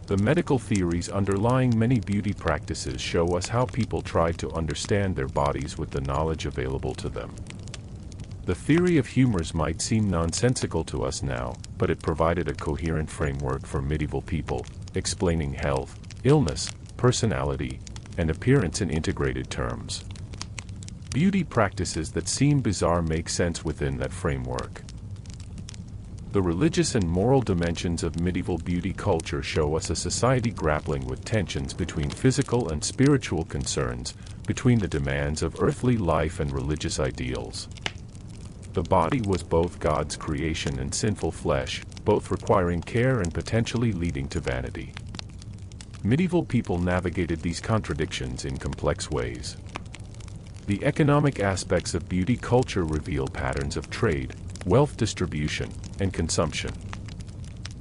The medical theories underlying many beauty practices show us how people tried to understand their bodies with the knowledge available to them. The theory of humors might seem nonsensical to us now, but it provided a coherent framework for medieval people, explaining health, illness, personality, and appearance in integrated terms. Beauty practices that seem bizarre make sense within that framework. The religious and moral dimensions of medieval beauty culture show us a society grappling with tensions between physical and spiritual concerns, between the demands of earthly life and religious ideals. The body was both God's creation and sinful flesh, both requiring care and potentially leading to vanity. Medieval people navigated these contradictions in complex ways. The economic aspects of beauty culture reveal patterns of trade, wealth distribution, and consumption.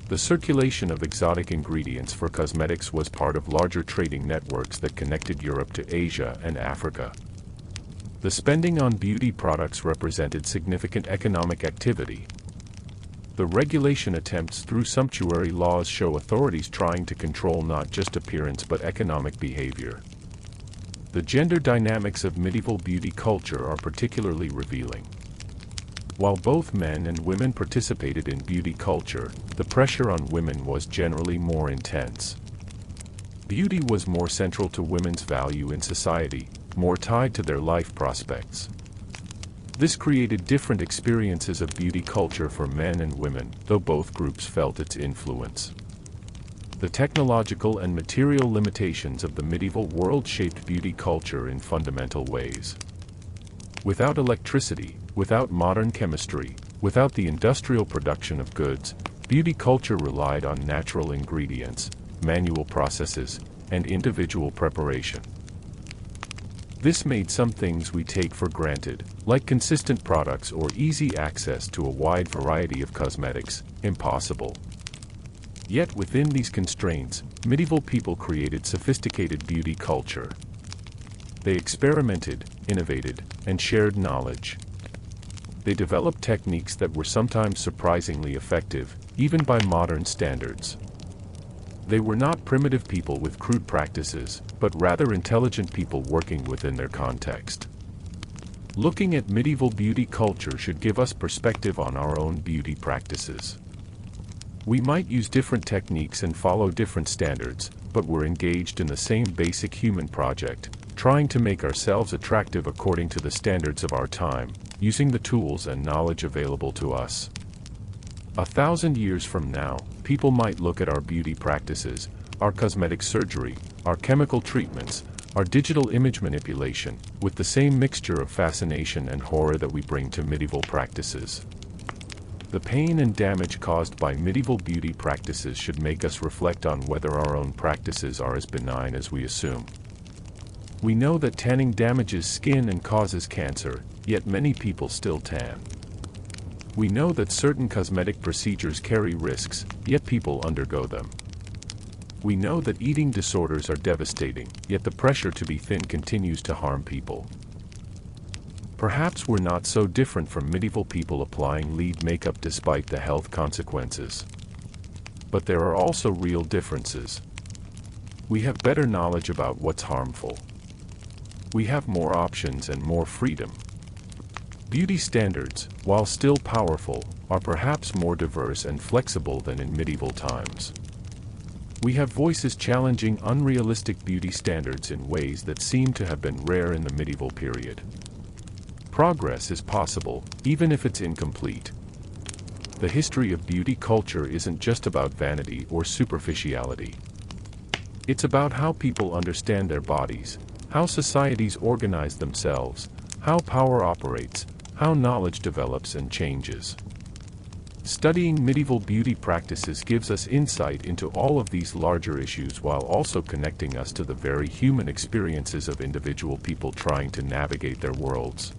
The circulation of exotic ingredients for cosmetics was part of larger trading networks that connected Europe to Asia and Africa. The spending on beauty products represented significant economic activity. The regulation attempts through sumptuary laws show authorities trying to control not just appearance but economic behavior. The gender dynamics of medieval beauty culture are particularly revealing. While both men and women participated in beauty culture, the pressure on women was generally more intense. Beauty was more central to women's value in society, more tied to their life prospects. This created different experiences of beauty culture for men and women, though both groups felt its influence. The technological and material limitations of the medieval world shaped beauty culture in fundamental ways. Without electricity, without modern chemistry, without the industrial production of goods, beauty culture relied on natural ingredients, manual processes, and individual preparation. This made some things we take for granted, like consistent products or easy access to a wide variety of cosmetics, impossible. Yet within these constraints, medieval people created sophisticated beauty culture. They experimented, innovated, and shared knowledge. They developed techniques that were sometimes surprisingly effective, even by modern standards. They were not primitive people with crude practices, but rather intelligent people working within their context. Looking at medieval beauty culture should give us perspective on our own beauty practices. We might use different techniques and follow different standards, but we're engaged in the same basic human project, trying to make ourselves attractive according to the standards of our time, using the tools and knowledge available to us. 1,000 years from now, people might look at our beauty practices, our cosmetic surgery, our chemical treatments, our digital image manipulation, with the same mixture of fascination and horror that we bring to medieval practices. The pain and damage caused by medieval beauty practices should make us reflect on whether our own practices are as benign as we assume. We know that tanning damages skin and causes cancer, yet many people still tan. We know that certain cosmetic procedures carry risks, yet people undergo them. We know that eating disorders are devastating, yet the pressure to be thin continues to harm people. Perhaps we're not so different from medieval people applying lead makeup despite the health consequences. But there are also real differences. We have better knowledge about what's harmful. We have more options and more freedom. Beauty standards, while still powerful, are perhaps more diverse and flexible than in medieval times. We have voices challenging unrealistic beauty standards in ways that seem to have been rare in the medieval period. Progress is possible, even if it's incomplete. The history of beauty culture isn't just about vanity or superficiality. It's about how people understand their bodies, how societies organize themselves, how power operates, how knowledge develops and changes. Studying medieval beauty practices gives us insight into all of these larger issues while also connecting us to the very human experiences of individual people trying to navigate their worlds.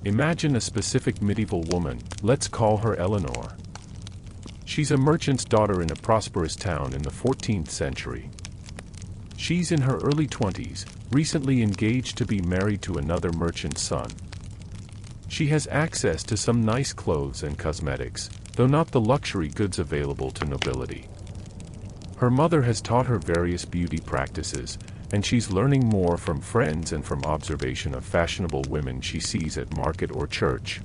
Imagine a specific medieval woman, let's call her Eleanor. She's a merchant's daughter in a prosperous town in the 14th century. She's in her early 20s, recently engaged to be married to another merchant's son. She has access to some nice clothes and cosmetics, though not the luxury goods available to nobility. Her mother has taught her various beauty practices, and she's learning more from friends and from observation of fashionable women she sees at market or church.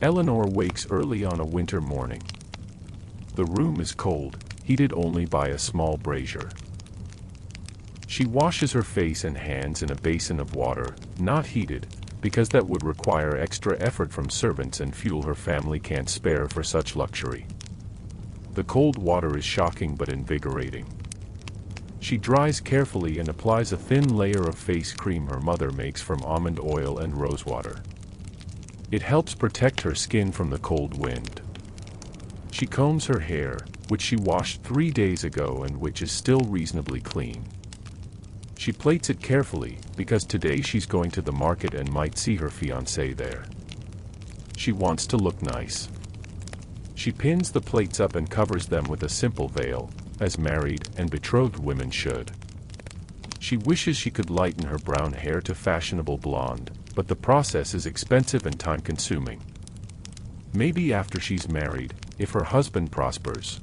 Eleanor wakes early on a winter morning. The room is cold, heated only by a small brazier. She washes her face and hands in a basin of water, not heated, because that would require extra effort from servants and fuel her family can't spare for such luxury. The cold water is shocking but invigorating. She dries carefully and applies a thin layer of face cream her mother makes from almond oil and rosewater. It helps protect her skin from the cold wind. She combs her hair, which she washed 3 days ago and which is still reasonably clean. She plaits it carefully, because today she's going to the market and might see her fiancé there. She wants to look nice. She pins the plaits up and covers them with a simple veil, as married and betrothed women should. She wishes she could lighten her brown hair to fashionable blonde, but the process is expensive and time-consuming. Maybe after she's married, if her husband prospers.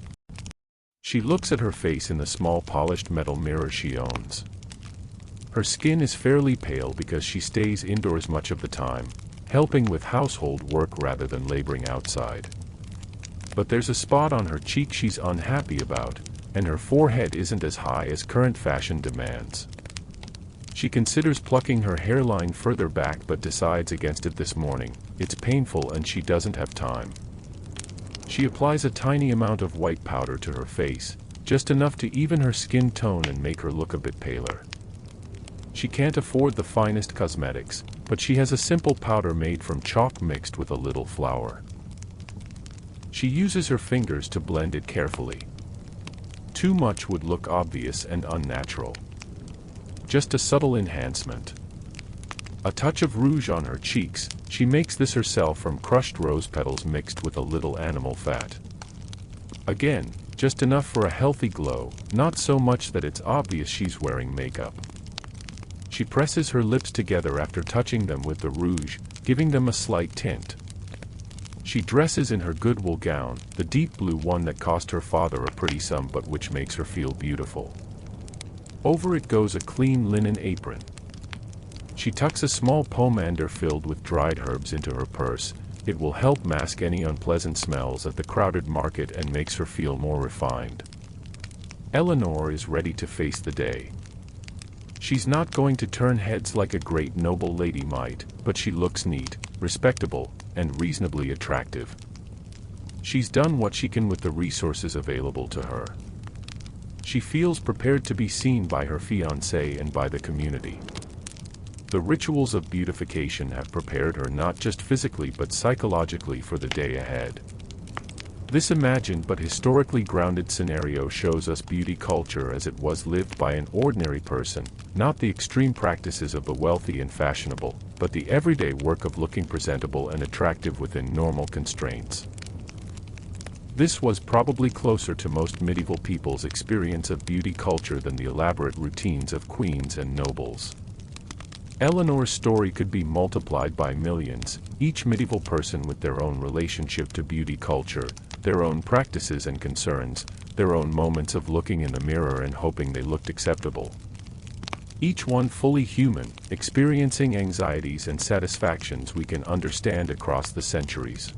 She looks at her face in the small polished metal mirror she owns. Her skin is fairly pale because she stays indoors much of the time, helping with household work rather than laboring outside. But there's a spot on her cheek she's unhappy about, and her forehead isn't as high as current fashion demands. She considers plucking her hairline further back but decides against it this morning. It's painful and she doesn't have time. She applies a tiny amount of white powder to her face, just enough to even her skin tone and make her look a bit paler. She can't afford the finest cosmetics, but she has a simple powder made from chalk mixed with a little flour. She uses her fingers to blend it carefully. Too much would look obvious and unnatural. Just a subtle enhancement. A touch of rouge on her cheeks. She makes this herself from crushed rose petals mixed with a little animal fat. Again, just enough for a healthy glow, not so much that it's obvious she's wearing makeup. She presses her lips together after touching them with the rouge, giving them a slight tint. She dresses in her good wool gown, the deep blue one that cost her father a pretty sum but which makes her feel beautiful. Over it goes a clean linen apron. She tucks a small pomander filled with dried herbs into her purse. It will help mask any unpleasant smells at the crowded market and makes her feel more refined. Eleanor is ready to face the day. She's not going to turn heads like a great noble lady might, but she looks neat, respectable, and reasonably attractive. She's done what she can with the resources available to her. She feels prepared to be seen by her fiancé and by the community. The rituals of beautification have prepared her not just physically but psychologically for the day ahead. This imagined but historically grounded scenario shows us beauty culture as it was lived by an ordinary person, not the extreme practices of the wealthy and fashionable, but the everyday work of looking presentable and attractive within normal constraints. This was probably closer to most medieval people's experience of beauty culture than the elaborate routines of queens and nobles. Eleanor's story could be multiplied by millions, each medieval person with their own relationship to beauty culture, their own practices and concerns, their own moments of looking in the mirror and hoping they looked acceptable. Each one fully human, experiencing anxieties and satisfactions we can understand across the centuries.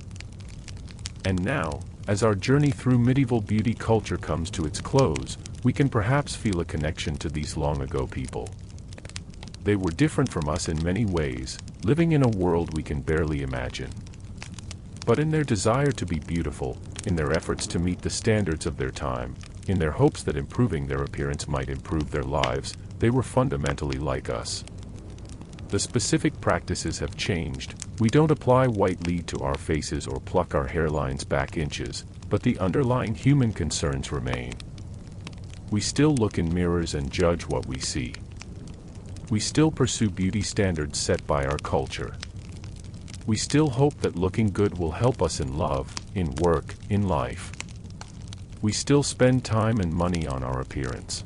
And now, as our journey through medieval beauty culture comes to its close, we can perhaps feel a connection to these long-ago people. They were different from us in many ways, living in a world we can barely imagine. But in their desire to be beautiful, in their efforts to meet the standards of their time, in their hopes that improving their appearance might improve their lives, they were fundamentally like us. The specific practices have changed. We don't apply white lead to our faces or pluck our hairlines back inches, but the underlying human concerns remain. We still look in mirrors and judge what we see. We still pursue beauty standards set by our culture. We still hope that looking good will help us in love, in work, in life. We still spend time and money on our appearance.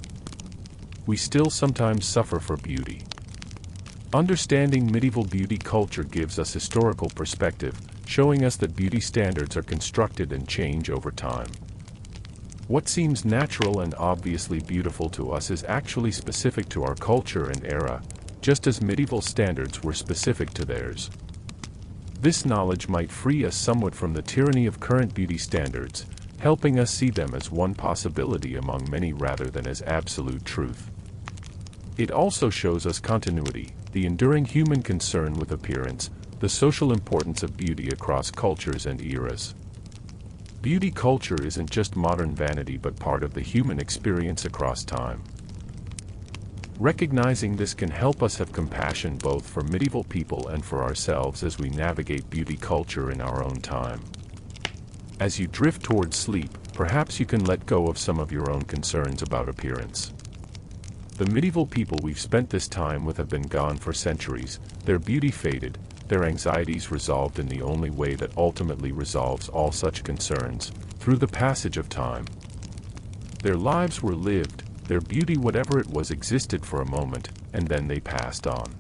We still sometimes suffer for beauty. Understanding medieval beauty culture gives us historical perspective, showing us that beauty standards are constructed and change over time. What seems natural and obviously beautiful to us is actually specific to our culture and era, just as medieval standards were specific to theirs. This knowledge might free us somewhat from the tyranny of current beauty standards, helping us see them as one possibility among many rather than as absolute truth. It also shows us continuity, the enduring human concern with appearance, the social importance of beauty across cultures and eras. Beauty culture isn't just modern vanity but part of the human experience across time. Recognizing this can help us have compassion both for medieval people and for ourselves as we navigate beauty culture in our own time. As you drift towards sleep, perhaps you can let go of some of your own concerns about appearance. The medieval people we've spent this time with have been gone for centuries, their beauty faded, their anxieties resolved in the only way that ultimately resolves all such concerns, through the passage of time. Their lives were lived, their beauty whatever it was existed for a moment, and then they passed on.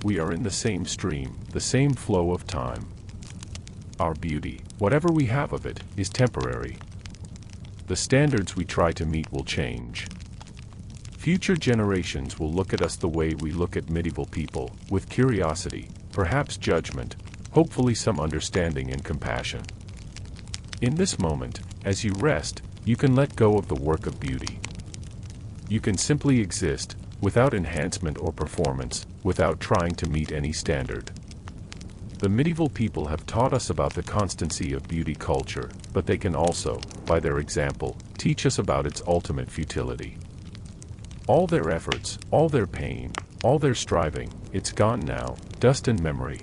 We are in the same stream, the same flow of time. Our beauty, whatever we have of it, is temporary. The standards we try to meet will change. Future generations will look at us the way we look at medieval people, with curiosity, perhaps judgment, hopefully some understanding and compassion. In this moment, as you rest, you can let go of the work of beauty. You can simply exist, without enhancement or performance, without trying to meet any standard. The medieval people have taught us about the constancy of beauty culture, but they can also, by their example, teach us about its ultimate futility. All their efforts, all their pain, all their striving, it's gone now, dust and memory.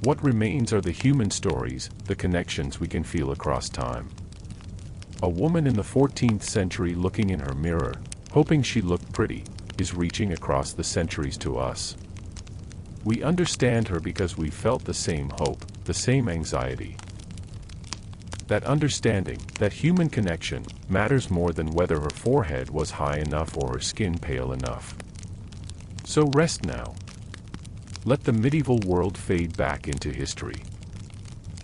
What remains are the human stories, the connections we can feel across time. A woman in the 14th century looking in her mirror, hoping she looked pretty, is reaching across the centuries to us. We understand her because we felt the same hope, the same anxiety. That understanding, that human connection, matters more than whether her forehead was high enough or her skin pale enough. So rest now. Let the medieval world fade back into history.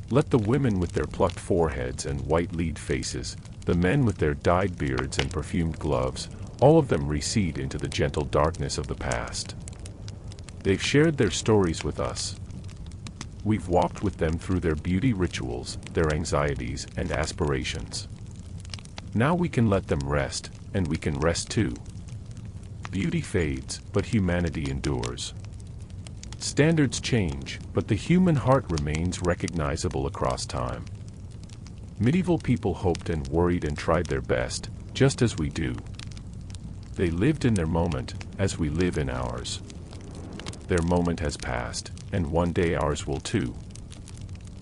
Let the women with their plucked foreheads and white-lead faces, the men with their dyed beards and perfumed gloves, all of them recede into the gentle darkness of the past. They've shared their stories with us. We've walked with them through their beauty rituals, their anxieties and aspirations. Now we can let them rest, and we can rest too. Beauty fades, but humanity endures. Standards change, but the human heart remains recognizable across time. Medieval people hoped and worried and tried their best, just as we do. They lived in their moment, as we live in ours. Their moment has passed, and one day ours will too.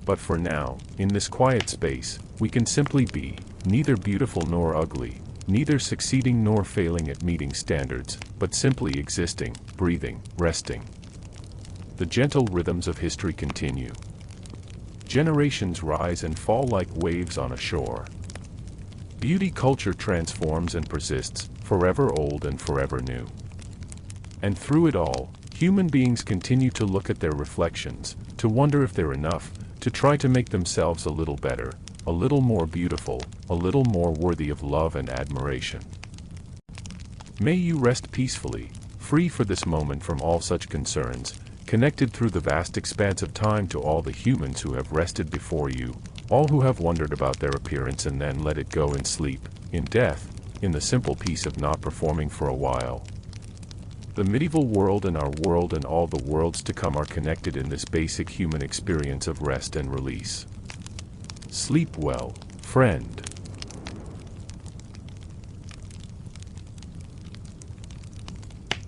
But for now, in this quiet space, we can simply be, neither beautiful nor ugly, neither succeeding nor failing at meeting standards, but simply existing, breathing, resting. The gentle rhythms of history continue. Generations rise and fall like waves on a shore. Beauty culture transforms and persists, forever old and forever new. And through it all, human beings continue to look at their reflections, to wonder if they're enough, to try to make themselves a little better, a little more beautiful, a little more worthy of love and admiration. May you rest peacefully, free for this moment from all such concerns, connected through the vast expanse of time to all the humans who have rested before you, all who have wondered about their appearance and then let it go in sleep, in death, in the simple peace of not performing for a while. The medieval world and our world and all the worlds to come are connected in this basic human experience of rest and release. Sleep well, friend.